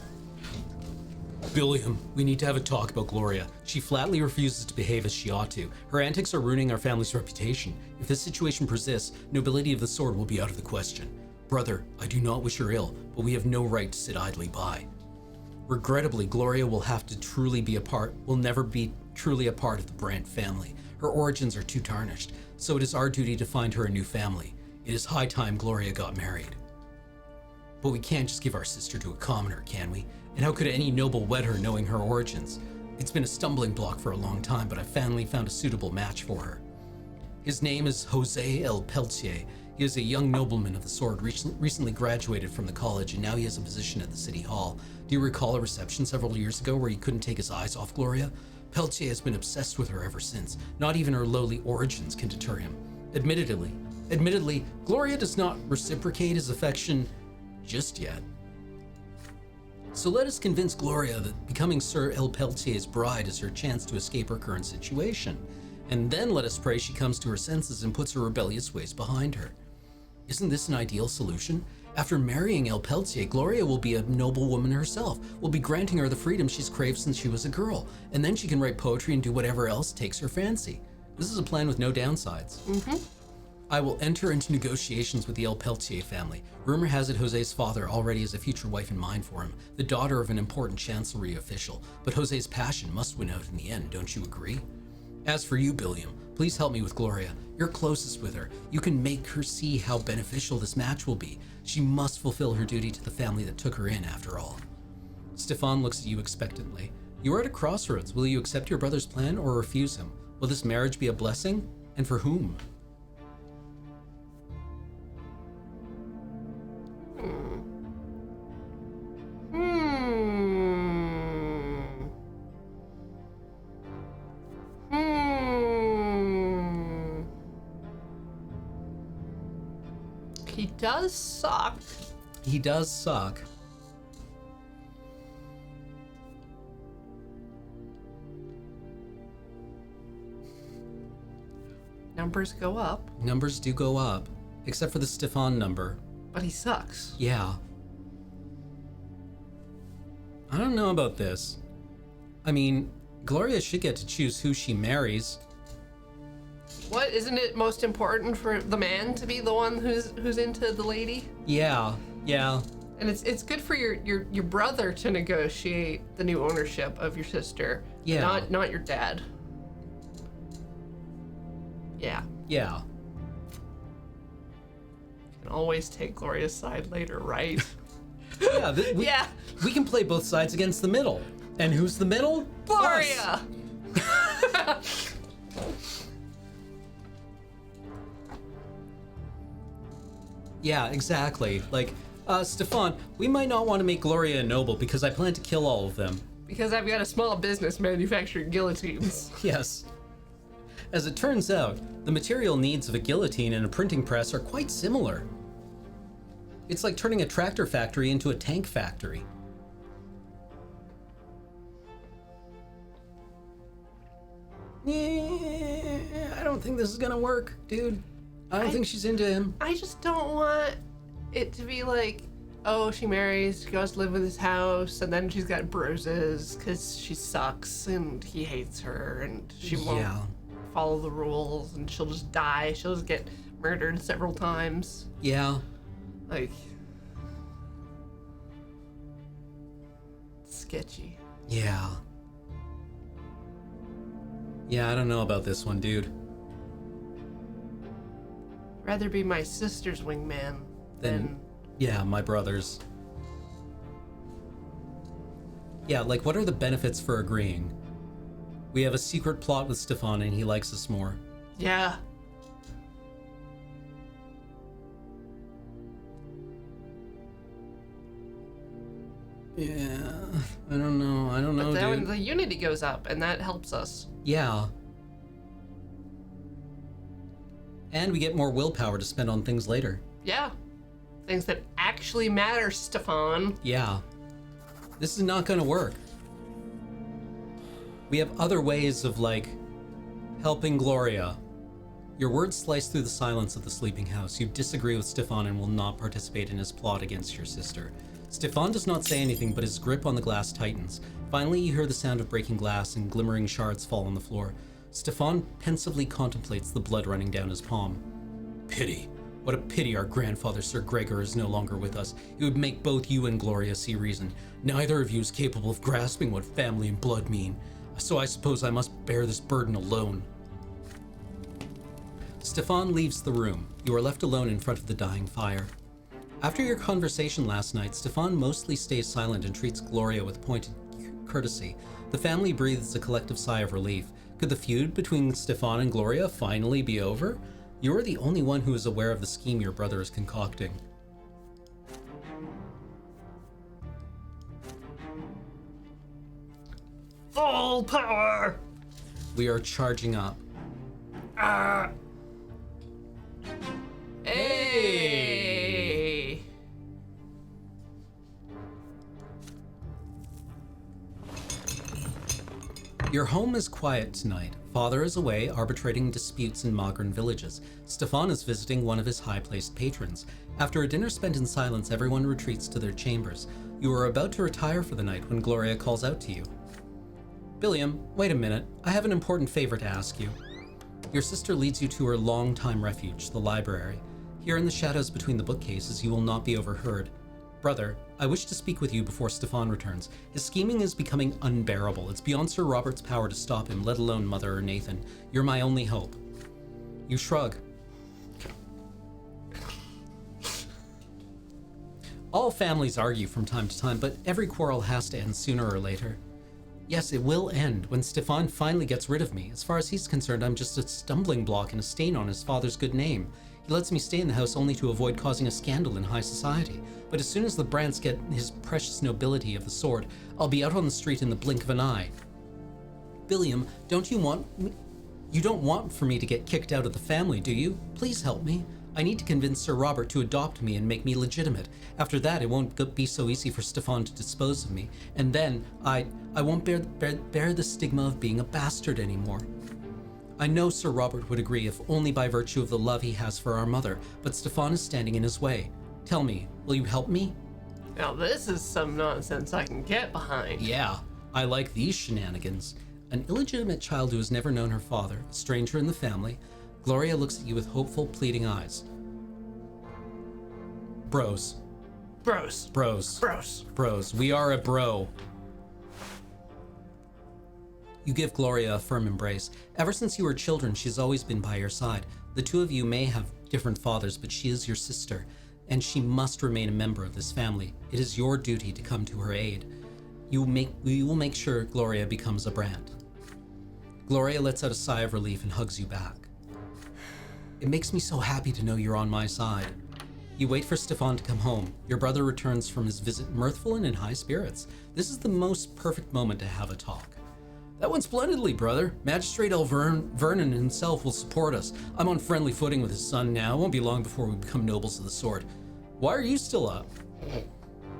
Billiam, we need to have a talk about Gloria. She flatly refuses to behave as she ought to. Her antics are ruining our family's reputation. If this situation persists, nobility of the sword will be out of the question. Brother, I do not wish her ill, but we have no right to sit idly by. Regrettably, Gloria will never be truly a part of the Brante family. Her origins are too tarnished, so it is our duty to find her a new family. It is high time Gloria got married. But we can't just give our sister to a commoner, can we? And how could any noble wed her knowing her origins? It's been a stumbling block for a long time, but I finally found a suitable match for her. His name is Jose El Peltier. He is a young nobleman of the sword, recently graduated from the college, and now he has a position at the city hall. Do you recall a reception several years ago where he couldn't take his eyes off Gloria? Peltier has been obsessed with her ever since. Not even her lowly origins can deter him. Admittedly, Gloria does not reciprocate his affection just yet. So let us convince Gloria that becoming Sir El Peltier's bride is her chance to escape her current situation. And then let us pray she comes to her senses and puts her rebellious ways behind her. Isn't this an ideal solution? After marrying El Peltier, Gloria will be a noble woman herself. We'll be granting her the freedom she's craved since she was a girl. And then she can write poetry and do whatever else takes her fancy. This is a plan with no downsides. Mm-hmm. I will enter into negotiations with the El Peltier family. Rumor has it Jose's father already has a future wife in mind for him, the daughter of an important chancellery official. But Jose's passion must win out in the end, don't you agree? As for you, Billiam, please help me with Gloria. You're closest with her. You can make her see how beneficial this match will be. She must fulfill her duty to the family that took her in, after all. Stefan looks at you expectantly. You are at a crossroads. Will you accept your brother's plan or refuse him? Will this marriage be a blessing? And for whom? He does suck. He does suck. Numbers go up. Numbers do go up, except for the Stefan number. But he sucks. Yeah. I don't know about this. I mean, Gloria should get to choose who she marries. What, isn't it most important for the man to be the one who's into the lady? Yeah. And it's good for your brother to negotiate the new ownership of your sister. Yeah. Not your dad. Yeah. Yeah. You can always take Gloria's side later, right? Yeah. We can play both sides against the middle. And who's the middle? Gloria! Yeah, exactly. Like, Stefan, we might not want to make Gloria a noble because I plan to kill all of them. Because I've got a small business manufacturing guillotines. Yes. As it turns out, the material needs of a guillotine and a printing press are quite similar. It's like turning a tractor factory into a tank factory. Yeah, I don't think this is gonna work, dude. I don't think she's into him. I just don't want it to be like, oh, she marries, she goes to live in his house, and then she's got bruises because she sucks and he hates her and she won't follow the rules and she'll just die. She'll just get murdered several times. Yeah. Like, sketchy. Yeah. Yeah, I don't know about this one, dude. Rather be my sister's wingman than... Yeah, my brother's. Yeah, like, what are the benefits for agreeing? We have a secret plot with Stefan and he likes us more. Yeah. Yeah, I don't know, but then dude. the unity goes up and that helps us. Yeah. And we get more willpower to spend on things later. Yeah. Things that actually matter, Stefan. Yeah. This is not gonna work. We have other ways of, like, helping Gloria. Your words slice through the silence of the sleeping house. You disagree with Stefan and will not participate in his plot against your sister. Stefan does not say anything, but his grip on the glass tightens. Finally, you hear the sound of breaking glass and glimmering shards fall on the floor. Stefan pensively contemplates the blood running down his palm. Pity. What a pity our grandfather, Sir Gregor, is no longer with us. It would make both you and Gloria see reason. Neither of you is capable of grasping what family and blood mean. So I suppose I must bear this burden alone. Stefan leaves the room. You are left alone in front of the dying fire. After your conversation last night, Stefan mostly stays silent and treats Gloria with pointed courtesy. The family breathes a collective sigh of relief. Could the feud between Stefan and Gloria finally be over? You are the only one who is aware of the scheme your brother is concocting. Full power! We are charging up. Hey! Your home is quiet tonight. Father is away arbitrating disputes in Magran villages. Stefan is visiting one of his high-placed patrons. After a dinner spent in silence, everyone retreats to their chambers. You are about to retire for the night when Gloria calls out to you. Billiam, wait a minute. I have an important favor to ask you. Your sister leads you to her long-time refuge, the library. Here in the shadows between the bookcases, you will not be overheard. Brother, I wish to speak with you before Stefan returns. His scheming is becoming unbearable. It's beyond Sir Robert's power to stop him, let alone Mother or Nathan. You're my only hope. You shrug. All families argue from time to time, but every quarrel has to end sooner or later. Yes, it will end when Stefan finally gets rid of me. As far as he's concerned, I'm just a stumbling block and a stain on his father's good name. He lets me stay in the house only to avoid causing a scandal in high society. But as soon as the Brants get his precious nobility of the sword, I'll be out on the street in the blink of an eye. Billiam, you don't want for me to get kicked out of the family, do you? Please help me. I need to convince Sir Robert to adopt me and make me legitimate. After that, it won't be so easy for Stefan to dispose of me. And then I won't bear the stigma of being a bastard anymore. I know Sir Robert would agree if only by virtue of the love he has for our mother, but Stefan is standing in his way. Tell me, will you help me? Now this is some nonsense I can get behind. Yeah, I like these shenanigans. An illegitimate child who has never known her father, a stranger in the family. Gloria looks at you with hopeful, pleading eyes. Bros. Bros. Bros. Bros. Bros. We are a bro. You give Gloria a firm embrace. Ever since you were children, she's always been by your side. The two of you may have different fathers, but she is your sister, and she must remain a member of this family. It is your duty to come to her aid. We will make sure Gloria becomes a Brant. Gloria lets out a sigh of relief and hugs you back. It makes me so happy to know you're on my side. You wait for Stefan to come home. Your brother returns from his visit mirthful and in high spirits. This is the most perfect moment to have a talk. That went splendidly, brother. Magistrate Vernon himself will support us. I'm on friendly footing with his son now. It won't be long before we become nobles of the sword. Why are you still up?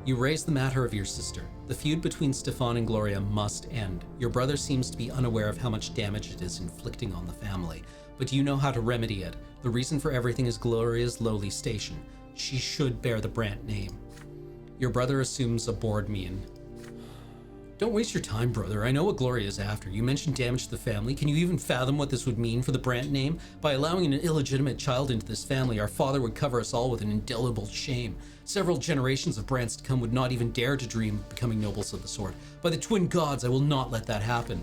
You raise the matter of your sister. The feud between Stefan and Gloria must end. Your brother seems to be unaware of how much damage it is inflicting on the family, but you know how to remedy it. The reason for everything is Gloria's lowly station. She should bear the Brant name. Your brother assumes a bored mien. Don't waste your time, brother. I know what Gloria is after. You mentioned damage to the family. Can you even fathom what this would mean for the Brant name? By allowing an illegitimate child into this family, our father would cover us all with an indelible shame. Several generations of Brants to come would not even dare to dream of becoming nobles of the sword. By the twin gods, I will not let that happen.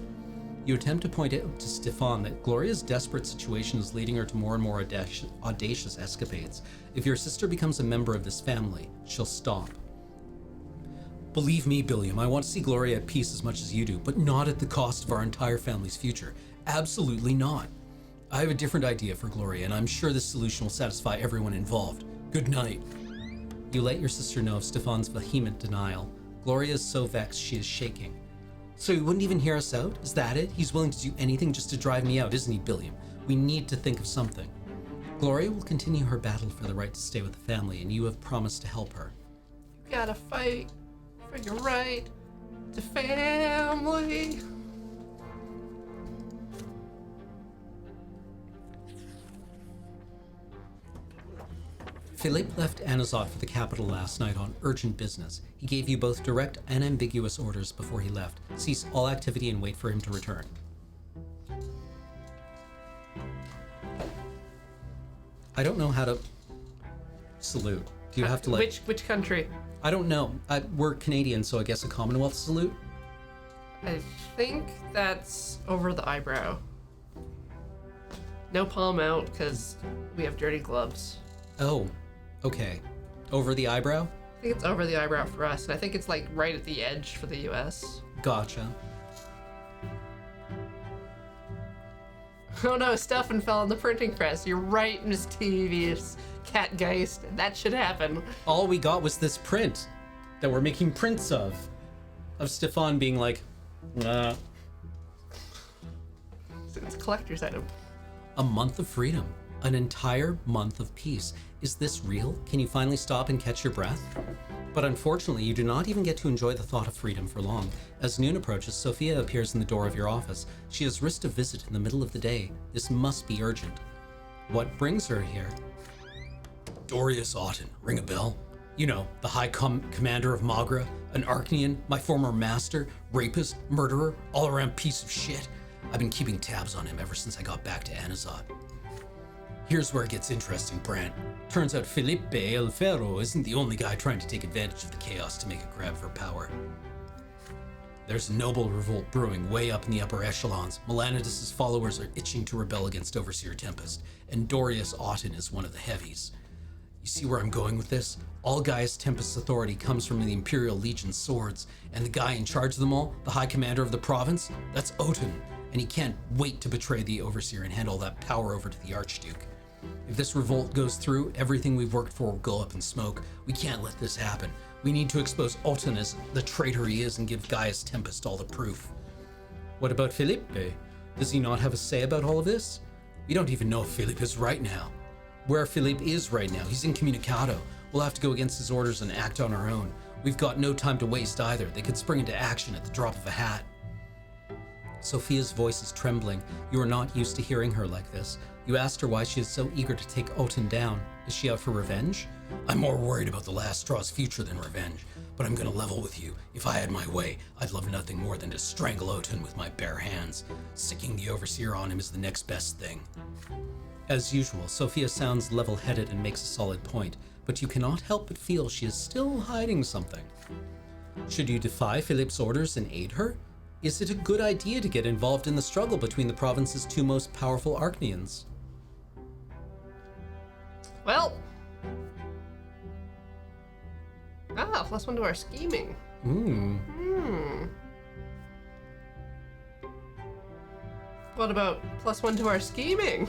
You attempt to point out to Stefan that Gloria's desperate situation is leading her to more and more audacious escapades. If your sister becomes a member of this family, she'll stop. Believe me, Billiam, I want to see Gloria at peace as much as you do, but not at the cost of our entire family's future. Absolutely not. I have a different idea for Gloria, and I'm sure this solution will satisfy everyone involved. Good night. You let your sister know of Stefan's vehement denial. Gloria is so vexed she is shaking. So he wouldn't even hear us out? Is that it? He's willing to do anything just to drive me out, isn't he, Billiam? We need to think of something. Gloria will continue her battle for the right to stay with the family, and you have promised to help her. You gotta fight for your right to family. Philippe left Anazot for the capital last night on urgent business. He gave you both direct and ambiguous orders before he left. Cease all activity and wait for him to return. I don't know how to salute. Do you have to like... Which country? I don't know. We're Canadian, so I guess a Commonwealth salute? I think that's over the eyebrow. No palm out, because we have dirty gloves. Oh, okay. Over the eyebrow? I think it's over the eyebrow for us, and I think it's like right at the edge for the US. Gotcha. Oh no, stuffing fell on the printing press. You're right, mischievous catgeist. That should happen. All we got was this print that we're making prints of Stefan being like, nah. It's a collector's item. A month of freedom. An entire month of peace. Is this real? Can you finally stop and catch your breath? But unfortunately, you do not even get to enjoy the thought of freedom for long. As noon approaches, Sophia appears in the door of your office. She has risked a visit in the middle of the day. This must be urgent. What brings her here? Dorius Auten. Ring a bell? You know, the High Commander of Magra, an Archnean, my former master, rapist, murderer, all-around piece of shit. I've been keeping tabs on him ever since I got back to Anazot. Here's where it gets interesting, Brant. Turns out Felipe El Ferro isn't the only guy trying to take advantage of the chaos to make a grab for power. There's a noble revolt brewing way up in the upper echelons. Melanidus' followers are itching to rebel against Overseer Tempest, and Dorius Auten is one of the heavies. You see where I'm going with this? All Gaius Tempest's authority comes from the Imperial Legion's swords, and the guy in charge of them all, the High Commander of the province, that's Auten, and he can't wait to betray the Overseer and hand all that power over to the Archduke. If this revolt goes through, everything we've worked for will go up in smoke. We can't let this happen. We need to expose Auten as the traitor he is and give Gaius Tempest all the proof. What about Felipe? Does he not have a say about all of this? We don't even know if Felipe is right now. Where Felipe is right now, he's incommunicado. We'll have to go against his orders and act on our own. We've got no time to waste either. They could spring into action at the drop of a hat. Sophia's voice is trembling. You are not used to hearing her like this. You asked her why she is so eager to take Auten down. Is she out for revenge? I'm more worried about the last straw's future than revenge, but I'm gonna level with you. If I had my way, I'd love nothing more than to strangle Auten with my bare hands. Sicking the Overseer on him is the next best thing. As usual, Sophia sounds level-headed and makes a solid point, but you cannot help but feel she is still hiding something. Should you defy Philippe's orders and aid her? Is it a good idea to get involved in the struggle between the province's two most powerful Archneans? Well. +1 to our scheming. What about +1 to our scheming?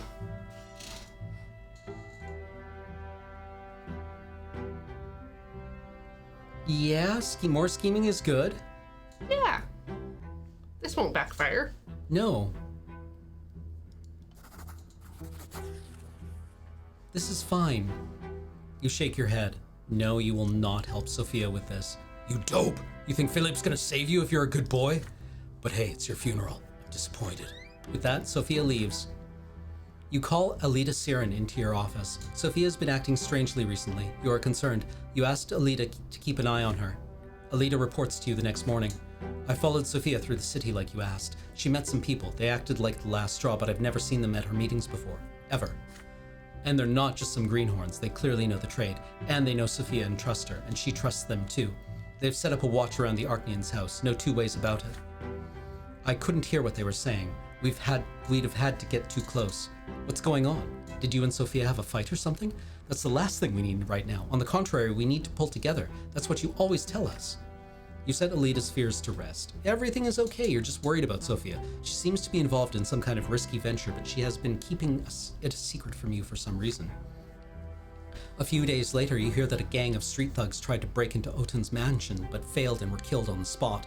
Yeah, more scheming is good. Yeah. This won't backfire. No. This is fine. You shake your head. No, you will not help Sophia with this. You dope! You think Philippe's gonna save you if you're a good boy? But hey, it's your funeral. I'm disappointed. With that, Sophia leaves. You call Alita Siren into your office. Sophia's been acting strangely recently. You are concerned. You asked Alita to keep an eye on her. Alita reports to you the next morning. I followed Sophia through the city like you asked. She met some people. They acted like the last straw, but I've never seen them at her meetings before. Ever. And they're not just some greenhorns. They clearly know the trade. And they know Sophia and trust her, and she trusts them too. They've set up a watch around the Archnean's house. No two ways about it. I couldn't hear what they were saying. We'd have had to get too close. What's going on? Did you and Sophia have a fight or something? That's the last thing we need right now. On the contrary, we need to pull together. That's what you always tell us. You set Alita's fears to rest. Everything is okay, you're just worried about Sophia. She seems to be involved in some kind of risky venture, but she has been keeping it a secret from you for some reason. A few days later, you hear that a gang of street thugs tried to break into Auten's mansion, but failed and were killed on the spot.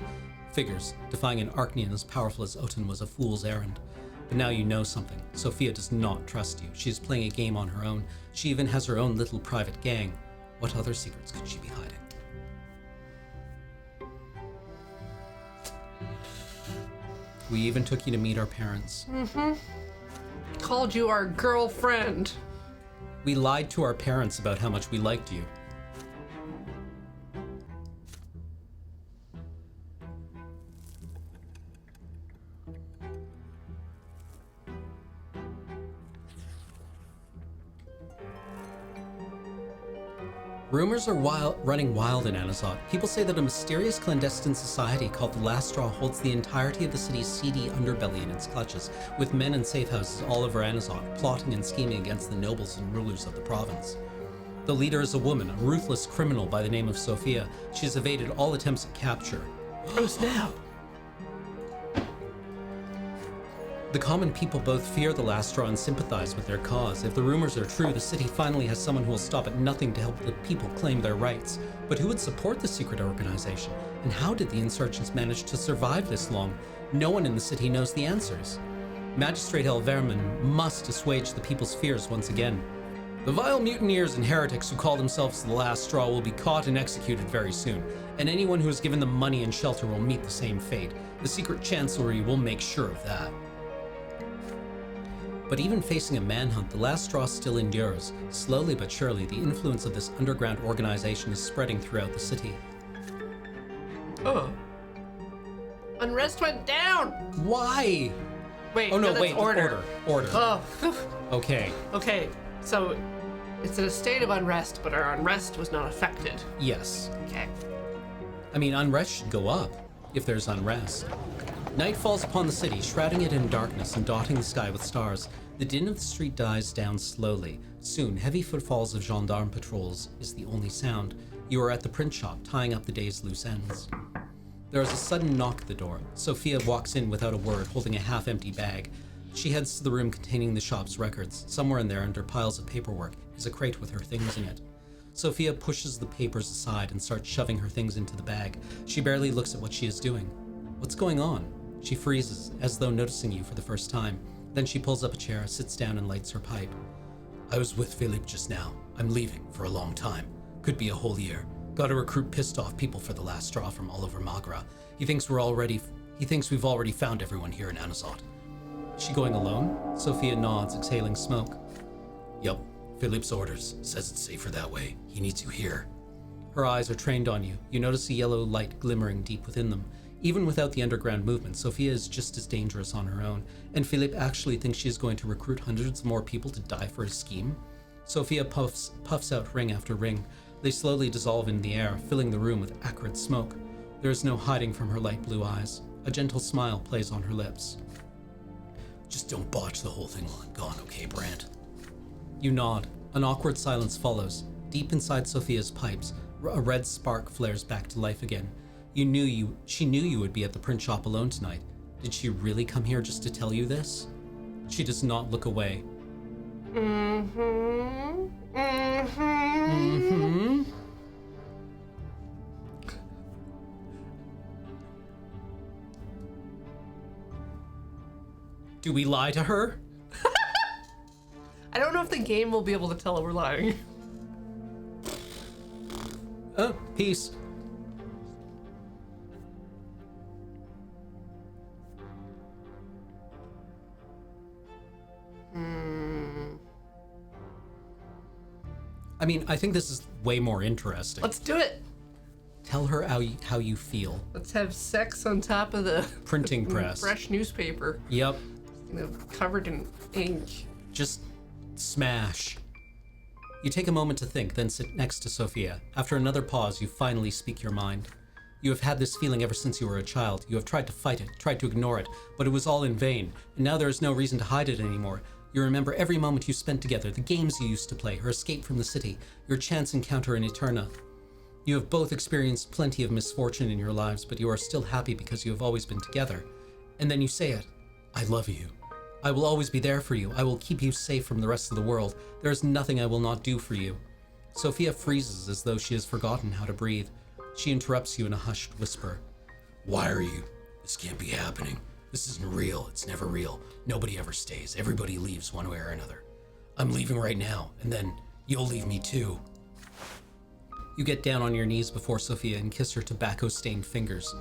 Figures, defying an Archnean as powerful as Auten was a fool's errand. But now you know something. Sophia does not trust you. She is playing a game on her own. She even has her own little private gang. What other secrets could she be hiding? We even took you to meet our parents. Called you our girlfriend. We lied to our parents about how much we liked you. Rumors are running wild in Anazot. People say that a mysterious clandestine society called the Last Straw holds the entirety of the city's seedy underbelly in its clutches, with men in safe houses all over Anazot, plotting and scheming against the nobles and rulers of the province. The leader is a woman, a ruthless criminal by the name of Sophia. She has evaded all attempts at capture. Oh, snap! The common people both fear the Last Straw and sympathize with their cause. If the rumors are true, the city finally has someone who will stop at nothing to help the people claim their rights. But who would support the secret organization? And how did the insurgents manage to survive this long? No one in the city knows the answers. Magistrate Elverman must assuage the people's fears once again. The vile mutineers and heretics who call themselves the Last Straw will be caught and executed very soon, and anyone who has given them money and shelter will meet the same fate. The secret chancellery will make sure of that. But even facing a manhunt, the Last Straw still endures. Slowly but surely, the influence of this underground organization is spreading throughout the city. Oh. Unrest went down! Why? Wait, oh no, that's wait, order. Oh. Okay. Okay, so it's in a state of unrest, but our unrest was not affected. Yes. Okay. I mean, unrest should go up, if there's unrest. Night falls upon the city, shrouding it in darkness and dotting the sky with stars. The din of the street dies down slowly. Soon, heavy footfalls of gendarme patrols is the only sound. You are at the print shop, tying up the day's loose ends. There is a sudden knock at the door. Sophia walks in without a word, holding a half-empty bag. She heads to the room containing the shop's records. Somewhere in there, under piles of paperwork, is a crate with her things in it. Sophia pushes the papers aside and starts shoving her things into the bag. She barely looks at what she is doing. What's going on? She freezes, as though noticing you for the first time. Then she pulls up a chair, sits down, and lights her pipe. I was with Philippe just now. I'm leaving for a long time. Could be a whole year. Gotta recruit pissed off people for the Last Straw from all over Magra. He thinks we've already found everyone here in Anazot. Is she going alone? Sophia nods, exhaling smoke. Yup. Philippe's orders. Says it's safer that way. He needs you here. Her eyes are trained on you. You notice a yellow light glimmering deep within them. Even without the underground movement, Sophia is just as dangerous on her own, and Philippe actually thinks she is going to recruit hundreds more people to die for his scheme. Sophia puffs out ring after ring. They slowly dissolve in the air, filling the room with acrid smoke. There is no hiding from her light blue eyes. A gentle smile plays on her lips. Just don't botch the whole thing while I'm gone, okay, Brante? You nod. An awkward silence follows. Deep inside Sophia's pipes, a red spark flares back to life again. She knew you would be at the print shop alone tonight. Did she really come here just to tell you this? She does not look away. Do we lie to her? I don't know if the game will be able to tell we're lying. Oh, peace. I mean, I think this is way more interesting. Let's do it. Tell her how you feel. Let's have sex on top of the printing press. Fresh newspaper. Yep. Covered in ink. Just smash. You take a moment to think, then sit next to Sophia. After another pause, you finally speak your mind. You have had this feeling ever since you were a child. You have tried to fight it, tried to ignore it, but it was all in vain, and now there is no reason to hide it anymore. You remember every moment you spent together, the games you used to play, her escape from the city, your chance encounter in Eterna. You have both experienced plenty of misfortune in your lives, but you are still happy because you have always been together. And then you say it. I love you. I will always be there for you. I will keep you safe from the rest of the world. There is nothing I will not do for you. Sophia freezes as though she has forgotten how to breathe. She interrupts you in a hushed whisper. Why are you? This can't be happening. This isn't real. It's never real. Nobody ever stays. Everybody leaves one way or another. I'm leaving right now, and then you'll leave me too. You get down on your knees before Sophia and kiss her tobacco-stained fingers.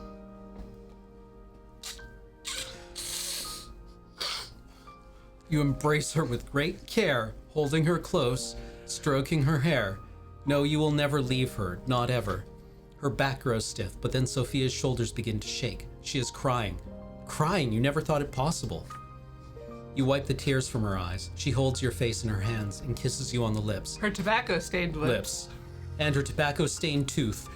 You embrace her with great care, holding her close. stroking her hair. No, you will never leave her, not ever. Her back grows stiff, but then Sophia's shoulders begin to shake. She is crying. Crying, you never thought it possible. You wipe the tears from her eyes. She holds your face in her hands and kisses you on the lips. Her tobacco-stained lips. And her tobacco-stained tooth.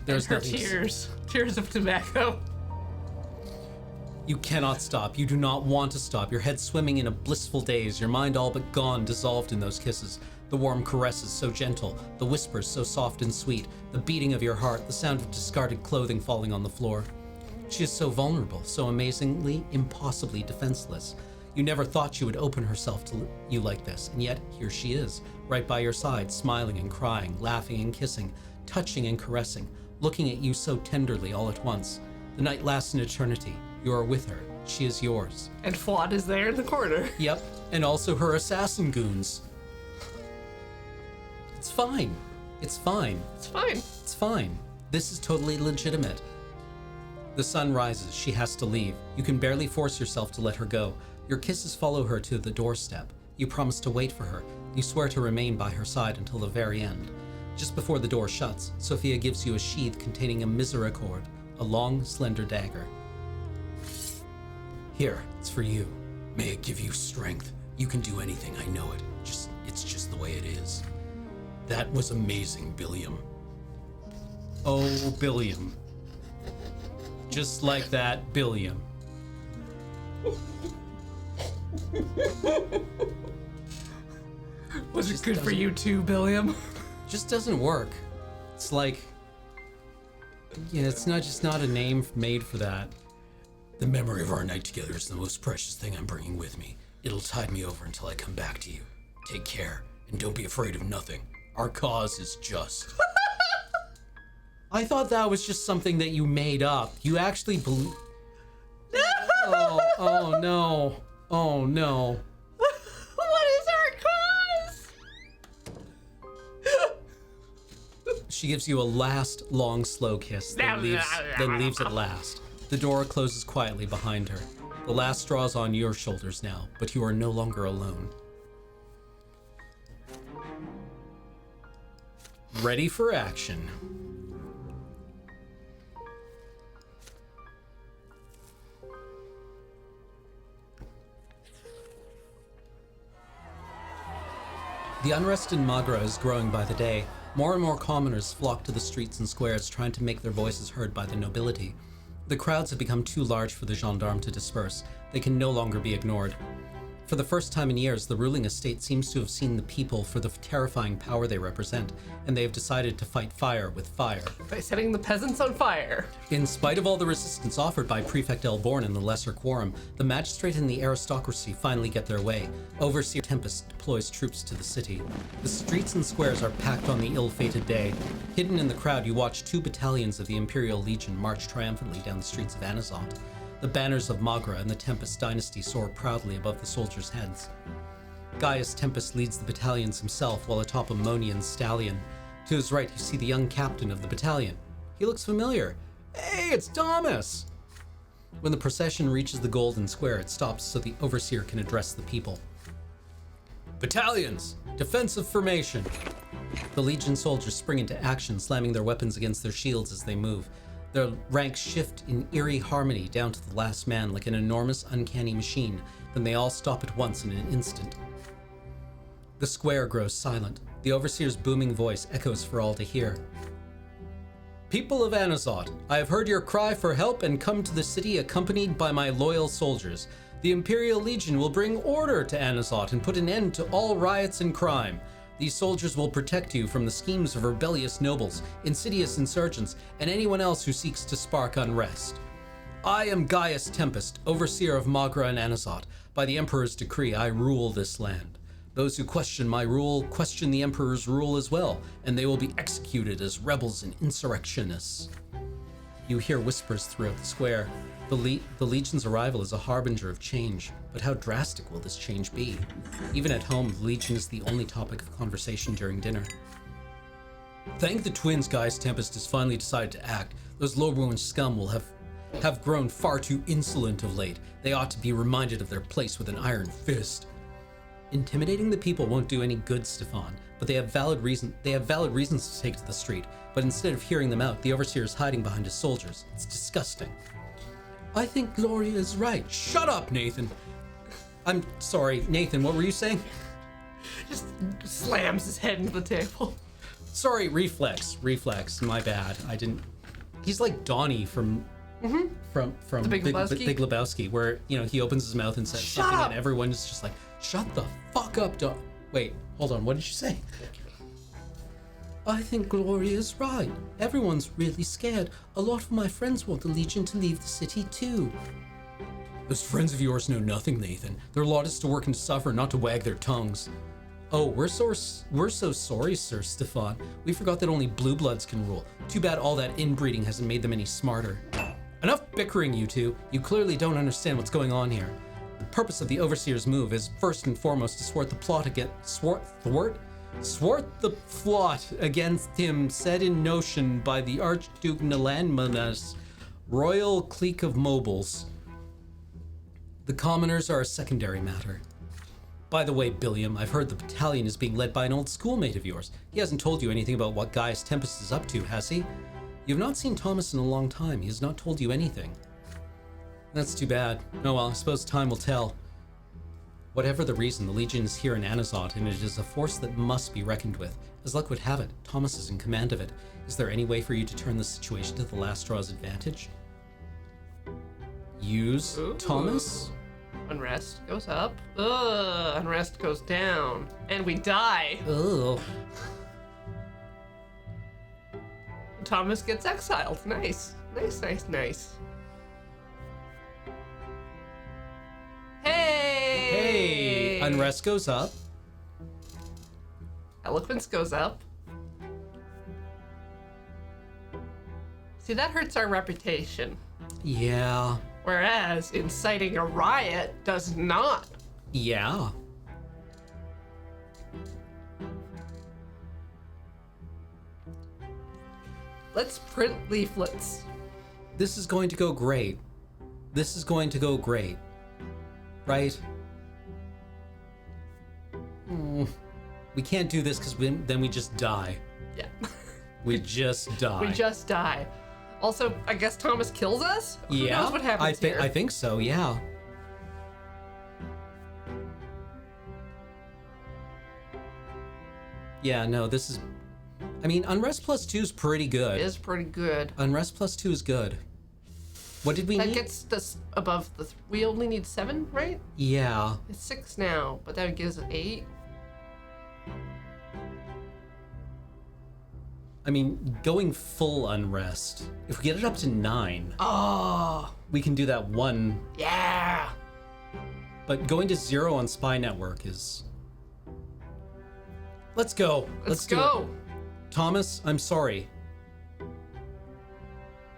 There's her tears. Tears of tobacco. You cannot stop. You do not want to stop. Your head swimming in a blissful daze, your mind all but gone, dissolved in those kisses. The warm caresses so gentle, the whispers so soft and sweet, the beating of your heart, the sound of discarded clothing falling on the floor. She is so vulnerable, so amazingly, impossibly defenseless. You never thought she would open herself to you like this, and yet here she is, right by your side, smiling and crying, laughing and kissing, touching and caressing, looking at you so tenderly all at once. The night lasts an eternity. You are with her. She is yours. And Fuad is there in the corner. Yep, and also her assassin goons. It's fine. It's fine. It's fine. It's fine. This is totally legitimate. The sun rises. She has to leave. You can barely force yourself to let her go. Your kisses follow her to the doorstep. You promise to wait for her. You swear to remain by her side until the very end. Just before the door shuts, Sophia gives you a sheath containing a misericord, a long, slender dagger. Here, it's for you. May it give you strength. You can do anything, I know it. It's just the way it is. That was amazing, Billiam. Oh, Billiam. Just like that, Billiam. Was it good for you too, Billiam? Just doesn't work. It's like, yeah, it's not a name made for that. The memory of our night together is the most precious thing I'm bringing with me. It'll tide me over until I come back to you. Take care, and don't be afraid of nothing. Our cause is just. I thought that was just something that you made up. You actually believe. Oh no. Oh no. What is our cause? She gives you a last long slow kiss, then leaves at last. The door closes quietly behind her. The last straw is on your shoulders now, but you are no longer alone. Ready for action. The unrest in Magra is growing by the day. More and more commoners flock to the streets and squares, trying to make their voices heard by the nobility. The crowds have become too large for the gendarmes to disperse. They can no longer be ignored. For the first time in years, the ruling estate seems to have seen the people for the terrifying power they represent, and they have decided to fight fire with fire. By setting the peasants on fire. In spite of all the resistance offered by Prefect Elborn and the Lesser Quorum, the magistrate and the aristocracy finally get their way. Overseer Tempest deploys troops to the city. The streets and squares are packed on the ill-fated day. Hidden in the crowd, you watch 2 battalions of the Imperial Legion march triumphantly down the streets of Anazot. The banners of Magra and the Tempest dynasty soar proudly above the soldiers' heads. Gaius Tempest leads the battalions himself while atop a Monian stallion. To his right, you see the young captain of the battalion. He looks familiar. Hey, it's Thomas! When the procession reaches the Golden Square, it stops so the overseer can address the people. Battalions, defensive formation. The Legion soldiers spring into action, slamming their weapons against their shields as they move. Their ranks shift in eerie harmony down to the last man like an enormous, uncanny machine. Then they all stop at once in an instant. The square grows silent. The overseer's booming voice echoes for all to hear. People of Anazot, I have heard your cry for help and come to the city accompanied by my loyal soldiers. The Imperial Legion will bring order to Anazot and put an end to all riots and crime. These soldiers will protect you from the schemes of rebellious nobles, insidious insurgents, and anyone else who seeks to spark unrest. I am Gaius Tempest, overseer of Magra and Anazot. By the Emperor's decree, I rule this land. Those who question my rule question the Emperor's rule as well, and they will be executed as rebels and insurrectionists. You hear whispers throughout the square. The Legion's arrival is a harbinger of change, but how drastic will this change be? Even at home, the Legion is the only topic of conversation during dinner. Thank the twins, Gaius Tempest has finally decided to act. Those low-born scum will have grown far too insolent of late. They ought to be reminded of their place with an iron fist. Intimidating the people won't do any good, Stefan, but they have valid reasons to take to the street. But instead of hearing them out, the overseer is hiding behind his soldiers. It's disgusting. I think Gloria is right. Shut up, Nathan. I'm sorry, Nathan, what were you saying? Just slams his head into the table. Sorry, reflex, my bad. I didn't. He's like Donnie from the Big Lebowski, where, you know, he opens his mouth and says Shut something up! and everyone is just like, shut the fuck up, Wait, hold on, what did you say? I think Gloria is right. Everyone's really scared. A lot of my friends want the Legion to leave the city too. Those friends of yours know nothing, Nathan. Their lot is to work and to suffer, not to wag their tongues. Oh, we're so sorry, Sir Stefan. We forgot that only blue bloods can rule. Too bad all that inbreeding hasn't made them any smarter. Enough bickering, you two. You clearly don't understand what's going on here. The purpose of the Overseer's move is first and foremost to thwart the plot against him set in notion by the Archduke Nalandmanas' royal clique of mobiles. The commoners are a secondary matter. By the way, Billiam, I've heard the battalion is being led by an old schoolmate of yours. He hasn't told you anything about what Gaius Tempest is up to, has he? You've not seen Thomas in a long time. He has not told you anything. That's too bad. Oh well, I suppose time will tell. Whatever the reason, the Legion is here in Anazot, and it is a force that must be reckoned with. As luck would have it, Thomas is in command of it. Is there any way for you to turn the situation to the last straw's advantage? Use Thomas? Unrest goes up. Ugh, unrest goes down. And we die. Ugh. Thomas gets exiled. Nice. Nice. Hey! Unrest goes up. Eloquence goes up. See, that hurts our reputation. Yeah. Whereas inciting a riot does not. Yeah. Let's print leaflets. This is going to go great. Right? We can't do this because then we just die. Yeah. We just die. Also, I guess Thomas kills us? Who knows what happens here? I think so, yeah. Yeah, no, this is... I mean, Unrest plus 2 is pretty good. It is pretty good. Unrest plus 2 is good. What did we need? That gets us above the... we only need 7, right? Yeah. It's 6 now, but that gives us 8. I mean, going full Unrest, if we get it up to 9... Oh! We can do that 1... Yeah! But going to 0 on Spy Network is... Let's go. Let's go. Do it. Thomas, I'm sorry.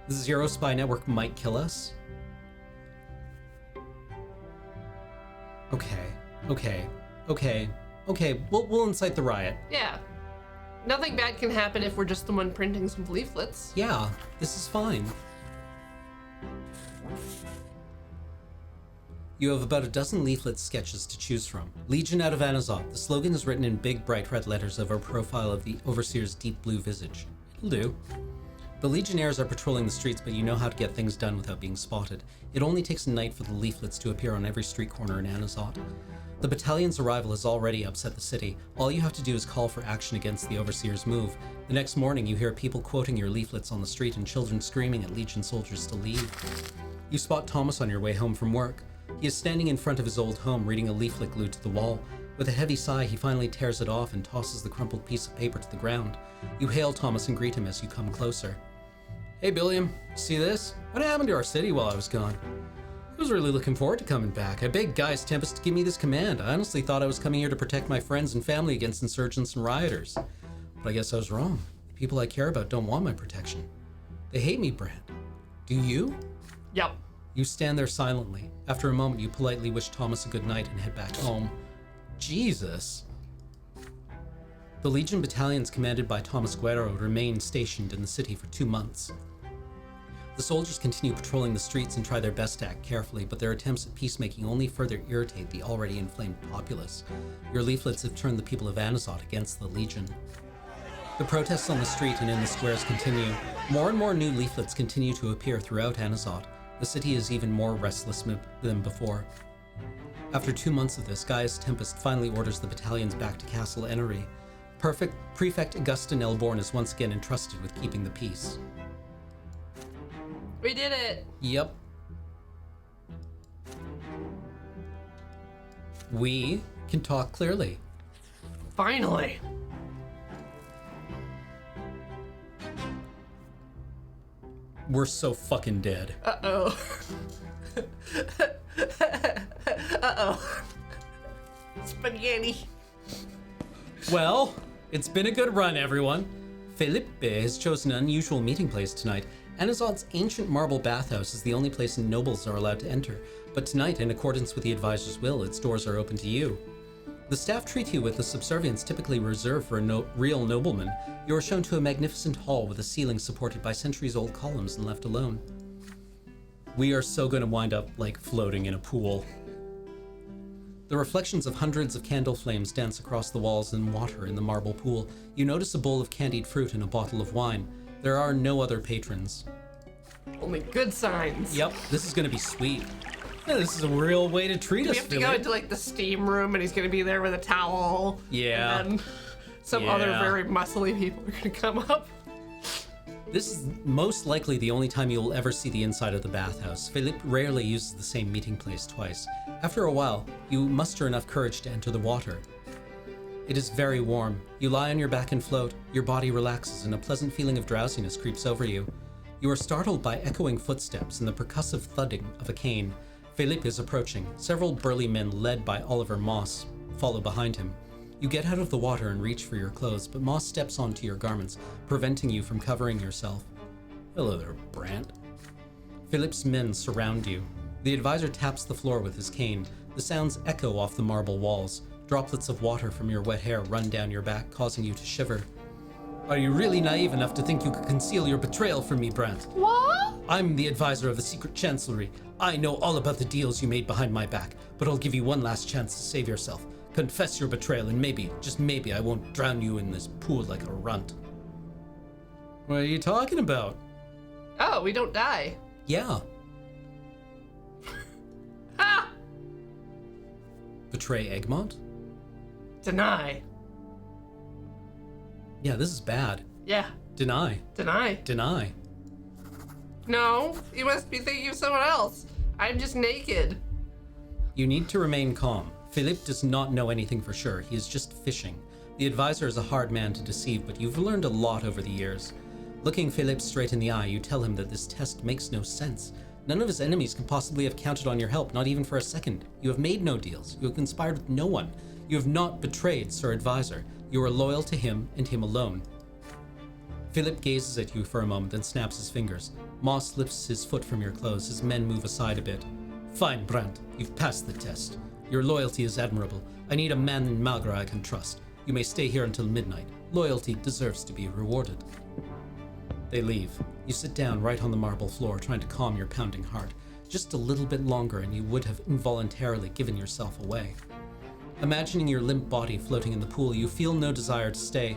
The 0 Spy Network might kill us. Okay. We'll incite the riot. Yeah. Nothing bad can happen if we're just the one printing some leaflets. Yeah, this is fine. You have about a dozen leaflet sketches to choose from. Legion out of Anazot. The slogan is written in big, bright red letters over a profile of the Overseer's deep blue visage. It'll do. The Legionnaires are patrolling the streets, but you know how to get things done without being spotted. It only takes a night for the leaflets to appear on every street corner in Anazot. The battalion's arrival has already upset the city. All you have to do is call for action against the Overseer's move. The next morning, you hear people quoting your leaflets on the street and children screaming at Legion soldiers to leave. You spot Thomas on your way home from work. He is standing in front of his old home, reading a leaflet glued to the wall. With a heavy sigh, he finally tears it off and tosses the crumpled piece of paper to the ground. You hail Thomas and greet him as you come closer. Hey, Billiam, see this? What happened to our city while I was gone? I was really looking forward to coming back. I begged Gaius Tempest to give me this command. I honestly thought I was coming here to protect my friends and family against insurgents and rioters. But I guess I was wrong. The people I care about don't want my protection. They hate me, Brant. Do you? Yep. You stand there silently. After a moment, you politely wish Thomas a good night and head back home. Jesus. The Legion battalions commanded by Thomas Guerrero remained stationed in the city for 2 months. The soldiers continue patrolling the streets and try their best to act carefully, but their attempts at peacemaking only further irritate the already inflamed populace. Your leaflets have turned the people of Anazot against the Legion. The protests on the street and in the squares continue. More and more new leaflets continue to appear throughout Anazot. The city is even more restless than before. After 2 months of this, Gaius Tempest finally orders the battalions back to Castle Enery. Prefect Augustin Elborn is once again entrusted with keeping the peace. We did it! Yep. We can talk clearly. Finally! We're so fucking dead. Uh-oh. Uh-oh. Spaghetti. Well, it's been a good run, everyone. Felipe has chosen an unusual meeting place tonight. Anazot's ancient marble bathhouse is the only place nobles are allowed to enter, but tonight, in accordance with the advisor's will, its doors are open to you. The staff treat you with the subservience typically reserved for a real nobleman. You are shown to a magnificent hall with a ceiling supported by centuries-old columns and left alone. We are so going to wind up, like, floating in a pool. The reflections of hundreds of candle flames dance across the walls and water in the marble pool. You notice a bowl of candied fruit and a bottle of wine. There are no other patrons. Only good signs. Yep, this is going to be sweet. Yeah, this is a real way to treat us. We have to go into, like, the steam room, and he's going to be there with a towel. Yeah. And then some other very muscly people are going to come up. This is most likely the only time you will ever see the inside of the bathhouse. Philippe rarely uses the same meeting place twice. After a while, you muster enough courage to enter the water. It is very warm. You lie on your back and float. Your body relaxes and a pleasant feeling of drowsiness creeps over you. You are startled by echoing footsteps and the percussive thudding of a cane. Philippe is approaching. Several burly men led by Oliver Moss follow behind him. You get out of the water and reach for your clothes, but Moss steps onto your garments, preventing you from covering yourself. Hello there, Brant. Philippe's men surround you. The advisor taps the floor with his cane. The sounds echo off the marble walls. Droplets of water from your wet hair run down your back, causing you to shiver. Are you really naive enough to think you could conceal your betrayal from me, Brant? What? I'm the advisor of the secret chancellery. I know all about the deals you made behind my back, but I'll give you one last chance to save yourself. Confess your betrayal, and maybe, just maybe, I won't drown you in this pool like a runt. What are you talking about? Oh, we don't die. Yeah. Ha! Betray Egmont? Deny. Yeah, this is bad. Yeah. Deny. Deny. Deny. No, you must be thinking of someone else. I'm just naked. You need to remain calm. Philippe does not know anything for sure. He is just fishing. The advisor is a hard man to deceive, but you've learned a lot over the years. Looking Philippe straight in the eye, you tell him that this test makes no sense. None of his enemies can possibly have counted on your help, not even for a second. You have made no deals. You have conspired with no one. You have not betrayed Sir Advisor. You are loyal to him and him alone. Philip gazes at you for a moment, then snaps his fingers. Moss lifts his foot from your clothes. His men move aside a bit. Fine, Brant. You've passed the test. Your loyalty is admirable. I need a man in Malgra I can trust. You may stay here until midnight. Loyalty deserves to be rewarded. They leave. You sit down right on the marble floor, trying to calm your pounding heart. Just a little bit longer and you would have involuntarily given yourself away. Imagining your limp body floating in the pool, you feel no desire to stay.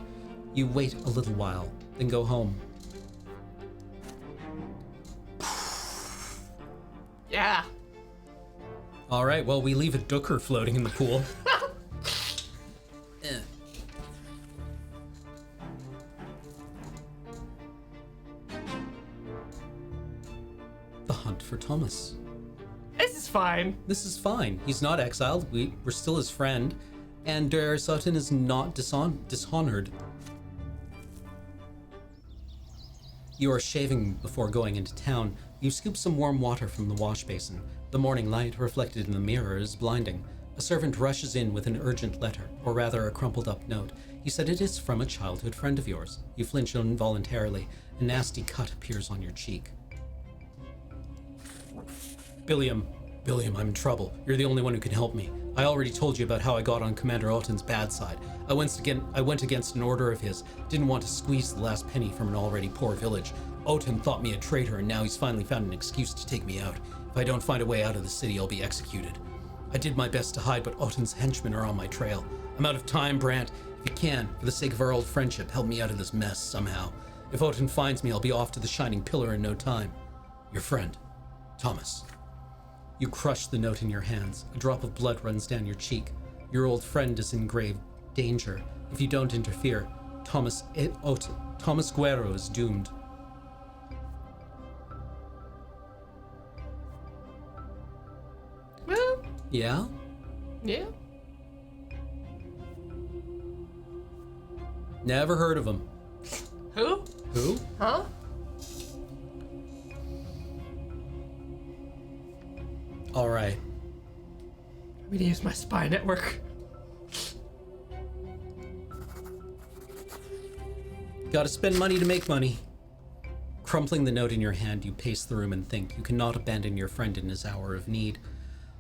You wait a little while, then go home. Yeah. All right, well, we leave a dooker floating in the pool. The hunt for Thomas. This is fine. This is fine. He's not exiled. We're still his friend. And Sutton is not dishonored. You are shaving before going into town. You scoop some warm water from the wash basin. The morning light, reflected in the mirror, is blinding. A servant rushes in with an urgent letter, or rather a crumpled up note. He said it is from a childhood friend of yours. You flinch involuntarily. A nasty cut appears on your cheek. Billiam, I'm in trouble. You're the only one who can help me. I already told you about how I got on Commander Alton's bad side. I went against an order of his, didn't want to squeeze the last penny from an already poor village. Alton thought me a traitor, and now he's finally found an excuse to take me out. If I don't find a way out of the city, I'll be executed. I did my best to hide, but Alton's henchmen are on my trail. I'm out of time, Brant. If you can, for the sake of our old friendship, help me out of this mess somehow. If Alton finds me, I'll be off to the Shining Pillar in no time. Your friend, Thomas. You crush the note in your hands. A drop of blood runs down your cheek. Your old friend is in grave danger. If you don't interfere, Thomas Guerrero is doomed. Well. Yeah? Yeah. Never heard of him. Who? Who? Huh? All right. I'm gonna use my spy network. Gotta spend money to make money. Crumpling the note in your hand, you pace the room and think. You cannot abandon your friend in his hour of need.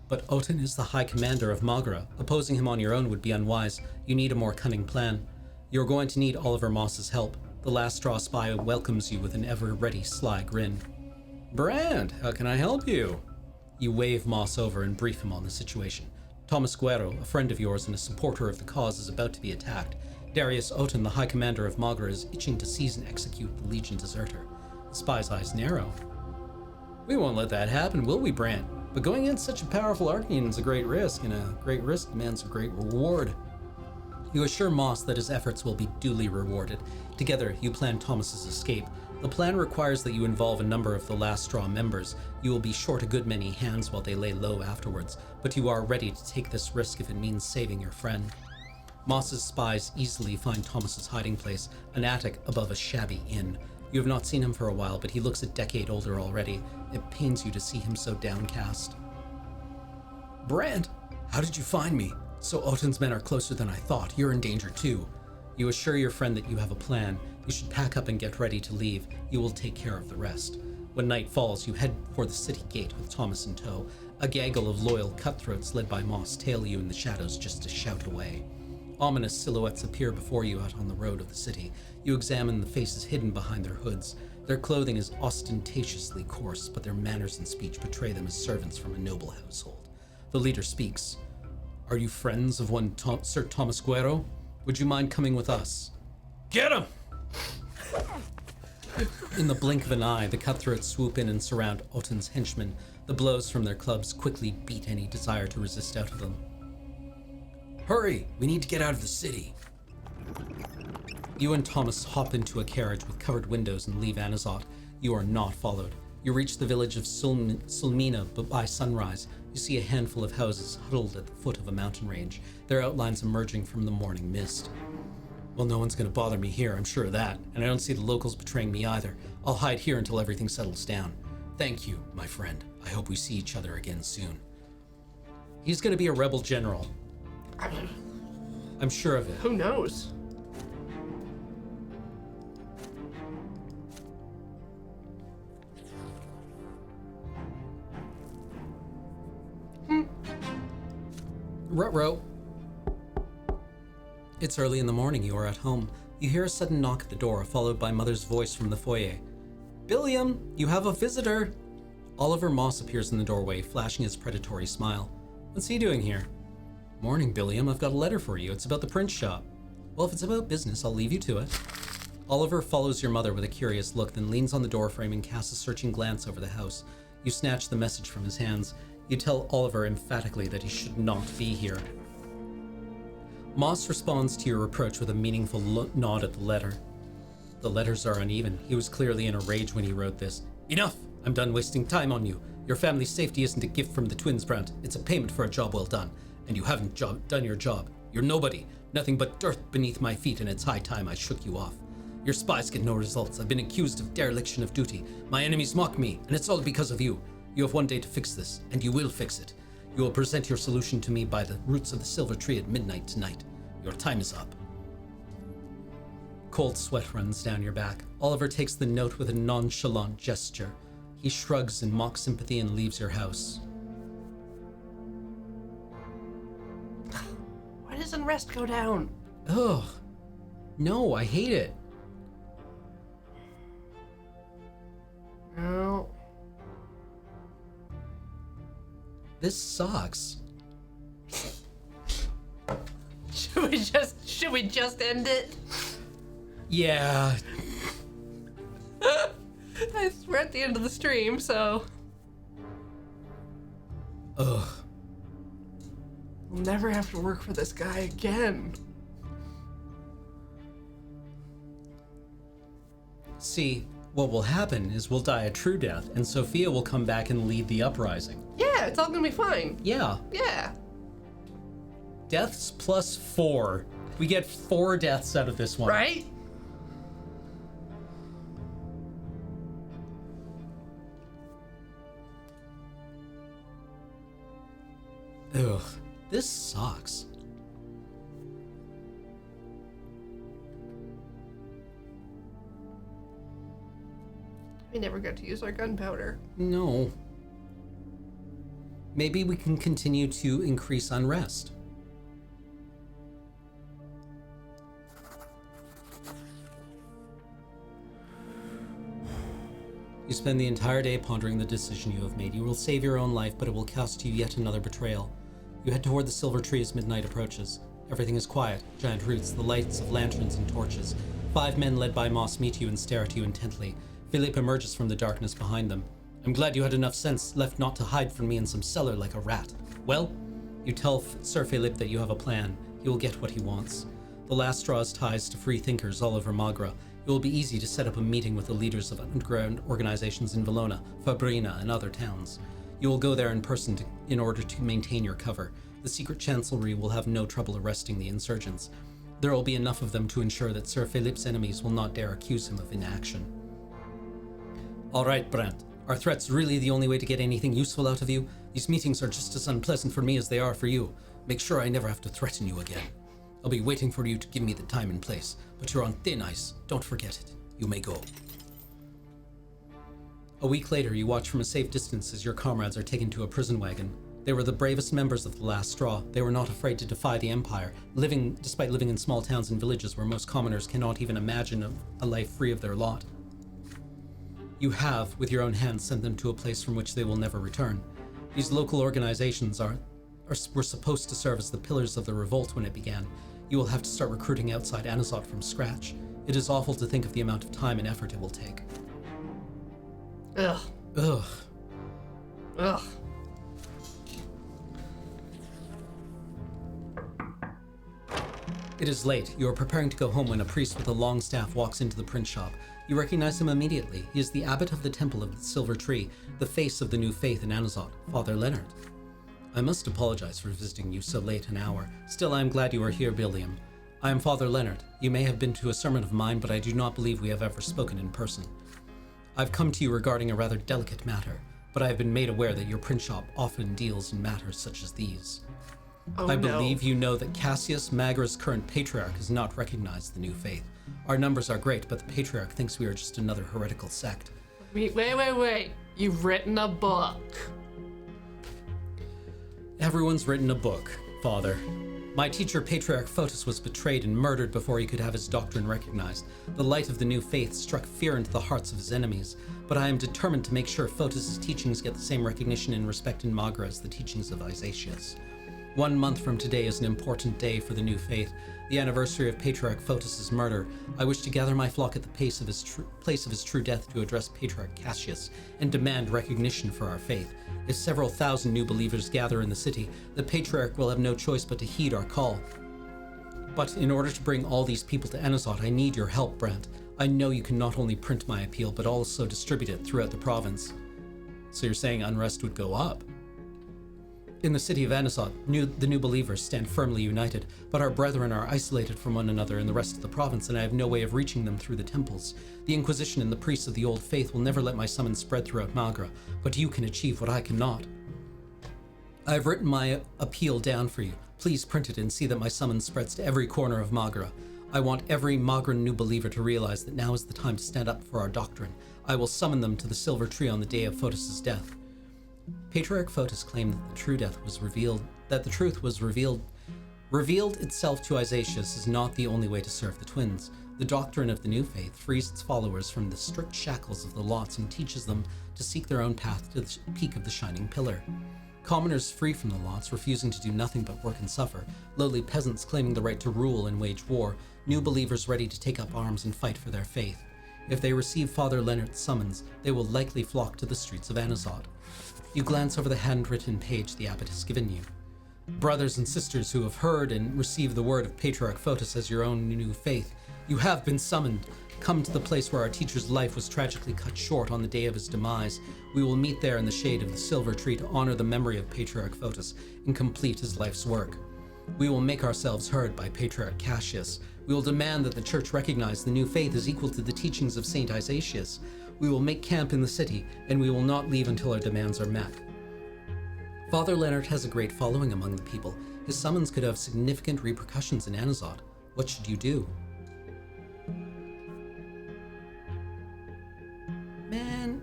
But Oten is the High Commander of Magra. Opposing him on your own would be unwise. You need a more cunning plan. You're going to need Oliver Moss's help. The last straw spy welcomes you with an ever-ready sly grin. Brand, how can I help you? You wave Moss over and brief him on the situation. Thomas Guerrero, a friend of yours and a supporter of the cause, is about to be attacked. Darius Oten, the High Commander of Magra, is itching to seize and execute the Legion deserter. The spy's eyes narrow. We won't let that happen, will we, Brant? But going against such a powerful Arcanian is a great risk, and a great risk demands a great reward. You assure Moss that his efforts will be duly rewarded. Together, you plan Thomas's escape. The plan requires that you involve a number of the Last Straw members. You will be short a good many hands while they lay low afterwards, but you are ready to take this risk if it means saving your friend. Moss's spies easily find Thomas's hiding place, an attic above a shabby inn. You have not seen him for a while, but he looks a decade older already. It pains you to see him so downcast. Brant, how did you find me? So Oten's men are closer than I thought. You're in danger too. You assure your friend that you have a plan. You should pack up and get ready to leave. You will take care of the rest. When night falls, you head for the city gate with Thomas in tow. A gaggle of loyal cutthroats led by Moss tail you in the shadows just a shout away. Ominous silhouettes appear before you out on the road of the city. You examine the faces hidden behind their hoods. Their clothing is ostentatiously coarse, but their manners and speech betray them as servants from a noble household. The leader speaks. Are you friends of one Sir Thomas Guerrero? Would you mind coming with us? Get him! In the blink of an eye, the cutthroats swoop in and surround Oten's henchmen. The blows from their clubs quickly beat any desire to resist out of them. Hurry! We need to get out of the city. You and Thomas hop into a carriage with covered windows and leave Anazot. You are not followed. You reach the village of Sulmina, but by sunrise, you see a handful of houses huddled at the foot of a mountain range, their outlines emerging from the morning mist. Well, no one's going to bother me here, I'm sure of that, and I don't see the locals betraying me either. I'll hide here until everything settles down. Thank you, my friend. I hope we see each other again soon. He's going to be a rebel general. I'm sure of it. Who knows? Ruh-roh. It's early in the morning. You are at home. You hear a sudden knock at the door, followed by Mother's voice from the foyer. Billiam, you have a visitor. Oliver Moss appears in the doorway, flashing his predatory smile. What's he doing here? Morning, Billiam. I've got a letter for you. It's about the print shop. Well, if it's about business, I'll leave you to it. Oliver follows your mother with a curious look, then leans on the doorframe and casts a searching glance over the house. You snatch the message from his hands. You tell Oliver emphatically that he should not be here. Moss responds to your reproach with a meaningful nod at the letter. The letters are uneven. He was clearly in a rage when he wrote this. Enough! I'm done wasting time on you. Your family's safety isn't a gift from the twins, Brant. It's a payment for a job well done. And you haven't done your job. You're nobody. Nothing but dirt beneath my feet, and it's high time I shook you off. Your spies get no results. I've been accused of dereliction of duty. My enemies mock me, and it's all because of you. You have one day to fix this, and you will fix it. You will present your solution to me by the roots of the silver tree at midnight tonight. Your time is up. Cold sweat runs down your back. Oliver takes the note with a nonchalant gesture. He shrugs in mock sympathy and leaves your house. does unrest go down? Ugh. No, I hate it. No. This sucks. Should we just end it? Yeah. We're at the end of the stream, so. Ugh. We'll never have to work for this guy again. See, what will happen is we'll die a true death, and Sophia will come back and lead the uprising. Yeah, it's all gonna be fine. Yeah. Yeah. Deaths plus 4. We get 4 deaths out of this one. Right? Ugh. This sucks. We never got to use our gunpowder. No. Maybe we can continue to increase unrest. You spend the entire day pondering the decision you have made. You will save your own life, but it will cost you yet another betrayal. You head toward the silver tree as midnight approaches. Everything is quiet. Giant roots, the lights of lanterns and torches. 5 men led by Moss meet you and stare at you intently. Philippe emerges from the darkness behind them. I'm glad you had enough sense left not to hide from me in some cellar like a rat. Well, you tell Sir Philippe that you have a plan. He will get what he wants. The last straw is ties to free thinkers all over Magra. It will be easy to set up a meeting with the leaders of underground organizations in Valona, Fabrina, and other towns. You will go there in person in order to maintain your cover. The secret chancellery will have no trouble arresting the insurgents. There will be enough of them to ensure that Sir Philippe's enemies will not dare accuse him of inaction. All right, Brante. Are threats really the only way to get anything useful out of you? These meetings are just as unpleasant for me as they are for you. Make sure I never have to threaten you again. I'll be waiting for you to give me the time and place, but you're on thin ice. Don't forget it. You may go. A week later, you watch from a safe distance as your comrades are taken to a prison wagon. They were the bravest members of the last straw. They were not afraid to defy the Empire, despite living in small towns and villages where most commoners cannot even imagine a life free of their lot. You have, with your own hands, sent them to a place from which they will never return. These local organizations were supposed to serve as the pillars of the revolt when it began. You will have to start recruiting outside Anazot from scratch. It is awful to think of the amount of time and effort it will take. Ugh. Ugh. Ugh. It is late. You are preparing to go home when a priest with a long staff walks into the print shop. You recognize him immediately. He is the abbot of the Temple of the Silver Tree, the face of the new faith in Anazot, Father Leonard. I must apologize for visiting you so late an hour. Still, I am glad you are here, Billiam. I am Father Leonard. You may have been to a sermon of mine, but I do not believe we have ever spoken in person. I've come to you regarding a rather delicate matter, but I have been made aware that your print shop often deals in matters such as these. I believe you know that Cassius, Magra's current patriarch, has not recognized the new faith. Our numbers are great, but the patriarch thinks we are just another heretical sect. Wait. You've written a book. Everyone's written a book, Father. My teacher, Patriarch Photus, was betrayed and murdered before he could have his doctrine recognized. The light of the new faith struck fear into the hearts of his enemies, but I am determined to make sure Photus's teachings get the same recognition and respect in Magra as the teachings of Isatius. 1 month from today is an important day for the new faith, the anniversary of Patriarch Photus's murder. I wish to gather my flock at the place of his true death to address Patriarch Cassius and demand recognition for our faith. If several thousand new believers gather in the city, the Patriarch will have no choice but to heed our call. But in order to bring all these people to Anazot, I need your help, Brante. I know you can not only print my appeal, but also distribute it throughout the province. So you're saying unrest would go up? In the city of Anazot, the new believers stand firmly united, but our brethren are isolated from one another in the rest of the province, and I have no way of reaching them through the temples. The Inquisition and the priests of the old faith will never let my summons spread throughout Magra, but you can achieve what I cannot. I have written my appeal down for you. Please print it and see that my summons spreads to every corner of Magra. I want every Magran new believer to realize that now is the time to stand up for our doctrine. I will summon them to the Silver Tree on the day of Photus's death. Patriarch Photus claimed that the truth was revealed Revealed itself to Isatius is not the only way to serve the twins. The doctrine of the new faith frees its followers from the strict shackles of the lots and teaches them to seek their own path to the peak of the shining pillar. Commoners free from the lots, refusing to do nothing but work and suffer, lowly peasants claiming the right to rule and wage war, new believers ready to take up arms and fight for their faith. If they receive Father Leonard's summons, they will likely flock to the streets of Anazot. You glance over the handwritten page the abbot has given you. Brothers and sisters who have heard and received the word of Patriarch Photis as your own new faith, you have been summoned. Come to the place where our teacher's life was tragically cut short on the day of his demise. We will meet there in the shade of the silver tree to honor the memory of Patriarch Photis and complete his life's work. We will make ourselves heard by Patriarch Cassius. We will demand that the church recognize the new faith as equal to the teachings of Saint Isatius. We will make camp in the city, and we will not leave until our demands are met. Father Leonard has a great following among the people. His summons could have significant repercussions in Anazot. What should you do? Man.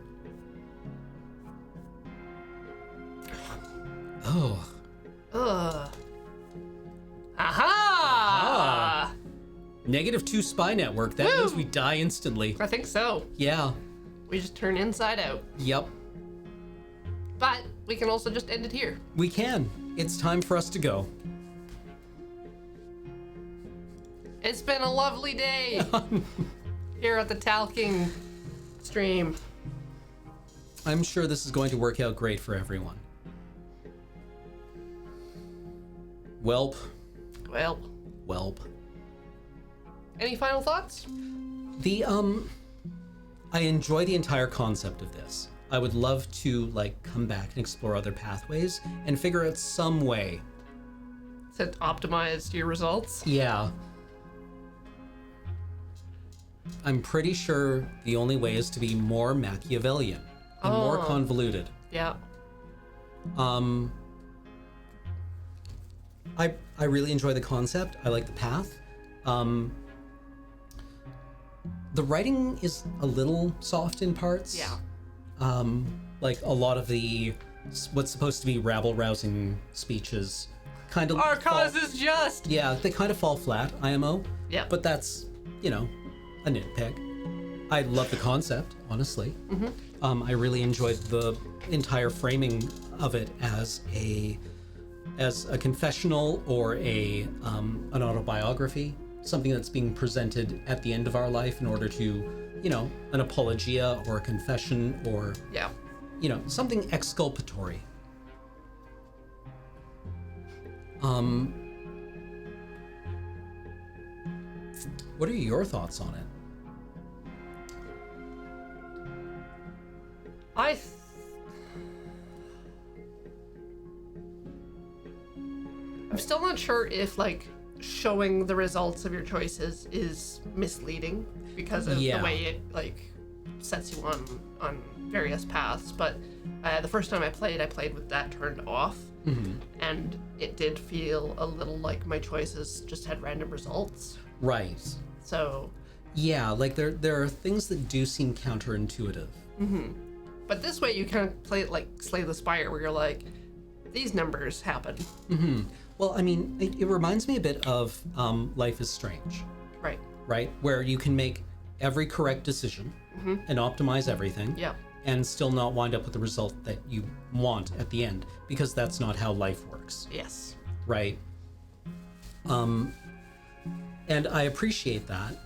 Oh. Ugh. Aha! -2 spy network. That means we die instantly. I think so. Yeah. We just turn inside out. Yep. But we can also just end it here. We can. It's time for us to go. It's been a lovely day here at the Talking stream. I'm sure this is going to work out great for everyone. Welp. Welp. Any final thoughts? I enjoy the entire concept of this. I would love to, come back and explore other pathways and figure out some way to optimize your results? Yeah. I'm pretty sure the only way is to be more Machiavellian and more convoluted. Yeah. I really enjoy the concept. I like the path. The writing is a little soft in parts. Yeah. Like a lot of the what's supposed to be rabble-rousing speeches kind of Our cause is just! Yeah, they kind of fall flat, IMO. Yeah. But that's, a nitpick. I love the concept, honestly. Mm-hmm. I really enjoyed the entire framing of it as a confessional or an autobiography, something that's being presented at the end of our life in order to, an apologia or a confession or, something exculpatory. What are your thoughts on it? I'm still not sure if showing the results of your choices is misleading because of the way it sets you on various paths. But the first time I played with that turned off, and it did feel a little like my choices just had random results. Right. So. Yeah, there are things that do seem counterintuitive. Mm-hmm. But this way you kind of play it like Slay the Spire, where you're like, these numbers happen. Mm-hmm. Well, I mean, it reminds me a bit of Life is Strange. Right. Right? Where you can make every correct decision and optimize everything. Yeah. And still not wind up with the result that you want at the end, because that's not how life works. Yes. Right? And I appreciate that.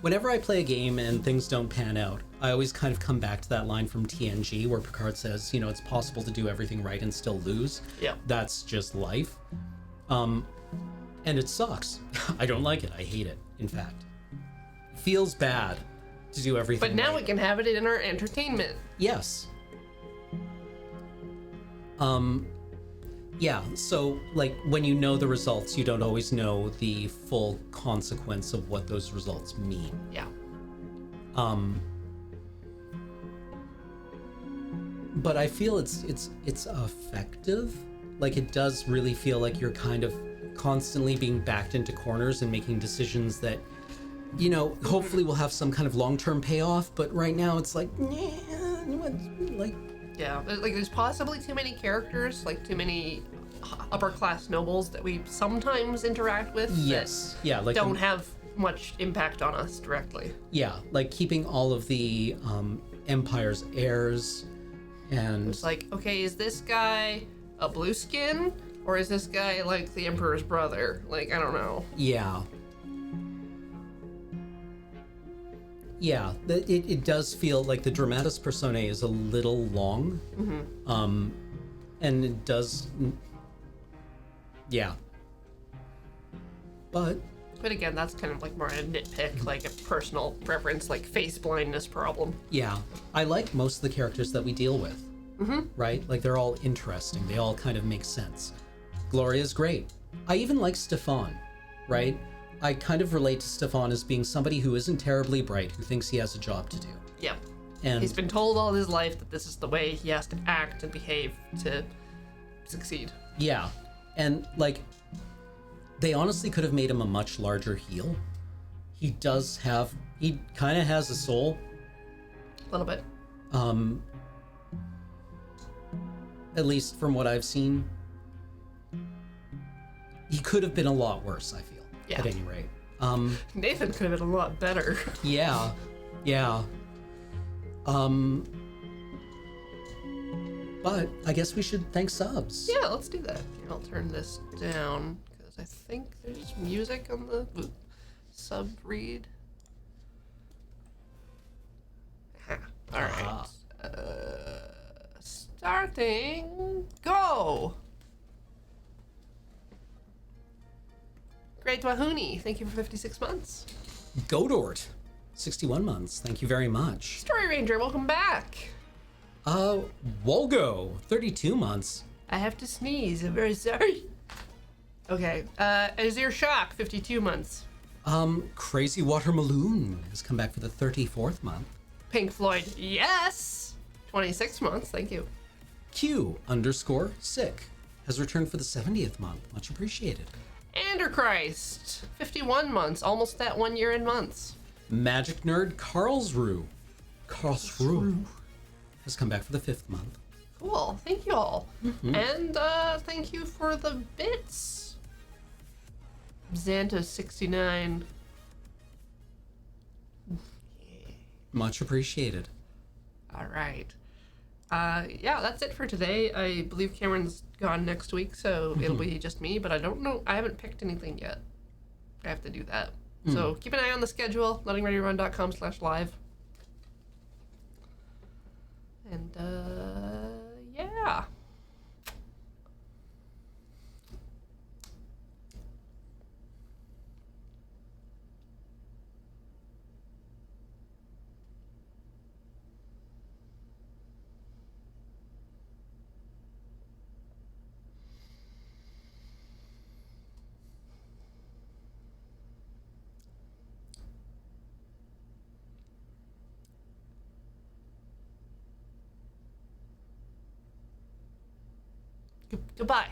Whenever I play a game and things don't pan out, I always kind of come back to that line from TNG where Picard says, it's possible to do everything right and still lose. Yeah. That's just life. And it sucks. I don't like it. I hate it, in fact. Feels bad to do everything But now right. we can have it in our entertainment. Yes. Yeah, so when you know the results, you don't always know the full consequence of what those results mean. Yeah. But I feel it's effective. It does really feel like you're kind of constantly being backed into corners and making decisions that, hopefully will have some kind of long-term payoff, but right now it's Yeah, there's possibly too many characters, too many upper class nobles that we sometimes interact with. Yes. Yeah. Like don't have much impact on us directly. Yeah, like keeping all of the Empire's heirs, and it's like, okay, is this guy a blue skin, or is this guy like the Emperor's brother? Like, I don't know. Yeah. Yeah, it does feel like the dramatis personae is a little long. And it does. Yeah. But again, that's kind of like more a nitpick, like a personal preference, like face blindness problem. Yeah. I like most of the characters that we deal with. Right? Like, they're all interesting. They all kind of make sense. Gloria's great. I even like Stefan, right? I kind of relate to Stefan as being somebody who isn't terribly bright, who thinks he has a job to do. Yeah. And he's been told all his life that this is the way he has to act and behave to succeed. Yeah. And, like, they honestly could have made him a much larger heel. He kind of has a soul. A little bit. At least from what I've seen. He could have been a lot worse, I feel. Yeah. At any rate. Nathan could have been a lot better. Yeah. Yeah. But I guess we should thank subs. Yeah, let's do that. I'll turn this down because I think there's music on the sub read. All right. Starting. Go. Great Wahuni, thank you for 56 months. Godort, 61 months. Thank you very much. Story Ranger, welcome back. Wolgo, 32 months. I have to sneeze. I'm very sorry. Okay. Azir Shock, 52 months. Crazy Watermaloon has come back for the 34th month. Pink Floyd, yes. 26 months. Thank you. Q_sick has returned for the 70th month. Much appreciated. Anderchrist, 51 months. Almost that 1 year in months. Magic Nerd Karlsruhe has come back for the 5th month. Cool. Thank you all. And thank you for the bits. Xanta 69. Much appreciated. All right. Yeah, that's it for today. I believe Cameron's gone next week, so it'll be just me, but I don't know. I haven't picked anything yet. I have to do that. So keep an eye on the schedule, lettingreadyrun.com/live. And, yeah. Goodbye.